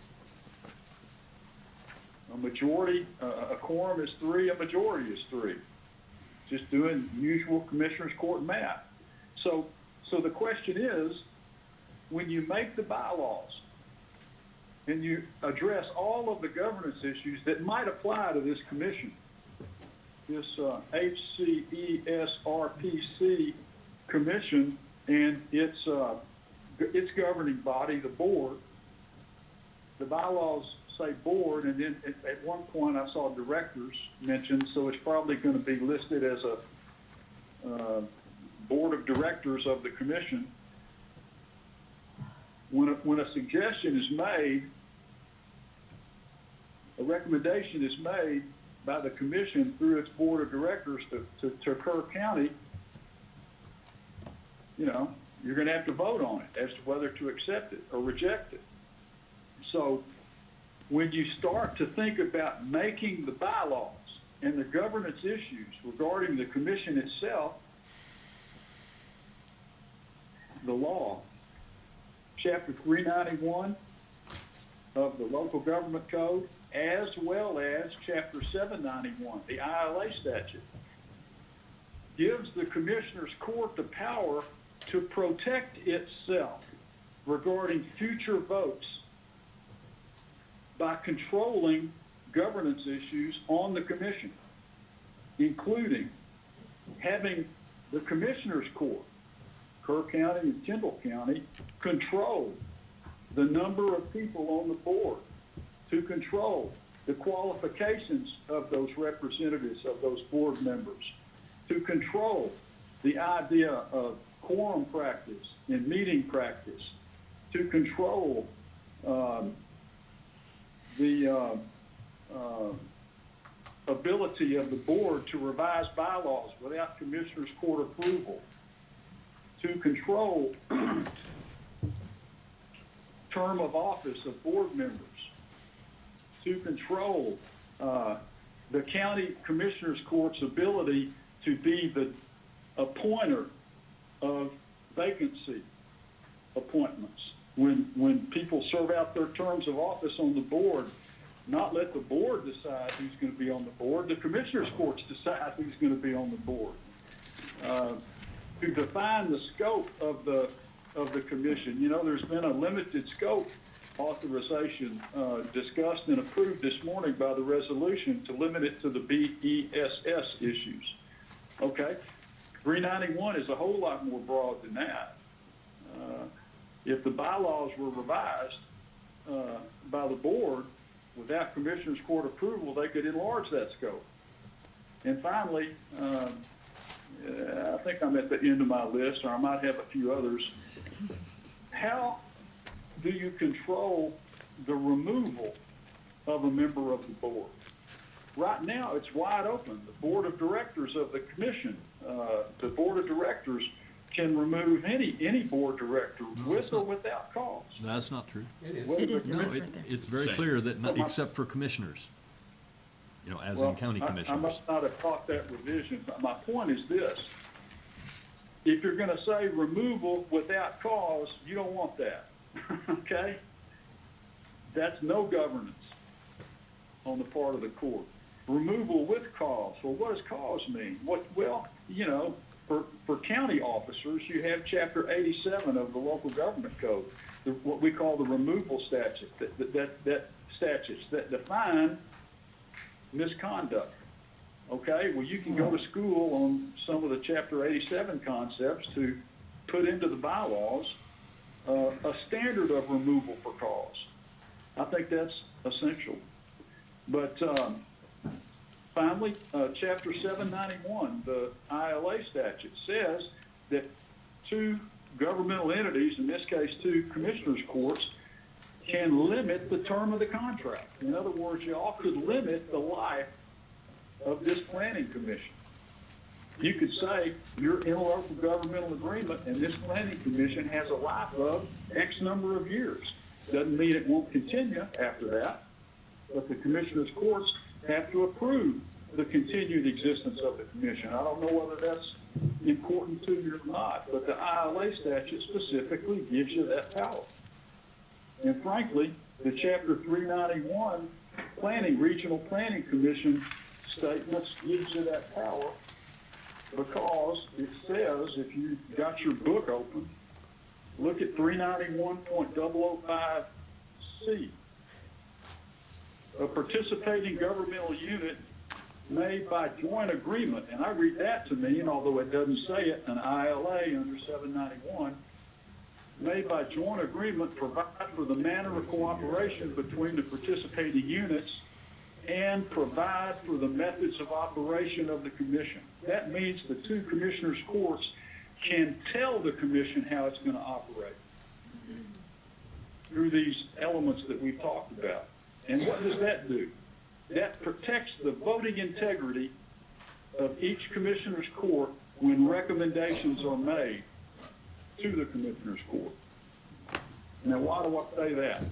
A majority, a quorum is 3, a majority is 3. Just doing usual Commissioners Court math. So the question is, when you make the bylaws and you address all of the governance issues that might apply to this commission, this HCESRPC commission and its governing body, the board, the bylaws say board, and then at one point I saw directors mentioned, so it's probably going to be listed as a board of directors of the commission. When a suggestion is made, a recommendation is made by the commission through its board of directors to Kerr County, you're going to have to vote on it as to whether to accept it or reject it. So when you start to think about making the bylaws and the governance issues regarding the commission itself, the law, Chapter 391 of the Local Government Code, as well as Chapter 791, the ILA statute, gives the Commissioners Court the power to protect itself regarding future votes by controlling governance issues on the commission, including having the Commissioners Court, Kerr County and Kendall County, control the number of people on the board, to control the qualifications of those representatives, of those board members, to control the idea of quorum practice and meeting practice, to control the ability of the board to revise bylaws without Commissioners Court approval, to control term of office of board members, to control the county Commissioners Court's ability to be the appointer of vacancy appointments. When people serve out their terms of office on the board, not let the board decide who's going to be on the board, the Commissioners Courts decide who's going to be on the board. To define the scope of the commission, there's been a limited scope authorization discussed and approved this morning by the resolution to limit it to the BESS issues. Okay, 391 is a whole lot more broad than that. If the bylaws were revised by the board without Commissioners Court approval, they could enlarge that scope. And finally, I think I'm at the end of my list, or I might have a few others. How do you control the removal of a member of the board? Right now, it's wide open. The board of directors of the commission, the board of directors can remove any board director with or without cause. That's not true. It It is, it No, says right there. it's very Same. clear that, except for commissioners, you know, as in county I commissioners. must not have caught that revision. My point is this. If you're gonna say removal without cause, you don't want that, okay? That's no governance on the part of the court. Removal with cause, well, what does cause mean? Well, you know, for county officers, you have chapter 87 of the local government code, what we call the removal statute, that statutes that define misconduct. Okay, well, you can go to school on some of the chapter 87 concepts to put into the bylaws a standard of removal for cause. I think that's essential. But finally, chapter 791, the ILA statute says that two governmental entities, in this case two commissioners' courts, can limit the term of the contract. In other words, y'all could limit the life of this planning commission. You could say your interlocal governmental agreement and this planning commission has a life of X number of years. Doesn't mean it won't continue after that, but the commissioners' courts have to approve the continued existence of the commission. I don't know whether that's important to you or not, but the ILA statute specifically gives you that power. And frankly, the chapter 391 regional planning commission statements gives you that power because it says, if you got your book open, look at 391.005C. A participating governmental unit made by joint agreement, and I read that to mean, although it doesn't say it, an ILA under 791, made by joint agreement provide for the manner of cooperation between the participating units and provide for the methods of operation of the commission. That means the two commissioners' courts can tell the commission how it's going to operate through these elements that we've talked about. And what does that do? That protects the voting integrity of each commissioner's court when recommendations are made to the commissioner's court. Now, why do I say that?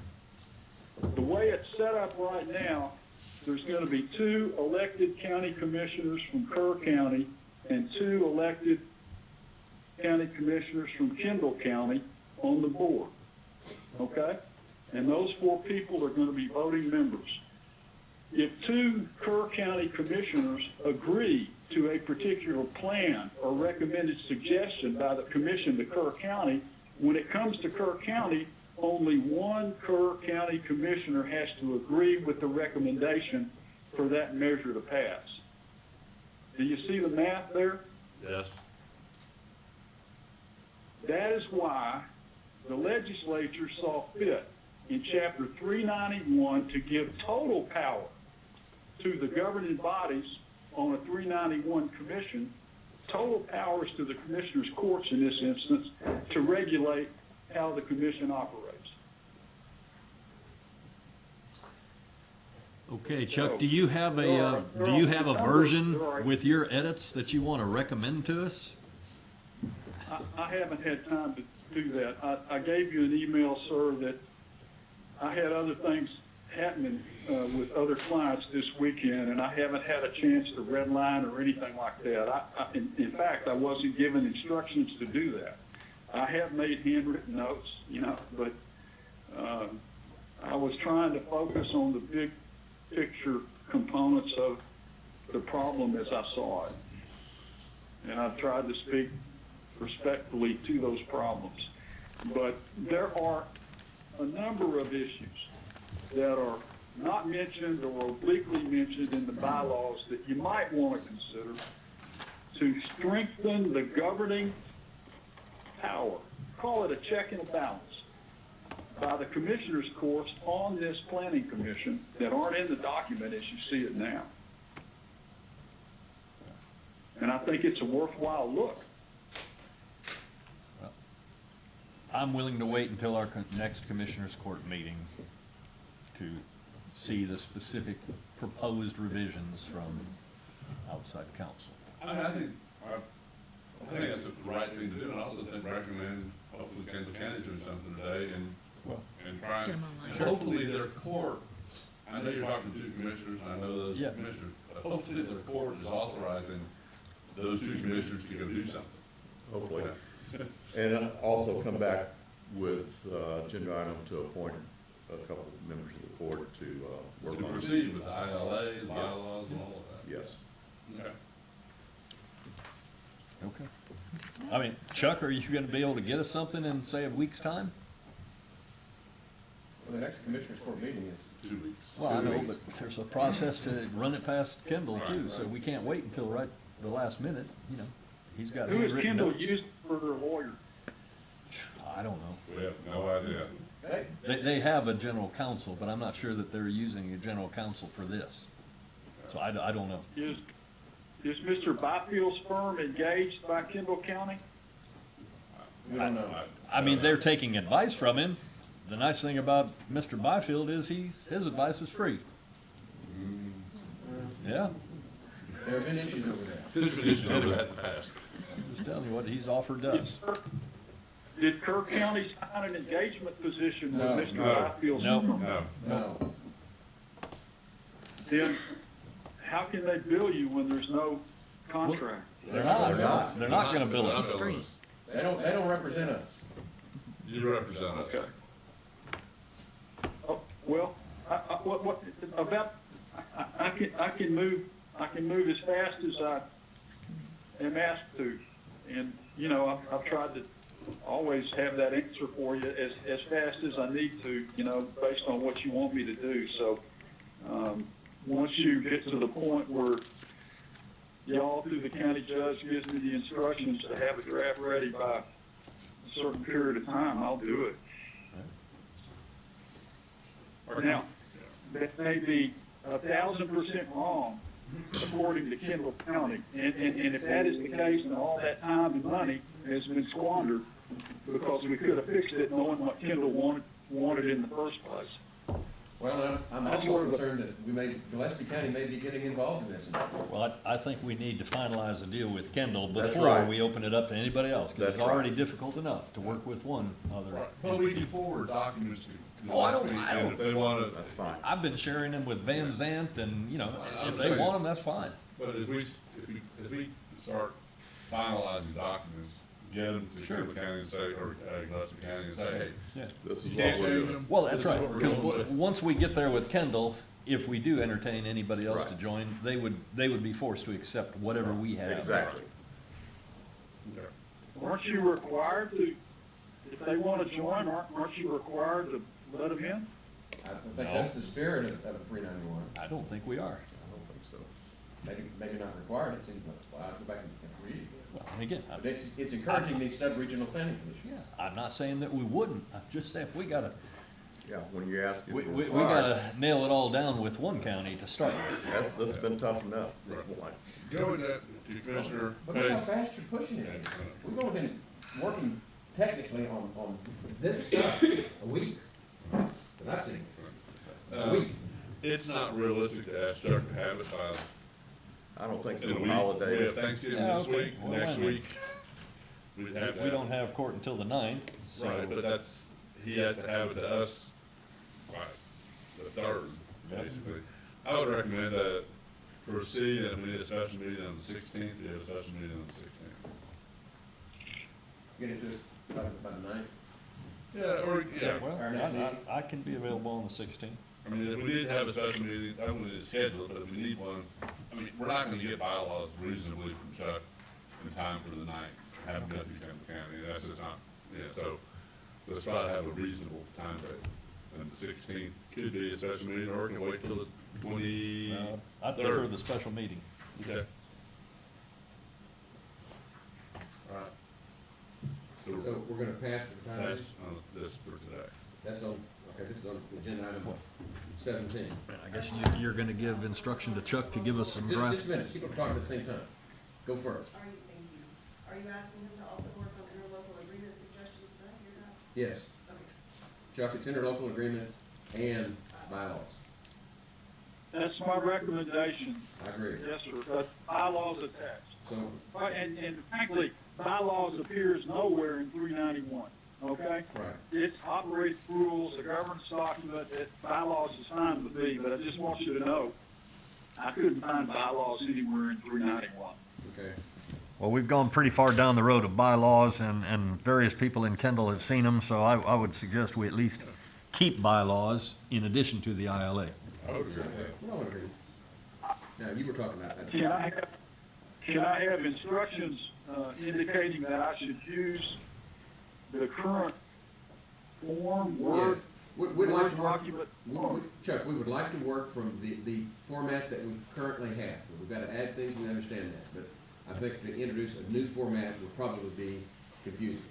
The way it's set up right now, there's going to be 2 elected county commissioners from Kerr County and 2 elected county commissioners from Kendall County on the board, okay? And those 4 people are going to be voting members. If 2 Kerr County commissioners agree to a particular plan or recommended suggestion by the commission to Kerr County, when it comes to Kerr County, only 1 Kerr County commissioner has to agree with the recommendation for that measure to pass. Do you see the math there? Yes. That is why the legislature saw fit in chapter 391 to give total power to the governing bodies on a 391 commission, total powers to the commissioners' courts in this instance to regulate how the commission operates. Okay, Chuck, do you have a version with your edits that you want to recommend to us? I haven't had time to do that. I gave you an email, sir, that I had other things happening with other clients this weekend, and I haven't had a chance to redline or anything like that. In fact, I wasn't given instructions to do that. I have made handwritten notes, you know, but I was trying to focus on the big picture components of the problem as I saw it. And I've tried to speak respectfully to those problems. But there are a number of issues that are not mentioned or obliquely mentioned in the bylaws that you might want to consider to strengthen the governing power. Call it a check and a balance by the commissioners' courts on this planning commission that aren't in the document as you see it now. think it's a worthwhile look. I'm willing to wait until our next Commissioners Court meeting to see the specific proposed revisions from outside counsel. I think that's the right thing to do, and I also recommend, hopefully Kendall County doing something today and trying, Get 'em online. hopefully their court, I know you're talking to two commissioners, and I know those Yeah. commissioners, but hopefully their court is authorizing those two commissioners to go do something. Hopefully. And also come back with, agenda item to appoint a couple of members of the court to, work To on. proceed with the ILA, the bylaws, and all of that. Yes. Okay. Okay. I mean, Chuck, are you gonna be able to get us something in, say, a week's time? Well, the next Commissioners Court meeting is 2 weeks. Well, I know, but there's a process to run it past Kendall too, so we can't wait until right the last minute, you know. He's got Who is handwritten Kendall notes. using for their lawyer? I don't know. We have no idea. They have a general counsel, but I'm not sure that they're using a general counsel for this. So I don't know. Is Mr. Byfield's firm engaged by Kendall County? we don't know. I mean, they're taking advice from him. The nice thing about Mr. Byfield is his advice is free. Yeah, There have been issues over there. There's been issues over that in the past. just telling you what he's offered us. Did Kerr County sign an engagement position with No. Mr. No. Byfield's No. firm? No. No. Then how can they bill you when there's no contract? They're not gonna bill They're not us. billing us. They don't represent us. You represent us. Okay. Oh, well, what, about, I can move as fast as I am asked to. And, you know, I've tried to always have that answer for you as fast as I need to, you know, based on what you want me to do. So, once you get to the point where y'all through the county judge gives me the instructions to have a draft ready by a certain period of time, I'll do it. Now, that may be 1,000% wrong, according to Kendall County. And if that is the case, then all that time and money has been squandered because we could have fixed it knowing what Kendall wanted in the first place. Well, I'm That's also where the- concerned that Gillespie County may be getting involved in this. Well, I think we need to finalize a deal with Kendall That's before right. we open it up to anybody else, because it's That's right. already difficult enough to work with one other. Well, we can forward documents to Oh, I don't- Gillespie, I and don't- if they wanna, That's fine. I've been sharing them with Van Zant and, you know, I'm if they saying- want them, that's fine. but if we start finalizing documents, get them to Sure. Kendall County and say, or Gillespie County and say, hey, Yeah. This is you what can't we're change doing. them. Well, that's This is right, what we're because doing. once we get there with Kendall, if we do entertain anybody else to Right. join, they would be forced to accept whatever we have. Exactly. Okay. Aren't you required to, if they want to join, aren't you required to let them in? I think that's the spirit of 391. I don't think we are. I don't think so. Maybe not required, it seems, well, I'll go back and read it again. Well, and again, But it's encouraging these sub-regional planning commissions. I'm not saying that we wouldn't, I'm just saying we gotta, Yeah, when you ask if we we're gotta nail it all down with one county to start with. This has been tough enough. Like, Going to Commissioner But look how Hayes. fast you're pushing it. We've only been working technically on this stuff a week. But I've seen a week. It's not realistic to ask Chuck to have it by I don't think in a so. week. Holiday. We have Thanksgiving Yeah, this okay. week, Well, next wait a week. We'd have to We don't have court until the 9th, so. Right, but that's, he has to have it to us by the 3rd, basically. I would recommend that proceed, and we need a special meeting on the 16th, we have a special meeting on the 16th. Get it to us by the 9th. Yeah, Well, Our next meeting. I can be available on the 16th. I mean, if we did have a special meeting, I don't need to schedule it, but if we need one, I mean, we're not gonna get bylaws reasonably from Chuck in time for the night, have them go through Campbell County, that's just not, yeah, so let's try to have a reasonable time frame. And the 16th could be a special meeting, or it can wait till the 23rd. I prefer the special meeting. Okay. All right. So we're gonna pass the time. That's on this for today. That's on, okay, this is on agenda item 17. I guess you're gonna give instruction to Chuck to give us some Just a draft. minute, keep them talking at the same time. Go first. Are you, thank you. Are you asking him to also work on interlocal agreement suggestions? Did I hear that? Yes. Okay. Chuck, it's interlocal agreements and bylaws. That's my recommendation. I agree. Yes, sir. Bylaws attached. So, And frankly, bylaws appears nowhere in 391, okay? right. It's operates rules, a governance document, bylaws is fine with me, but I just want you to know, I couldn't find bylaws anywhere in 391. Okay. Well, we've gone pretty far down the road of bylaws, and various people in Kendall have seen them, so I would suggest we at least keep bylaws in addition to the ILA. I would agree with that. We all agree. Now, you were talking about that. Can I have instructions indicating that I should use the current form, Word, We'd Word like to work, document? Chuck, we would like to work from the format that we currently have. We've got to add things, we understand that, but I think to introduce a new format would probably be confusing.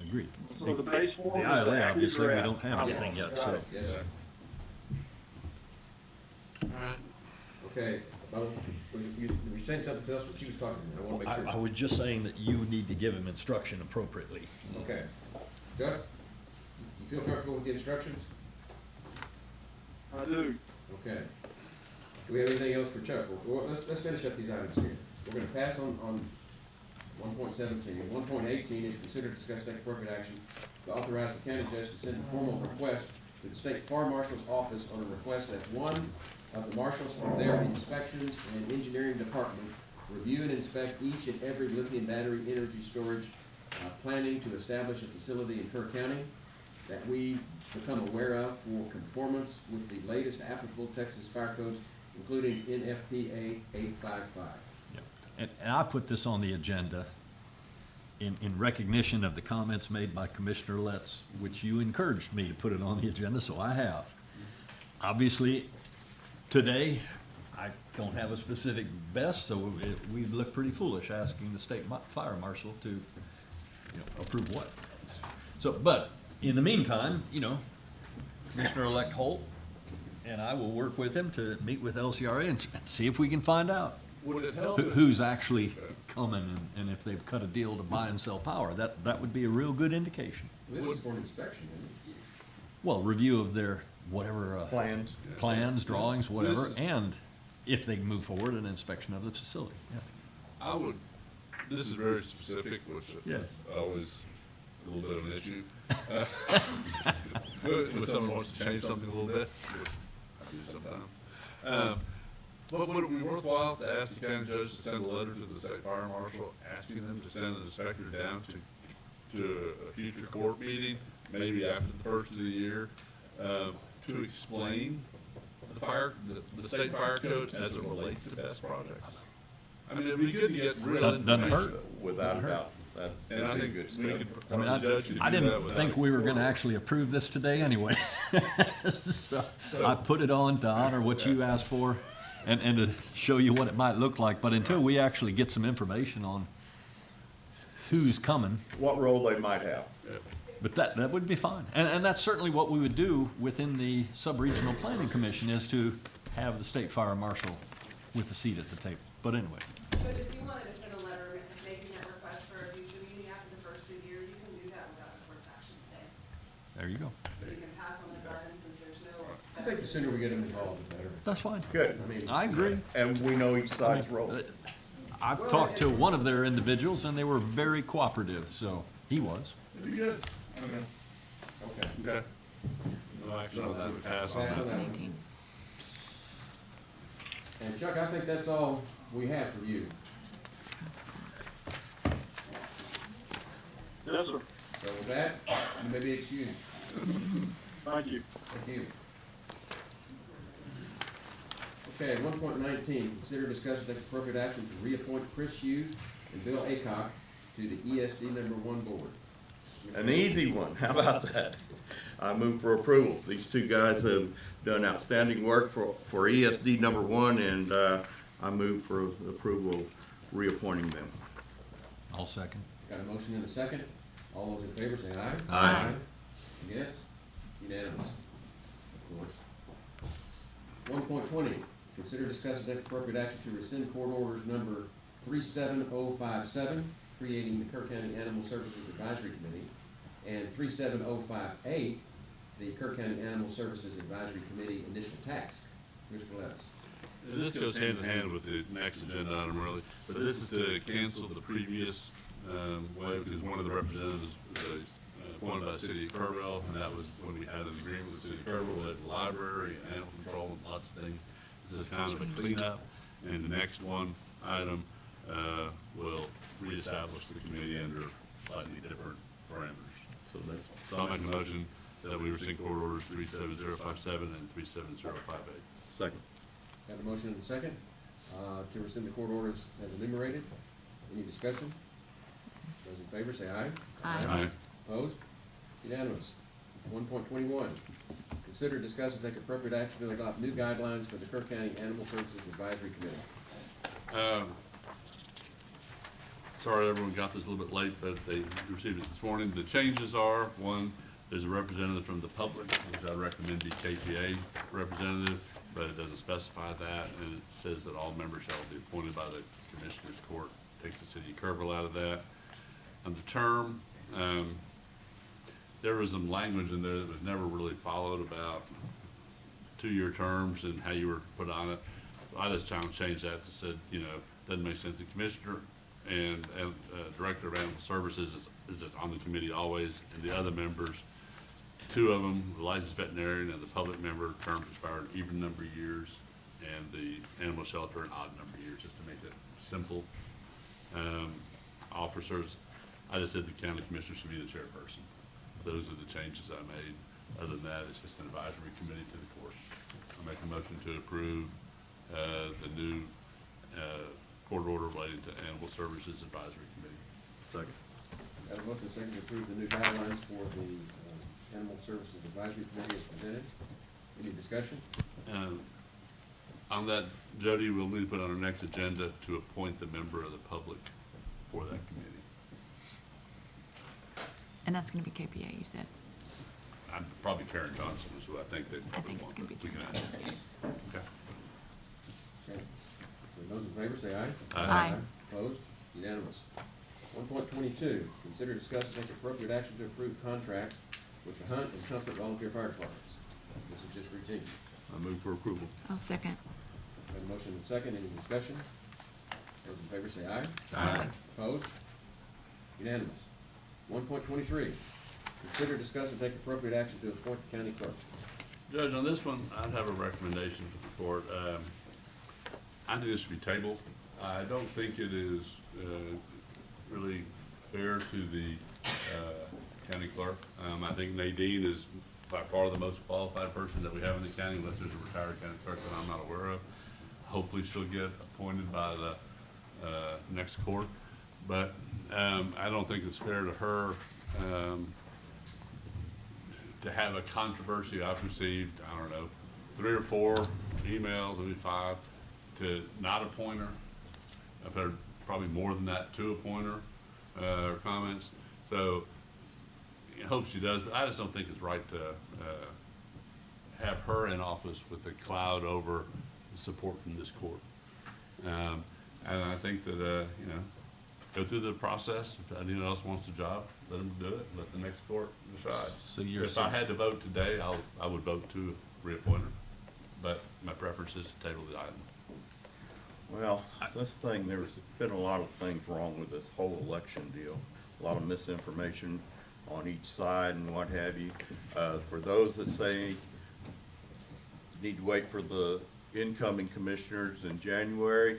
Agreed. So the base form The is ILA, the obviously, we draft. don't have anything yet, so. Yes, sir. Okay, well, you were saying something else, what she was talking about, I want to make sure. I was just saying that you need to give him instruction appropriately. Okay. Chuck, you feel comfortable with the instructions? I do. Okay. Do we have anything else for Chuck? Well, let's finish up these items here. We're gonna pass on 1.17. 1.18 is consider, discuss, take appropriate action to authorize the county judge to send a formal request to the state fire marshal's office on a request that one of the marshals from their inspections and engineering department review and inspect each and every lithium battery energy storage planning to establish a facility in Kerr County that we become aware of for conformance with the latest applicable Texas fire codes, including NFPA 855. And I put this on the agenda in recognition of the comments made by Commissioner Letts, which you encouraged me to put it on the agenda, so I have. Obviously, today, I don't have a specific best, so we'd look pretty foolish asking the state fire marshal to, approve what. So, but in the meantime, Commissioner-elect Holt and I will work with him to meet with LCRA and see if we can find out Would it help? who's actually coming and if they've cut a deal to buy and sell power. That would be a real good indication. This is for an inspection, isn't Well, review of their whatever. Plans, drawings, whatever, This is- and if they move forward, an inspection of the facility. Yeah. This is very specific, which Yes. is always a little bit of an issue. When someone wants to change something a little bit, which I do sometimes. But would it be worthwhile to ask the county judge to send a letter to the state fire marshal, asking them to send an inspector down to a future court meeting, maybe after the first of the year, to explain the state fire code as it relates to pest projects? I mean, it'd be good to get real Doesn't information. hurt. Without a doubt. And I think good we step. could, I mean, the judge could I do that didn't without think we were gonna actually approve this today anyway. So I put it on to honor what you asked for and to show you what it might look like, but until we actually get some information on who's coming, What role they might have. but that would be fine. And that's certainly what we would do within the Sub-Regional Planning Commission, is to have the state fire marshal with a seat at the table. But anyway, But if you wanted to send a letter making that request for a future meeting after the first of the year, you can do that without a court's action today. there you go. So you can pass on this item since there's no. I think the sooner we get them involved, the better. That's fine. Good. I mean, I agree. And we know each side's role. I've talked to one of their individuals, and they were very cooperative, so he was. It'd be good. okay. Okay. No action on that, we pass on that. 2018. And Chuck, I think that's all we have for you. Yes, sir. So with that, you may be excused. Thank you. Thank you. Okay, 1.19, consider, discuss, and take appropriate action to reappoint Chris Hughes and Bill Aycock to the ESD number 1 board. An easy one, how about that? I move for approval. These two guys have done outstanding work for ESD number 1, and I move for approval of reappointing them. I'll second. Got a motion and a second. All those in favor say aye. Aye. Against? Unanimous. Of course. 1.20, consider, discuss, and take appropriate action to rescind court orders number 37057, creating the Kerr County Animal Services Advisory Committee, and 37058, the Kerr County Animal Services Advisory Committee initial task. Mr. Levis. This goes hand in hand with the next agenda item, really, but this is to cancel the previous way, because one of the representatives was appointed by the city of Kerrville, and that was when we had an agreement with the city of Kerrville, at the library, animal control, and lots of things. This is kind of a cleanup, and the next item will reestablish the committee under slightly different parameters. So I'll make a motion that we rescind court orders 37057 and 37058. Second. Got a motion and a second to rescind the court orders as enumerated. Any discussion? Those in favor say aye. Aye. Opposed? Unanimous. 1.21, consider, discuss, and take appropriate action to adopt new guidelines for the Kerr County Animal Services Advisory Committee. Sorry everyone got this a little bit late, but they received it this morning. The changes are, one, there's a representative from the public, which I recommend be KPA representative, but it doesn't specify that, and it says that all members shall be appointed by the Commissioners Court. Takes the city of Kerrville out of that. On the term, there was some language in there that was never really followed about 2-year terms and how you were put on it. I just changed that to said, doesn't make sense. The commissioner and director of animal services is just on the committee always, and the other members, 2 of them, the licensed veterinarian and the public member, terms expired even number of years, and the animal shelter an odd number of years, just to make it simple. Officers, I just said the county commissioner should be the chairperson. Those are the changes I made. Other than that, it's just an advisory committee to the court. I make a motion to approve the new court order relating to Animal Services Advisory Committee. Second. Got a motion and a second to approve the new guidelines for the Animal Services Advisory Committee as presented. Any discussion? On that, Jody, we'll need to put on our next agenda to appoint the member of the public for that committee. And that's gonna be KPA, you said? I'm probably Karen Johnson is who I think that. I think it's gonna be we can Karen ask. Johnson, Okay. Okay. So those in favor say aye. Aye. Opposed? Unanimous. 1.22, consider, discuss, and take appropriate action to approve contracts with the Hunt and Comfort Volunteer Fire Departments. This is just routine. I move for approval. I'll second. Got a motion and a second. Any discussion? Those in favor say aye. Aye. Opposed? Unanimous. 1.23, consider, discuss, and take appropriate action to appoint the county clerk. Judge, on this one, I'd have a recommendation for the court. I think this should be tabled. I don't think it is really fair to the county clerk. I think Nadine is by far the most qualified person that we have in the county, unless there's a retired county clerk that I'm not aware of. Hopefully she'll get appointed by the next court. But I don't think it's fair to her to have a controversy. I've received, I don't know, 3 or 4 emails, maybe 5, to not appoint her. I've heard probably more than that to appoint her, or comments. So I hope she does, but I just don't think it's right to have her in office with a cloud over the support from this court. And I think that, go through the process. If anyone else wants the job, let them do it. Let the next court decide. So you're If I had to vote today, I would vote to reappoint her. But my preference is to table the item. Well, this thing, there's been a lot of things wrong with this whole election deal. A lot of misinformation on each side and what have you. For those that say you need to wait for the incoming commissioners in January,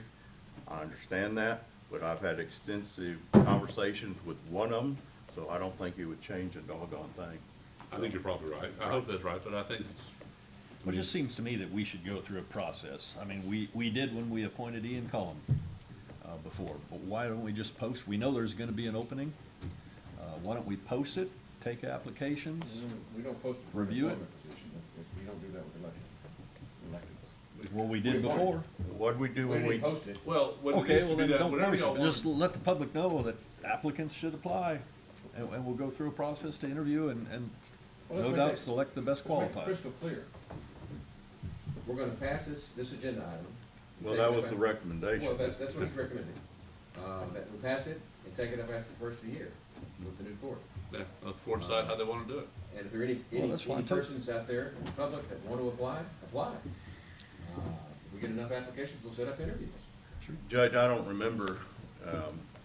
I understand that, but I've had extensive conversations with one of them, so I don't think it would change a doggone thing. I think you're probably right. I hope that's right, but I think it's. Well, it just seems to me that we should go through a process. I mean, we did when we appointed Ian Cullum before, but why don't we just post? We know there's gonna be an opening. Why don't we post it, take applications? We don't post it for an Review it. employment position. We don't do that with elections. Well, we did before. What'd we do when We we? didn't post it. Well, when it Okay, needs to well be then done, don't whatever post y'all it. want. Just let the public know that applicants should apply, and we'll go through a process to interview and Well, let's no make doubt it- select the best Let's make it qualified. crystal clear. We're gonna pass this agenda item. Well, Take that it was back. the recommendation. Well, that's what he's recommending. that we pass it and take it up after the first of the year with the new court. Yeah, let the court decide how they wanna do it. And if there are any persons out there in the public that want to apply, apply. If we get enough applications, we'll set up interviews. Judge, I don't remember,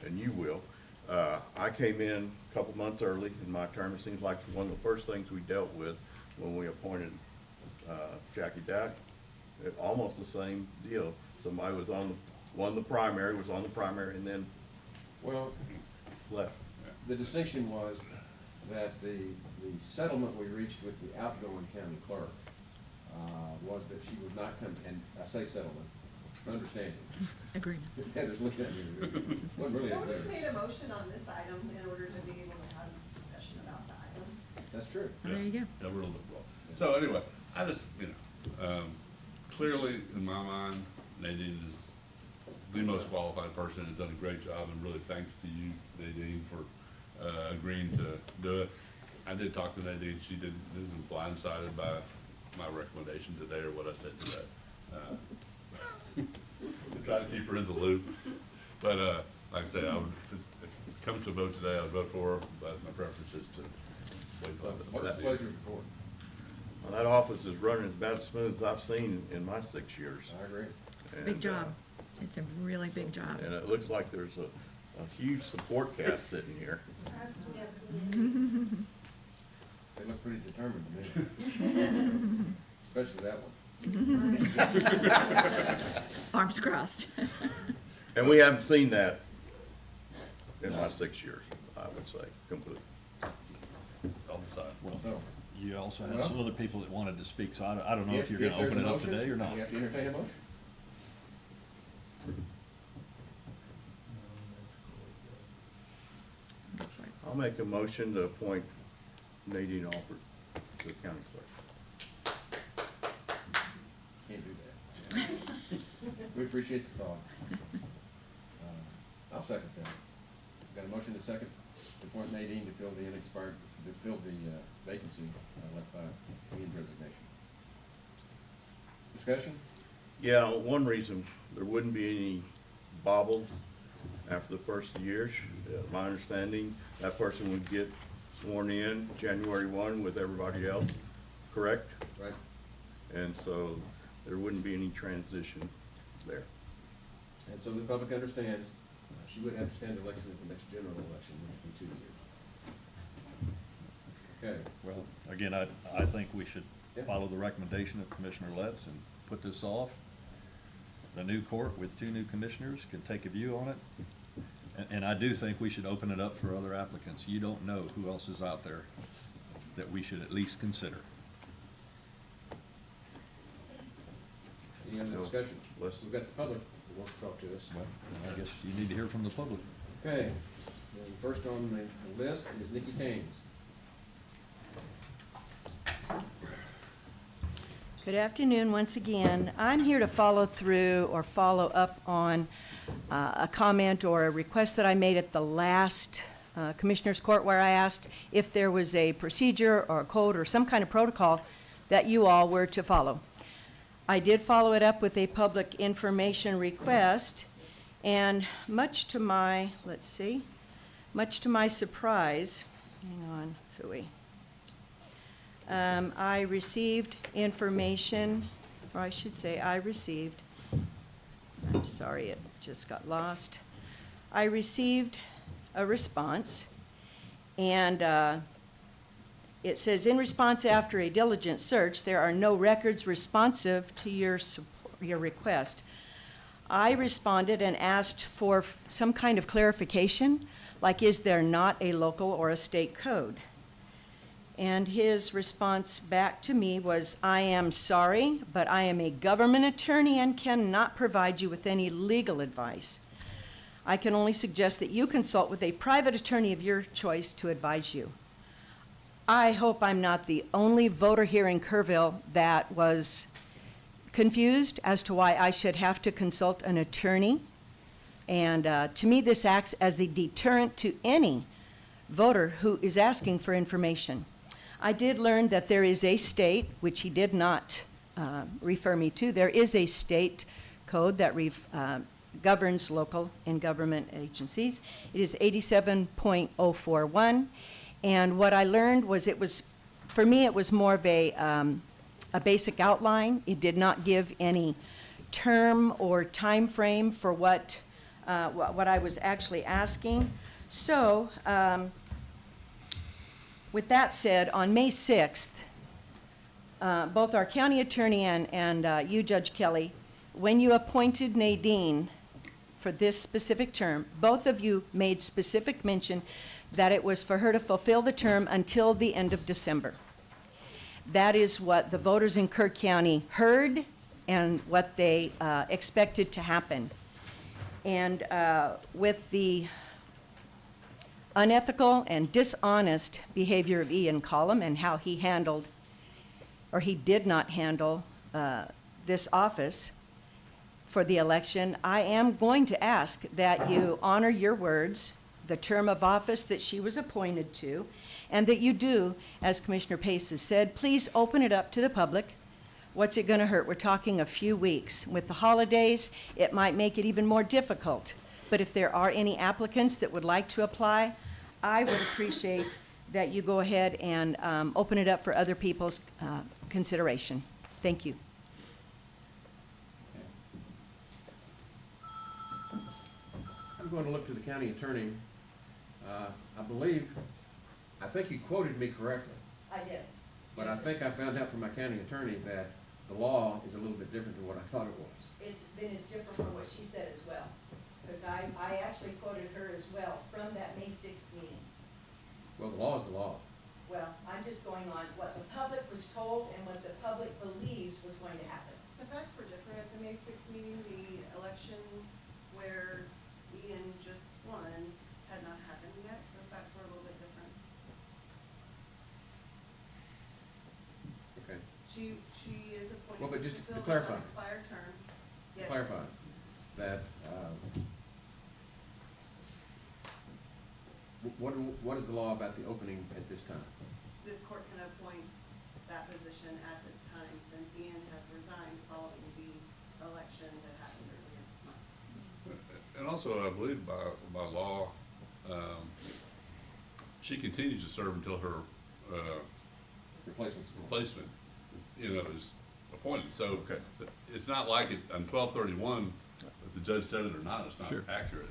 and you will, I came in a couple months early in my term. It seems like one of the first things we dealt with when we appointed Jackie Dack, almost the same deal. Somebody was on, was on the primary, and then Well, left. the distinction was that the settlement we reached with the outgoing county clerk was that she would not come, and I say settlement, understanding. Agreement. Heather's looking at me. Wasn't really an Nobody's agreement. made a motion on this item in order to be able to have this discussion about the item. That's true. Well, there you go. Yeah, we're a little wrong. So anyway, I just, clearly in my mind, Nadine is the most qualified person, has done a great job, and really thanks to you, Nadine, for agreeing to do it. I did talk to Nadine, she isn't blindsided by my recommendation today or what I said today. To try to keep her in the loop, but like I say, I would, if it comes to a vote today, I would vote for her, but my preference is to wait till What's the pleasure of the court? Well, that office is running about as smooth as I've seen in my 6 years. I agree. It's a big job. It's a really big job. And it looks like there's a huge support cast sitting here. They look pretty determined to me. Especially that one. Arms crossed. And we haven't seen that in my 6 years, I would say, completely. I'll decide. Well, So, you also had some other people that wanted to speak, so I don't know if you're there's gonna open a it up motion, today or not. You have to entertain a motion. Go for it. I'll make a motion to appoint Nadine Alford to the county clerk. Can't do that. We appreciate the thought. I'll second that. Got a motion to second, to appoint Nadine to fill the unexpired, to fill the vacancy left by Ian's resignation. Discussion? Yeah, one reason, there wouldn't be any bobbles after the first year. My understanding, that person would get sworn in January 1 with everybody else, correct? Right. And so there wouldn't be any transition there. And so the public understands, she would have to stand election at the next general election, which would be 2 years. Okay, Well, again, I think we should Yeah. follow the recommendation of Commissioner Letts and put this off. The new court with 2 new commissioners can take a view on it. And I do think we should open it up for other applicants. You don't know who else is out there that we should at least consider. any other discussion? let's- We've got the public who wants to talk to us. Well, I guess you need to hear from the public. Okay, the first on the list is Nikki Kanes. Good afternoon once again. I'm here to follow through or follow up on a comment or a request that I made at the last Commissioners Court where I asked if there was a procedure or a code or some kind of protocol that you all were to follow. I did follow it up with a public information request, and much to my, much to my surprise, hang on, phooey. I received information, or I should say I'm sorry, it just got lost. I received a response, and it says, in response after a diligent search, there are no records responsive to your request. I responded and asked for some kind of clarification, like is there not a local or a state code? And his response back to me was, I am sorry, but I am a government attorney and cannot provide you with any legal advice. I can only suggest that you consult with a private attorney of your choice to advise you. I hope I'm not the only voter here in Kerrville that was confused as to why I should have to consult an attorney. And to me, this acts as a deterrent to any voter who is asking for information. I did learn that there is a state, which he did not refer me to, there is a state code that governs local and government agencies. It is 87.041. And what I learned was for me, it was more of a basic outline. It did not give any term or time frame for what I was actually asking. So, with that said, on May 6th, both our county attorney and you, Judge Kelly, when you appointed Nadine for this specific term, both of you made specific mention that it was for her to fulfill the term until the end of December. That is what the voters in Kerr County heard and what they expected to happen. And with the unethical and dishonest behavior of Ian Collum and how he handled, or he did not handle, this office for the election, I am going to ask that you honor your words, the term of office that she was appointed to, and that you do, as Commissioner Pace has said, please open it up to the public. What's it going to hurt? We're talking a few weeks. With the holidays, it might make it even more difficult. But if there are any applicants that would like to apply, I would appreciate that you go ahead and open it up for other people's consideration. Thank you. I'm going to look to the county attorney. I think you quoted me correctly, I did. but I think I found out from my county attorney that the law is a little bit different than what I thought it was. It's different from what she said as well, because I actually quoted her as well from that May 6th meeting. Well, the law is the law. Well, I'm just going on what the public was told and what the public believes was going to happen. The facts were different at the May 6th meeting. The election where Ian just won had not happened yet, so the facts were a little bit different. Okay. She is appointed Well, but to just to fulfill this clarify. unexpired term. Yes. Clarify that, what is the law about the opening at this time? This court can appoint that position at this time since Ian has resigned following the election that happened earlier this month. And also, I believe by law, she continues to serve until her replacement, is appointed. So it's not like on 12/31, if the judge said it or not, it's not accurate.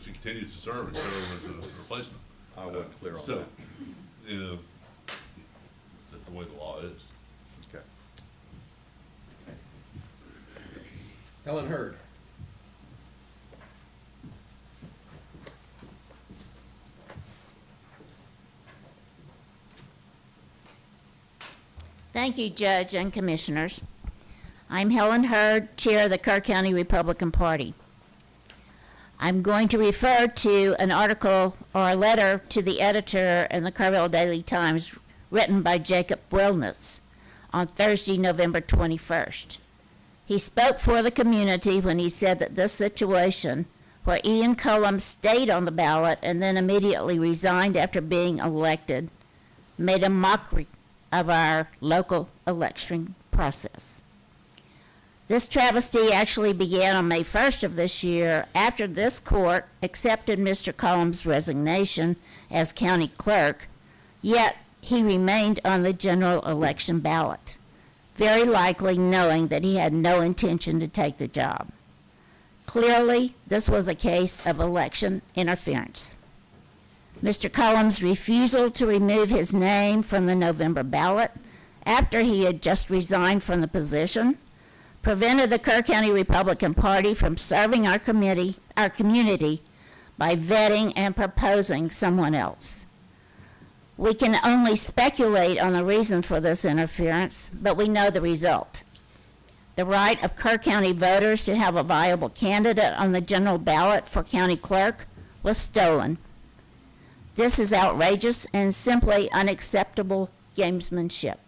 She continues to serve until there's a replacement. I wasn't clear on so, that. It's just the way the law is. Okay. Helen Hurd. Thank you, Judge and Commissioners. I'm Helen Hurd, Chair of the Kerr County Republican Party. I'm going to refer to an article or a letter to the editor in the Kerrville Daily Times written by Jacob Wilnitz on Thursday, November 21st. He spoke for the community when he said that this situation, where Ian Cullum stayed on the ballot and then immediately resigned after being elected, made a mockery of our local election process. This travesty actually began on May 1st of this year after this court accepted Mr. Cullum's resignation as county clerk, yet he remained on the general election ballot, very likely knowing that he had no intention to take the job. Clearly, this was a case of election interference. Mr. Cullum's refusal to remove his name from the November ballot after he had just resigned from the position prevented the Kerr County Republican Party from serving our community by vetting and proposing someone else. We can only speculate on the reason for this interference, but we know the result. The right of Kerr County voters to have a viable candidate on the general ballot for county clerk was stolen. This is outrageous and simply unacceptable gamesmanship.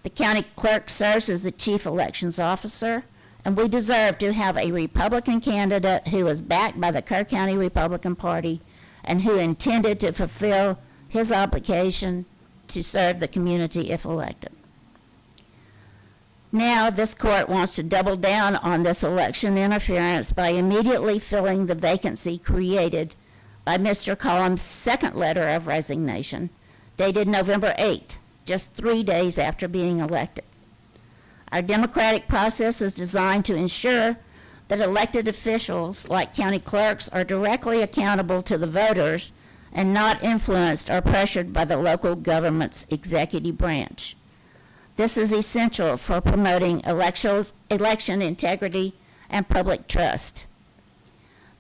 The county clerk serves as the chief elections officer, and we deserve to have a Republican candidate who is backed by the Kerr County Republican Party and who intended to fulfill his obligation to serve the community if elected. Now, this court wants to double down on this election interference by immediately filling the vacancy created by Mr. Cullum's second letter of resignation, dated November 8th, just 3 days after being elected. Our democratic process is designed to ensure that elected officials, like county clerks, are directly accountable to the voters and not influenced or pressured by the local government's executive branch. This is essential for promoting election integrity and public trust.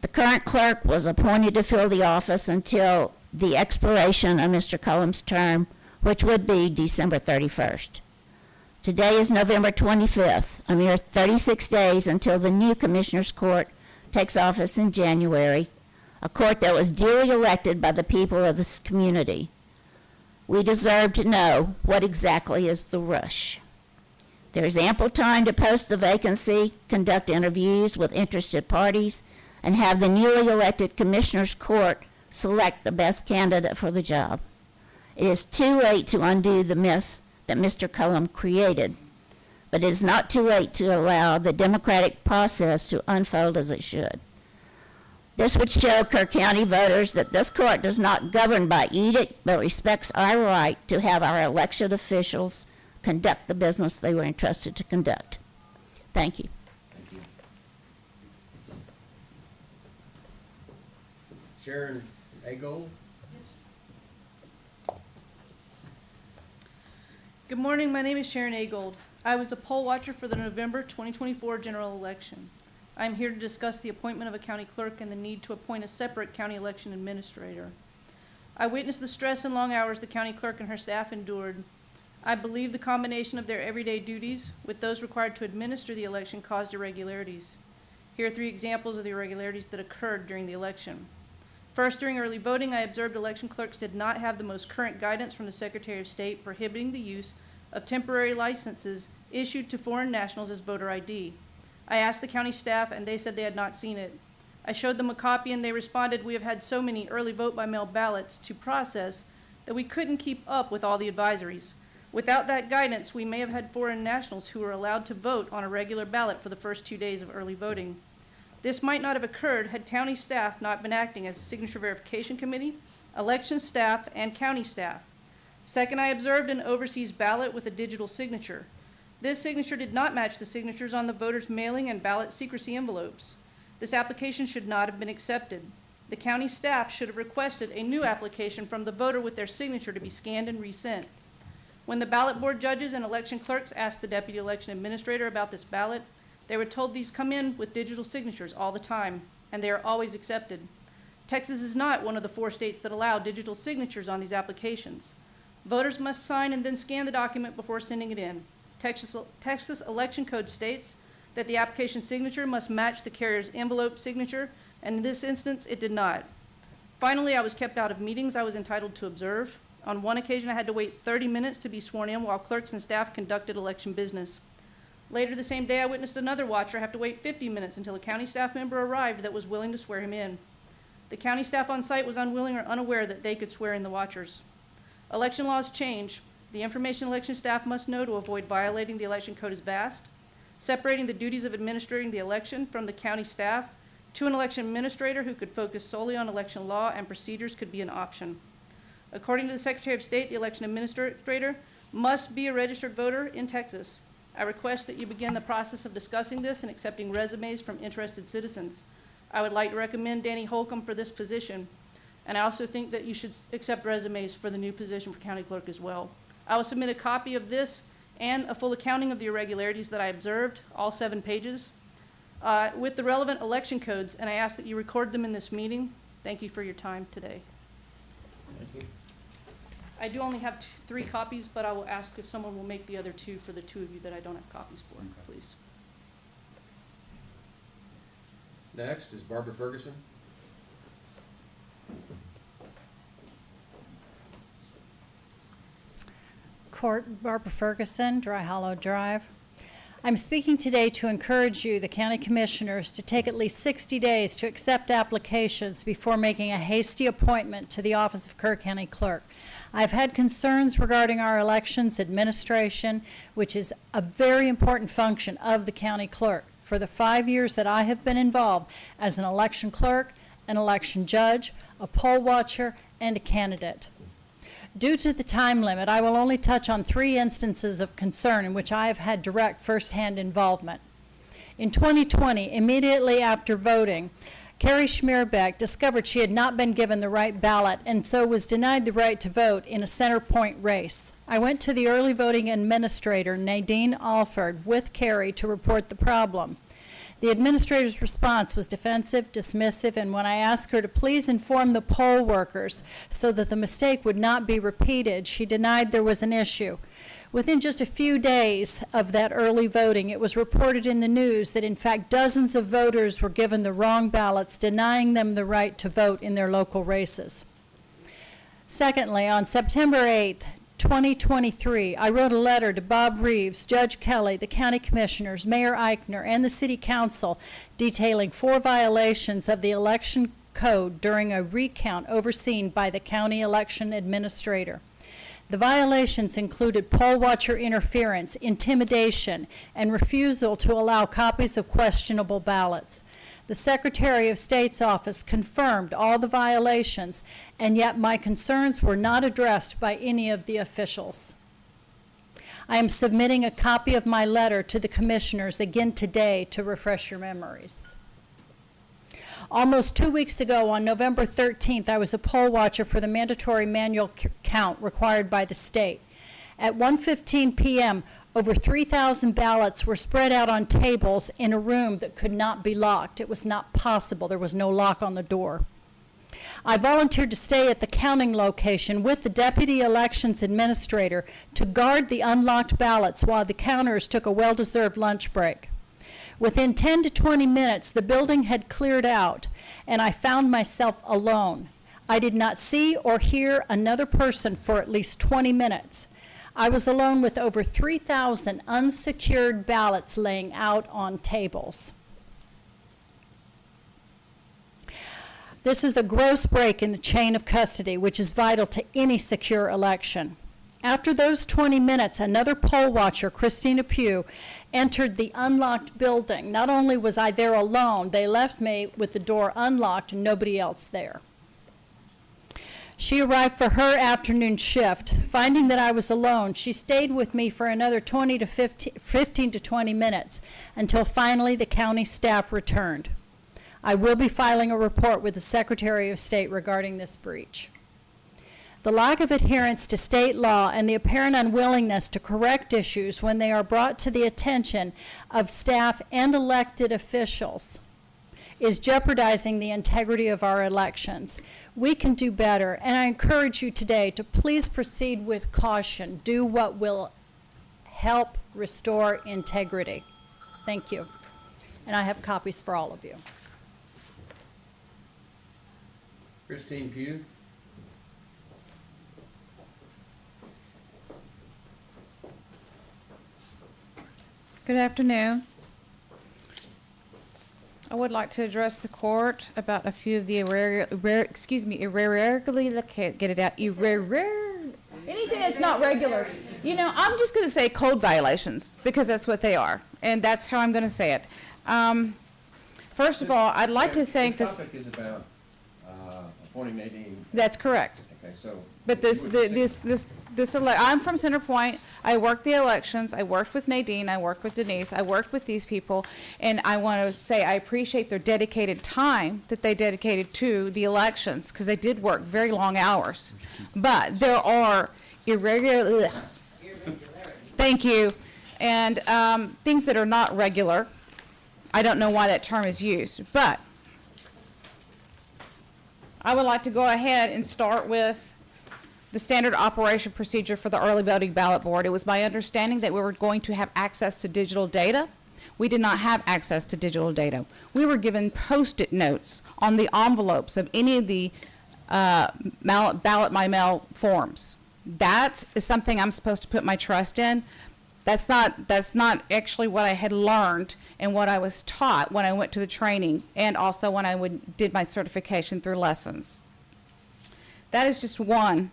The current clerk was appointed to fill the office until the expiration of Mr. Cullum's term, which would be December 31st. Today is November 25th, a mere 36 days until the new Commissioners Court takes office in January, a court that was duly elected by the people of this community. We deserve to know what exactly is the rush. There is ample time to post the vacancy, conduct interviews with interested parties, and have the newly elected Commissioners Court select the best candidate for the job. It is too late to undo the mess that Mr. Cullum created, but it is not too late to allow the democratic process to unfold as it should. This would show Kerr County voters that this court does not govern by edict, but respects our right to have our elected officials conduct the business they were entrusted to conduct. Thank you. Sharon Agold? Good morning, my name is Sharon Agold. I was a poll watcher for the November 2024 general election. I am here to discuss the appointment of a county clerk and the need to appoint a separate county election administrator. I witnessed the stress and long hours the county clerk and her staff endured. I believe the combination of their everyday duties with those required to administer the election caused irregularities. Here are 3 examples of the irregularities that occurred during the election. First, during early voting, I observed election clerks did not have the most current guidance from the Secretary of State prohibiting the use of temporary licenses issued to foreign nationals as voter ID. I asked the county staff and they said they had not seen it. I showed them a copy and they responded, "We have had so many early vote by mail ballots to process that we couldn't keep up with all the advisories. Without that guidance, we may have had foreign nationals who were allowed to vote on a regular ballot for the first 2 days of early voting. This might not have occurred had county staff not been acting as a signature verification committee, election staff, and county staff. Second, I observed an overseas ballot with a digital signature. This signature did not match the signatures on the voters' mailing and ballot secrecy envelopes. This application should not have been accepted. The county staff should have requested a new application from the voter with their signature to be scanned and resent. When the ballot board judges and election clerks asked the deputy election administrator about this ballot, they were told these come in with digital signatures all the time, and they are always accepted. Texas is not one of the 4 states that allow digital signatures on these applications. Voters must sign and then scan the document before sending it in. Texas election code states that the application signature must match the carrier's envelope signature, and in this instance, it did not. Finally, I was kept out of meetings I was entitled to observe. On one occasion, I had to wait 30 minutes to be sworn in while clerks and staff conducted election business. Later the same day, I witnessed another watcher have to wait 50 minutes until a county staff member arrived that was willing to swear him in. The county staff on site was unwilling or unaware that they could swear in the watchers. Election laws change. The information election staff must know to avoid violating the election code is vast. Separating the duties of administering the election from the county staff to an election administrator who could focus solely on election law and procedures could be an option. According to the Secretary of State, the election administrator must be a registered voter in Texas. I request that you begin the process of discussing this and accepting resumes from interested citizens. I would like to recommend Danny Holcomb for this position, and I also think that you should accept resumes for the new position for county clerk as well. I will submit a copy of this and a full accounting of the irregularities that I observed, all 7 pages, with the relevant election codes, and I ask that you record them in this meeting. Thank you for your time today. Thank you. I do only have 3 copies, but I will ask if someone will make the other 2 for the 2 of you that I don't have copies for, please. Next is Barbara Ferguson. Court, Barbara Ferguson, Dry Hollow Drive. I'm speaking today to encourage you, the county commissioners, to take at least 60 days to accept applications before making a hasty appointment to the office of Kerr County Clerk. I've had concerns regarding our elections administration, which is a very important function of the county clerk. For the 5 years that I have been involved as an election clerk, an election judge, a poll watcher, and a candidate. Due to the time limit, I will only touch on 3 instances of concern in which I have had direct first-hand involvement. In 2020, immediately after voting, Carrie Schmierbeck discovered she had not been given the right ballot and so was denied the right to vote in a center point race. I went to the early voting administrator, Nadine Alford, with Carrie to report the problem. The administrator's response was defensive, dismissive, and when I asked her to please inform the poll workers so that the mistake would not be repeated, she denied there was an issue. Within just a few days of that early voting, it was reported in the news that in fact dozens of voters were given the wrong ballots, denying them the right to vote in their local races. Secondly, on September 8th, 2023, I wrote a letter to Bob Reeves, Judge Kelly, the county commissioners, Mayor Eichner, and the city council detailing 4 violations of the election code during a recount overseen by the county election administrator. The violations included poll watcher interference, intimidation, and refusal to allow copies of questionable ballots. The Secretary of State's office confirmed all the violations, and yet my concerns were not addressed by any of the officials. I am submitting a copy of my letter to the commissioners again today to refresh your memories. Almost 2 weeks ago, on November 13th, I was a poll watcher for the mandatory manual count required by the state. At 1:15 p.m., over 3,000 ballots were spread out on tables in a room that could not be locked. It was not possible. There was no lock on the door. I volunteered to stay at the counting location with the deputy elections administrator to guard the unlocked ballots while the counters took a well-deserved lunch break. Within 10 to 20 minutes, the building had cleared out, and I found myself alone. I did not see or hear another person for at least 20 minutes. I was alone with over 3,000 unsecured ballots laying out on tables. This is a gross break in the chain of custody, which is vital to any secure election. After those 20 minutes, another poll watcher, Christina Pugh, entered the unlocked building. Not only was I there alone, they left me with the door unlocked and nobody else there. She arrived for her afternoon shift. Finding that I was alone, she stayed with me for another 15 to 20 minutes until finally the county staff returned. I will be filing a report with the Secretary of State regarding this breach. The lack of adherence to state law and the apparent unwillingness to correct issues when they are brought to the attention of staff and elected officials is jeopardizing the integrity of our elections. We can do better, and I encourage you today to please proceed with caution. Do what will help restore integrity. Thank you. And I have copies for all of you. Christine Pugh. Good afternoon. I would like to address the court about a few of the anything that's not regular. You know, I'm just going to say code violations because that's what they are, and that's how I'm going to say it. First of all, I'd like to thank this. This topic is about appointing Nadine. That's correct. Okay, so. But I'm from Center Point. I worked the elections. I worked with Nadine. I worked with Denise. I worked with these people. And I want to say I appreciate their dedicated time that they dedicated to the elections because they did work very long hours. But there are thank you, and things that are not regular. I don't know why that term is used, but I would like to go ahead and start with the standard operation procedure for the early voting ballot board. It was my understanding that we were going to have access to digital data. We did not have access to digital data. We were given Post-it notes on the envelopes of any of the ballot by mail forms. That is something I'm supposed to put my trust in. That's not actually what I had learned and what I was taught when I went to the training, and also when I did my certification through lessons. That is just one.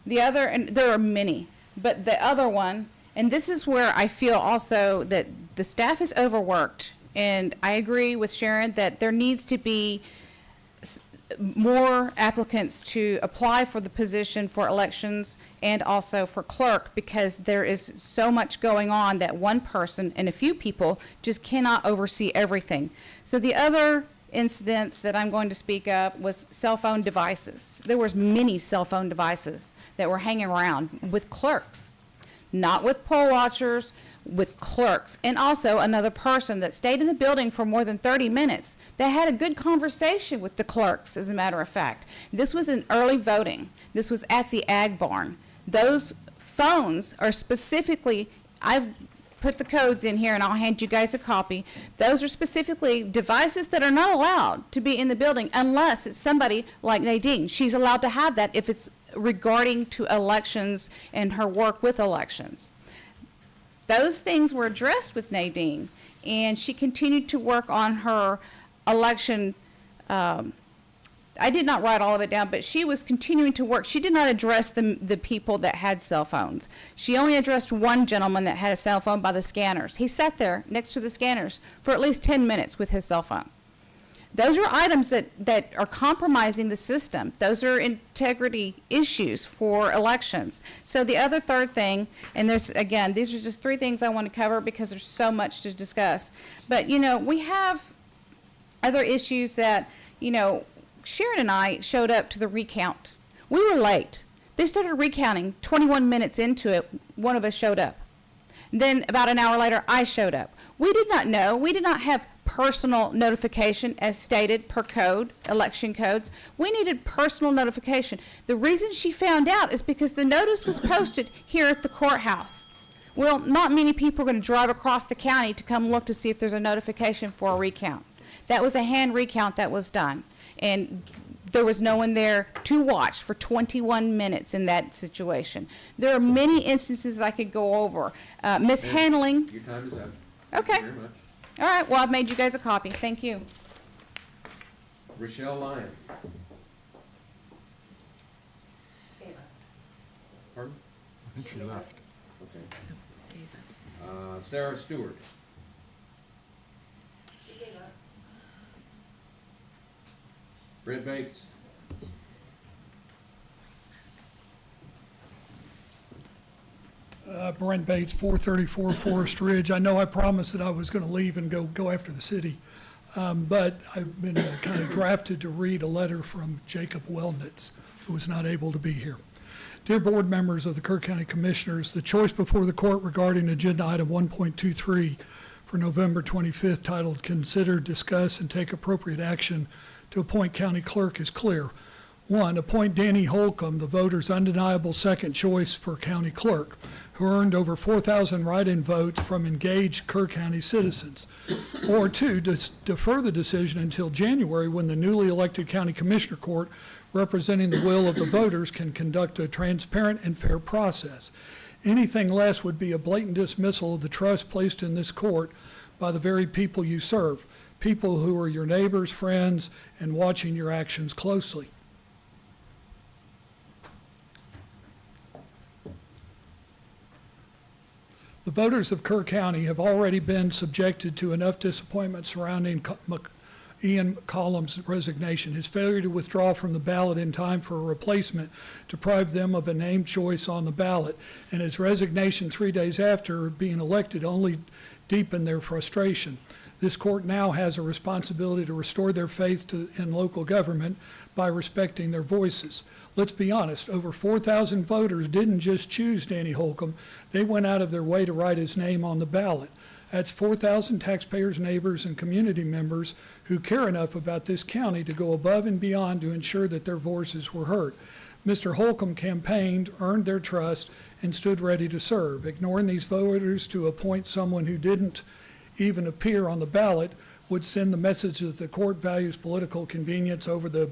The other, and there are many, but the other one, and this is where I feel also that the staff is overworked, and I agree with Sharon that there needs to be more applicants to apply for the position for elections and also for clerk, because there is so much going on that one person and a few people just cannot oversee everything. So the other incidents that I'm going to speak of was cell phone devices. There was many cell phone devices that were hanging around with clerks, not with poll watchers, with clerks, and also another person that stayed in the building for more than 30 minutes. They had a good conversation with the clerks, as a matter of fact. This was in early voting. This was at the Ag Barn. Those phones are specifically, I've put the codes in here and I'll hand you guys a copy. Those are specifically devices that are not allowed to be in the building unless it's somebody like Nadine. She's allowed to have that if it's regarding to elections and her work with elections. Those things were addressed with Nadine, and she continued to work on her election. I did not write all of it down, but she was continuing to work. She did not address the people that had cell phones. She only addressed one gentleman that had a cell phone by the scanners. He sat there next to the scanners for at least 10 minutes with his cell phone. Those are items that are compromising the system. Those are integrity issues for elections. So the other third thing, and there's, again, these are just three things I want to cover because there's so much to discuss. But, you know, we have other issues that, you know, Sharon and I showed up to the recount. We were late. They started recounting 21 minutes into it. One of us showed up. Then about an hour later, I showed up. We did not know. We did not have personal notification as stated per code, election codes. We needed personal notification. The reason she found out is because the notice was posted here at the courthouse. Well, not many people are going to drive across the county to come look to see if there's a notification for a recount. That was a hand recount that was done. And there was no one there to watch for 21 minutes in that situation. There are many instances I could go over. Mishandling. Your time is up. Okay. Thank you very much. All right, well, I've made you guys a copy. Thank you. Rochelle Lyon. Pardon? I think she left. Okay. Sarah Stewart. Brett Bates. Brent Bates, 434 Forest Ridge. I know I promised that I was going to leave and go after the city, but I've been kind of drafted to read a letter from Jacob Wellnitz, who was not able to be here. Dear board members of the Kerr County Commissioners, the choice before the court regarding agenda item 1.23 for November 25th titled Consider, Discuss, and Take Appropriate Action to Appoint County Clerk is clear. 1, appoint Danny Holcomb, the voters' undeniable second choice for County Clerk, who earned over 4,000 write-in votes from engaged Kerr County citizens. Or 2, defer the decision until January when the newly elected County Commissioner Court representing the will of the voters can conduct a transparent and fair process. Anything less would be a blatant dismissal of the trust placed in this court by the very people you serve, people who are your neighbors, friends, and watching your actions closely. The voters of Kerr County have already been subjected to enough disappointment surrounding Ian Collins' resignation. His failure to withdraw from the ballot in time for a replacement deprived them of a named choice on the ballot, and his resignation 3 days after being elected only deepened their frustration. This court now has a responsibility to restore their faith in local government by respecting their voices. Let's be honest, over 4,000 voters didn't just choose Danny Holcomb, they went out of their way to write his name on the ballot. That's 4,000 taxpayers, neighbors, and community members who care enough about this county to go above and beyond to ensure that their voices were heard. Mr. Holcomb campaigned, earned their trust, and stood ready to serve. Ignoring these voters to appoint someone who didn't even appear on the ballot would send the message that the court values political convenience over the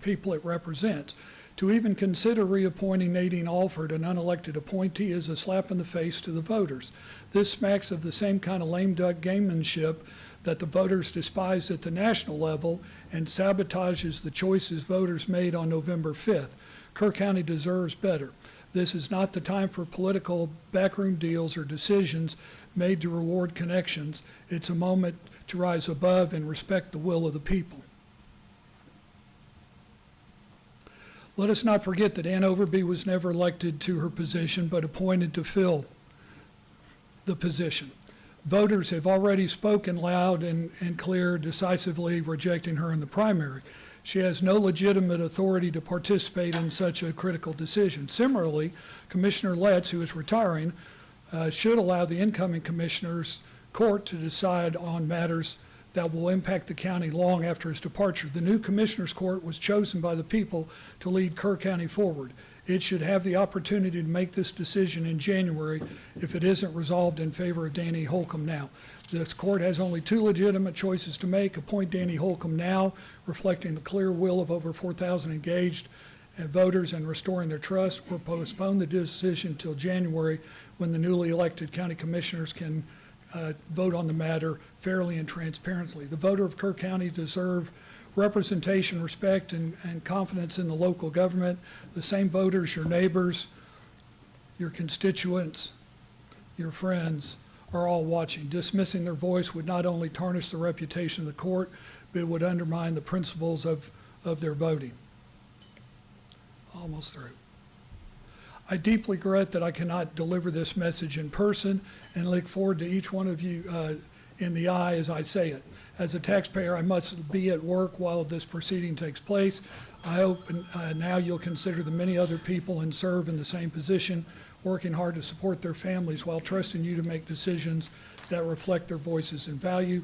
people it represents. To even consider reappointing Nadine Alford, an unelected appointee, is a slap in the face to the voters. This smacks of the same kind of lame duck gamemanship that the voters despised at the national level and sabotages the choices voters made on November 5th. Kerr County deserves better. This is not the time for political backroom deals or decisions made to reward connections. It's a moment to rise above and respect the will of the people. Let us not forget that Ann Overby was never elected to her position, but appointed to fill the position. Voters have already spoken loud and clear, decisively rejecting her in the primary. She has no legitimate authority to participate in such a critical decision. Similarly, Commissioner Letts, who is retiring, should allow the incoming commissioner's court to decide on matters that will impact the county long after his departure. The new commissioner's court was chosen by the people to lead Kerr County forward. It should have the opportunity to make this decision in January if it isn't resolved in favor of Danny Holcomb now. This court has only two legitimate choices to make: appoint Danny Holcomb now, reflecting the clear will of over 4,000 engaged voters and restoring their trust, or postpone the decision till January when the newly elected county commissioners can vote on the matter fairly and transparently. The voter of Kerr County deserve representation, respect, and confidence in the local government. The same voters, your neighbors, your constituents, your friends, are all watching. Dismissing their voice would not only tarnish the reputation of the court, but it would undermine the principles of their voting. Almost through. I deeply regret that I cannot deliver this message in person, and look forward to each one of you in the eye as I say it. As a taxpayer, I must be at work while this proceeding takes place. I hope now you'll consider the many other people and serve in the same position, working hard to support their families while trusting you to make decisions that reflect their voices and value.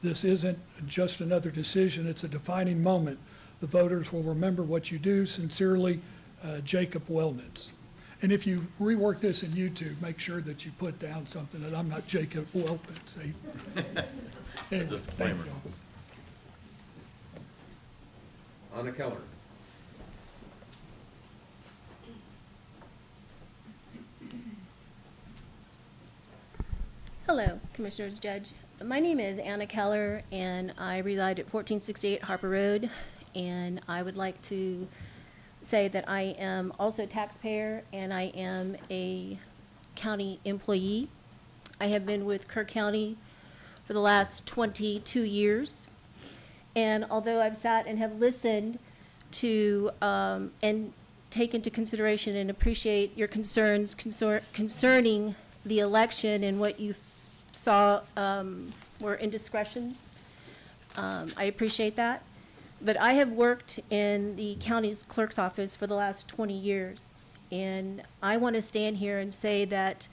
This isn't just another decision, it's a defining moment. The voters will remember what you do. Sincerely, Jacob Wellnitz. And if you rework this in YouTube, make sure that you put down something that I'm not Jacob Wellnitz. Anyway, thank you. Anna Keller. Hello, Commissioners, Judge. My name is Anna Keller, and I reside at 1468 Harper Road, and I would like to say that I am also a taxpayer, and I am a county employee. I have been with Kerr County for the last 22 years, and although I've sat and have listened to and take into consideration and appreciate your concerns concerning the election and what you saw were indiscretions. I appreciate that. But I have worked in the county's clerk's office for the last 20 years. And I want to stand here and say that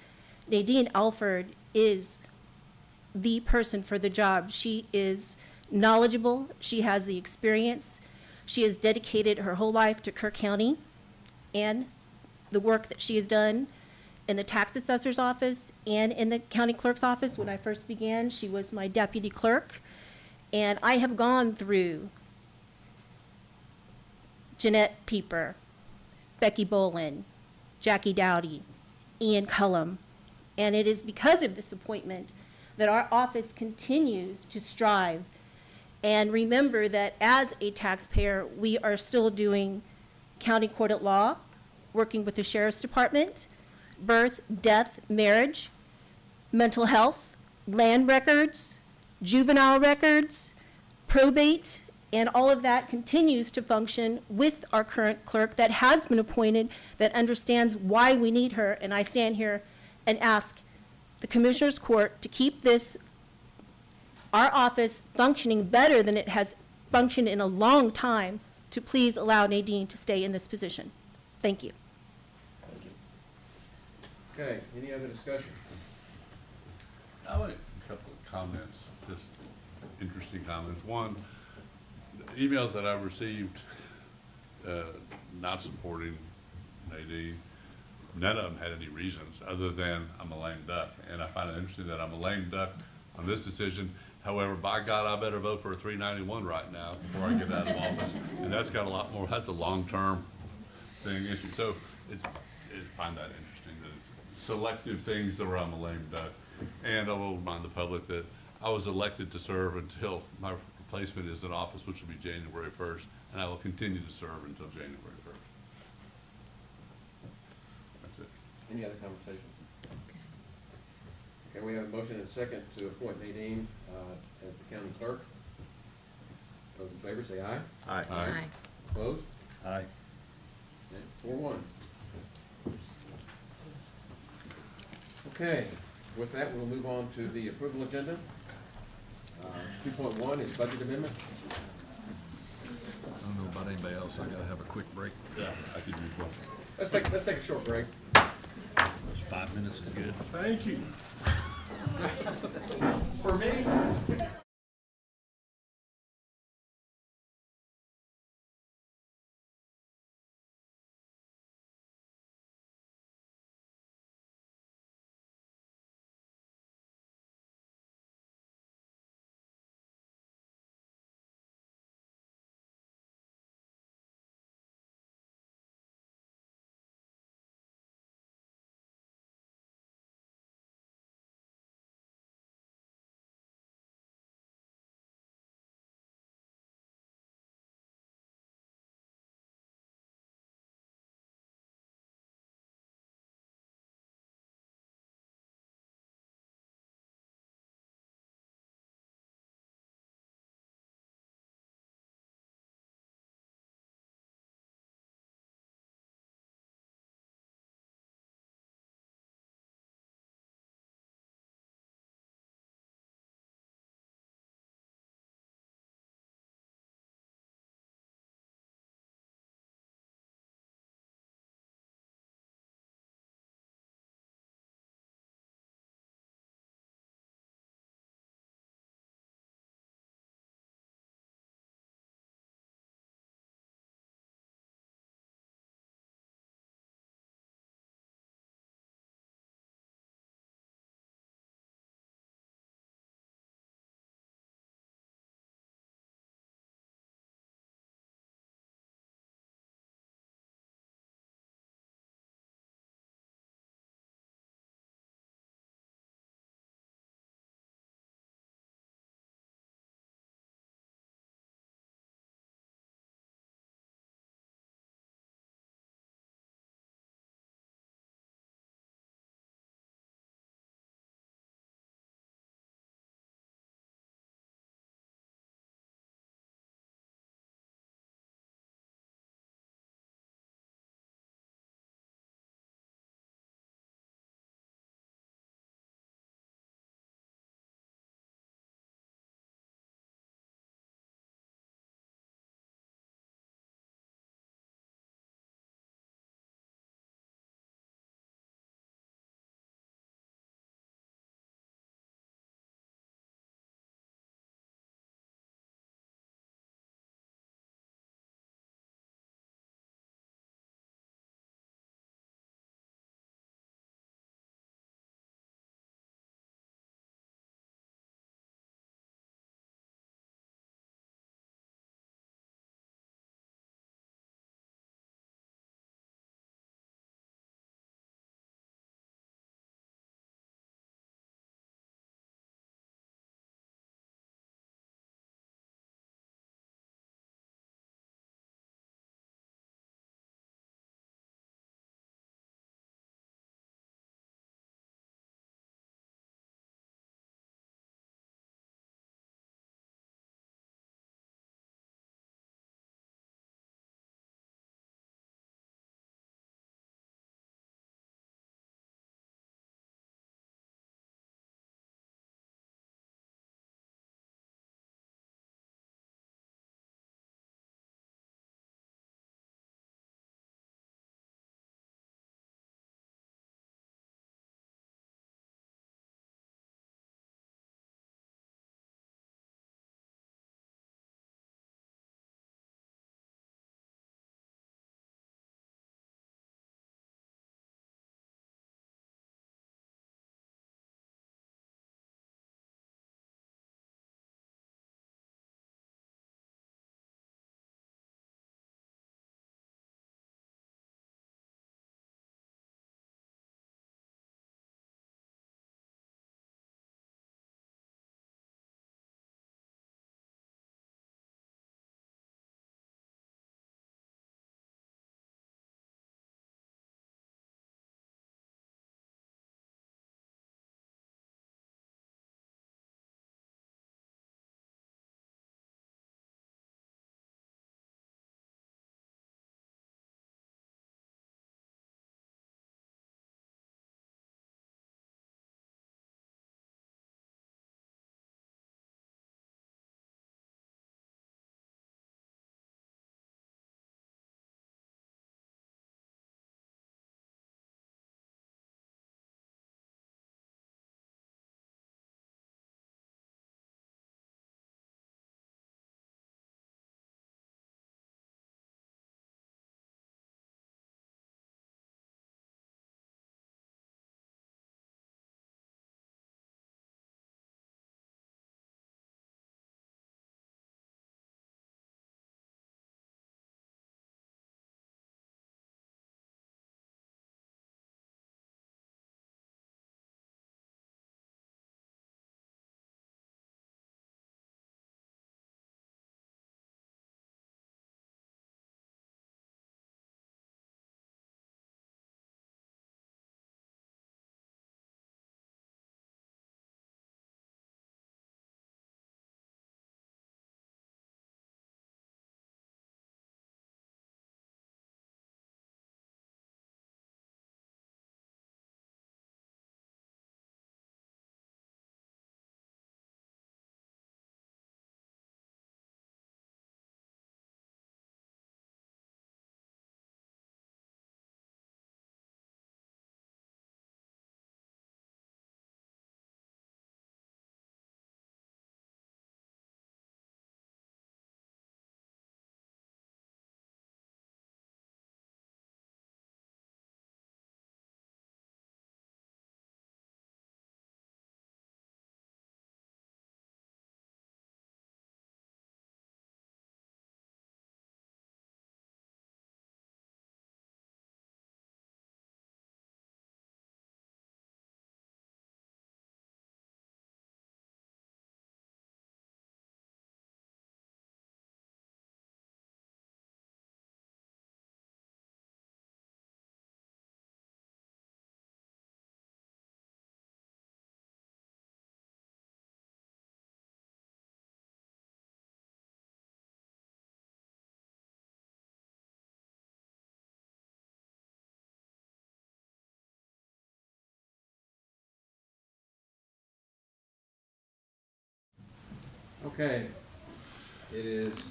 Nadine Alford is the person for the job. She is knowledgeable. She has the experience. She has dedicated her whole life to Kerr County and the work that she has done in the tax assessor's office and in the county clerk's office. When I first began, she was my deputy clerk. And I have gone through Jeanette Pieper, Becky Bolin, Jackie Dowdy, Ian Cullum. And it is because of this appointment that our office continues to strive. And remember that as a taxpayer, we are still doing county court at law, working with the sheriff's department, birth, death, marriage, mental health, land records, juvenile records, probate, and all of that continues to function with our current clerk that has been appointed, that understands why we need her. And I stand here and ask the Commissioner's Court to keep this, our office, functioning better than it has functioned in a long time, to please allow Nadine to stay in this position. Thank you. Okay, any other discussion? I like a couple of comments, just interesting comments. One, the emails that I've received not supporting Nadine, none of them had any reasons other than I'm a lame duck. And I find it interesting that I'm a lame duck on this decision. However, by God, I better vote for a 391 right now before I get out of office. And that's got a lot more, that's a long-term thing issue. So I find that interesting that it's selective things that where I'm a lame duck. And I will remind the public that I was elected to serve until my replacement is in office, which will be January 1st, and I will continue to serve until January 1st. That's it. Any other conversation? Okay, we have a motion and a second to appoint Nadine as the county clerk. Those in favor say aye. Aye. Aye. Opposed? Aye. 4-1. Okay, with that, we'll move on to the approval agenda. 2.1 is budget amendments. I don't know about anybody else, I gotta have a quick break. Yeah, I could use one. Let's take a short break. 5 minutes is good. Thank you. For me? Okay, it is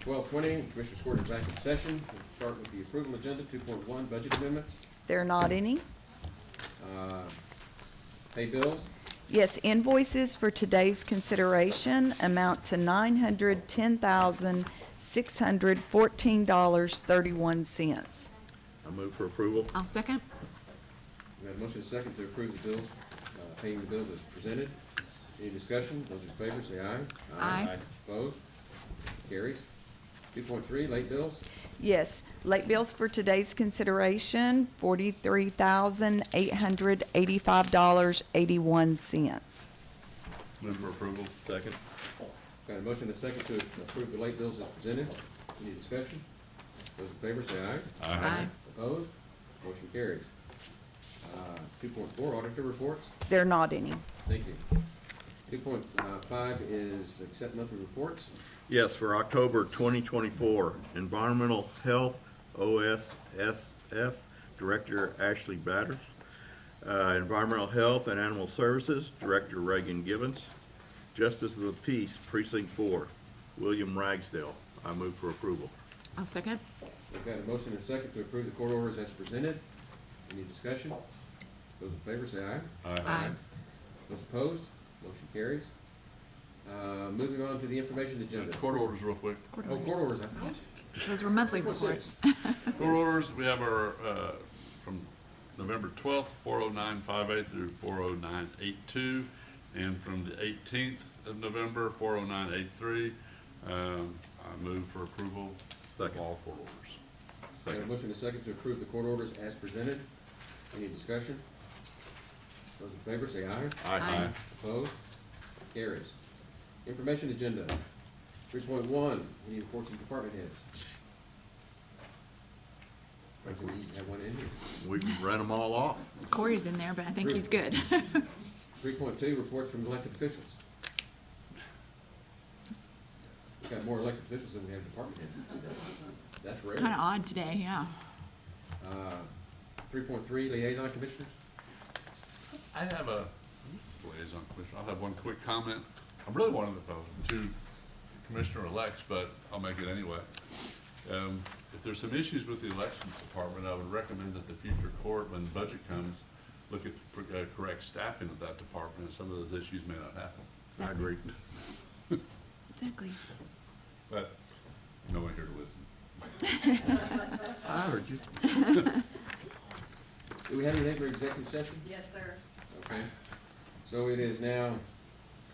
12:20, Commissioners Court is back in session. We'll start with the approval agenda, 2.1, budget amendments. There are not any. Pay bills, Yes, invoices for today's consideration amount to $910,614.31. I move for approval. I'll second. we have a motion and a second to approve the bills, paying the bills as presented. Any discussion? Those in favor say aye. Aye. Opposed? Carries. 2.3, late bills. Yes, late bills for today's consideration, $43,885.81. Move for approval. Second. Got a motion and a second to approve the late bills as presented. Any discussion? Those in favor say aye. Aye. Opposed? Motion carries. 2.4, auditor reports. There are not any. Thank you. 2.5 is accept monthly reports. Yes, for October 2024, Environmental Health, OSSF, Director Ashley Batters. Environmental Health and Animal Services, Director Reagan Gibbons. Justice of the Peace, Precinct 4, William Ragsdale. I move for approval. I'll second. We've got a motion and a second to approve the court orders as presented. Any discussion? Those in favor say aye. Aye. Those opposed? Motion carries. Moving on to the information agenda. Court orders real quick. Court Oh, orders. court orders, I thought. Those were monthly What's reports. Court orders, we have our, from November 12th, 40958 through 40982, and from the 18th of November, 40983. I move for approval of Second. all court orders. Got a motion and a second to approve the court orders as presented. Any discussion? Those in favor say aye. Aye. Opposed? Carries. Information agenda. 3.1, any reports from department heads? I think we have one in here. We can run them all off. Corey's in there, but I think he's good. 3.2, reports from elected officials. We've got more elected officials than we have department heads. That's rare. Kind of odd today, yeah. 3.3, liaison commissioners. I have a liaison commissioner. I'll have one quick comment. I'm really one of the two commissioner-elects, but I'll make it anyway. If there's some issues with the elections department, I would recommend that the future court, when the budget comes, look at correct staffing of that department, and some of those issues may not happen. I agree. Exactly. But no one here to listen. I heard you. Do we have anything for executive session? Yes, sir. Okay. So it is now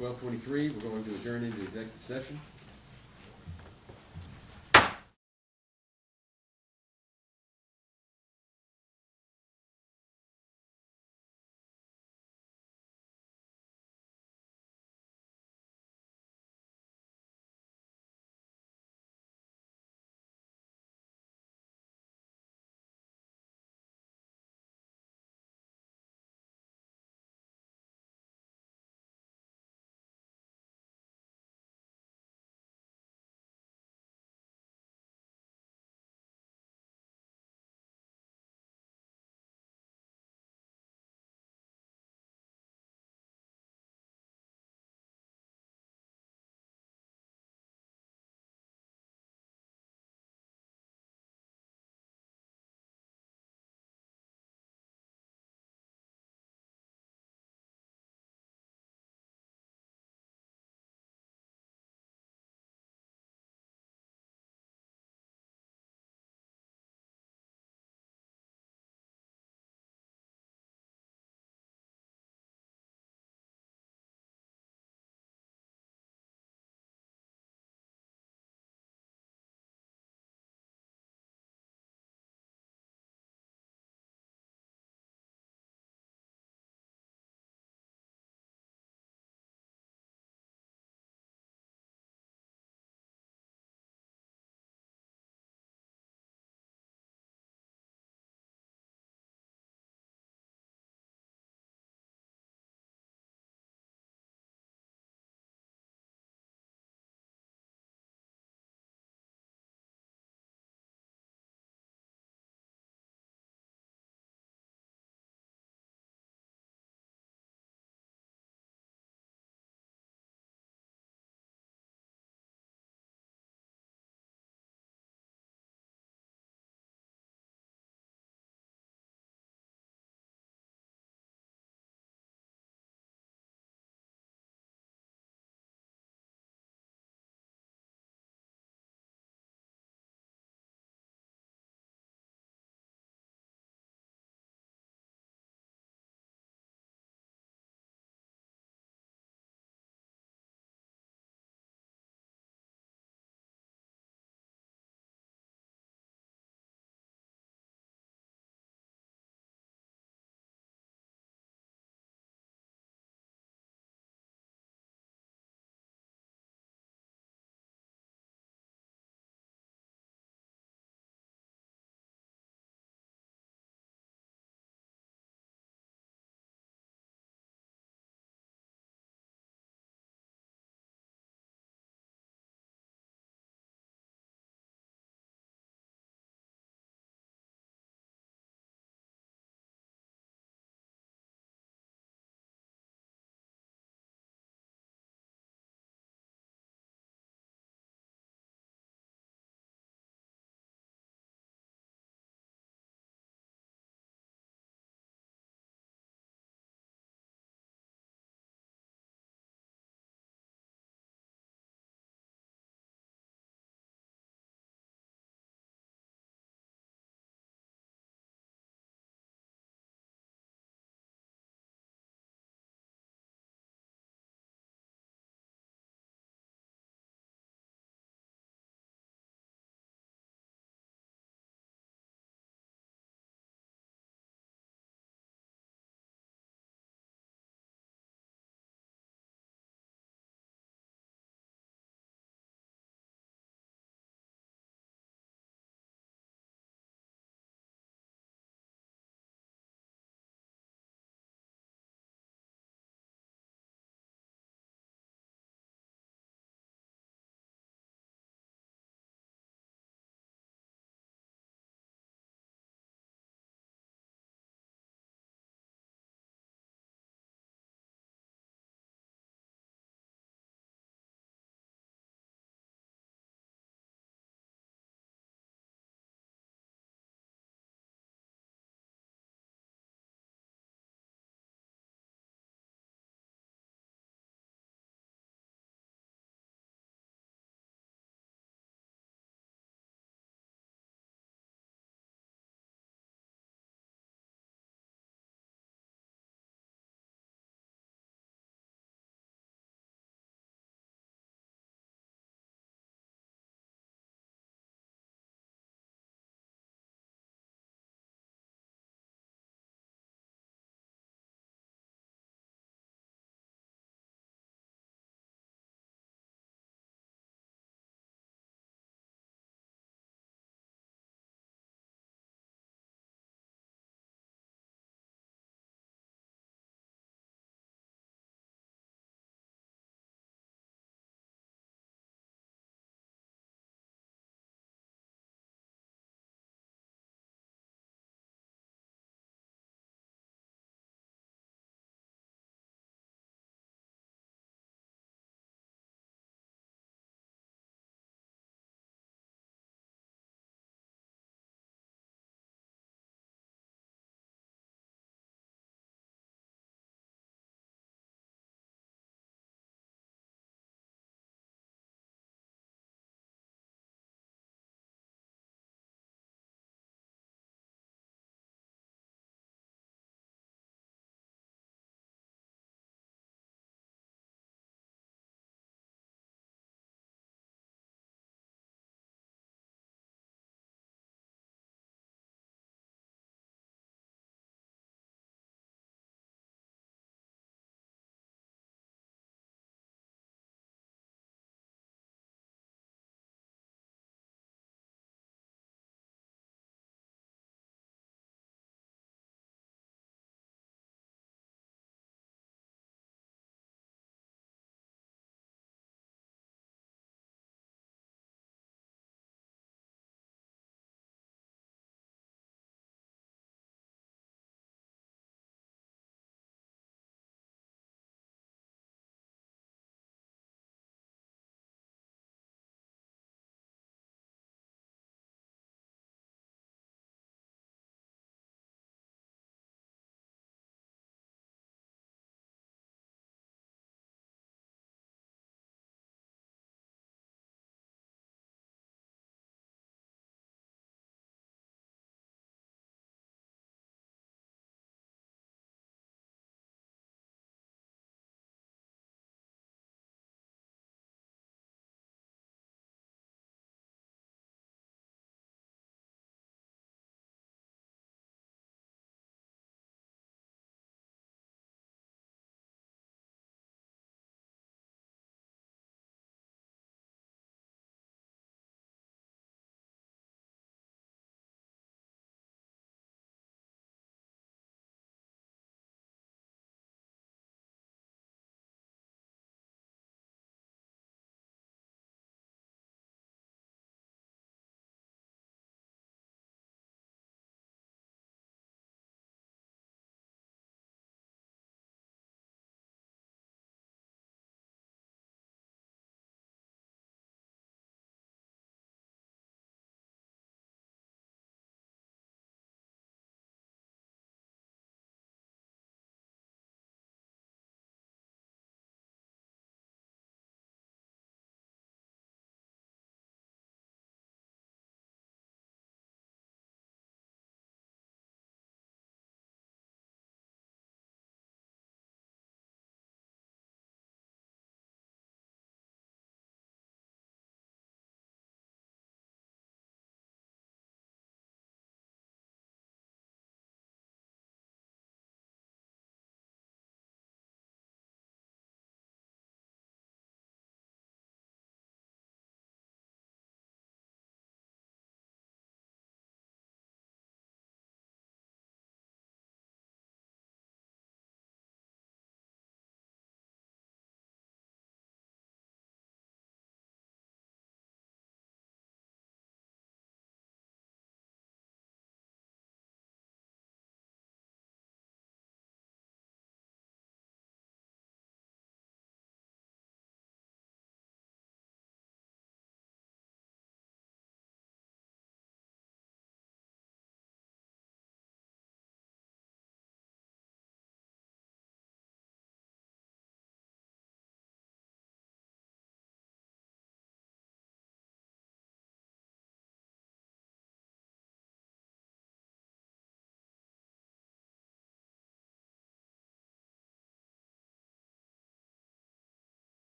12:23. We're going to adjourn into executive session.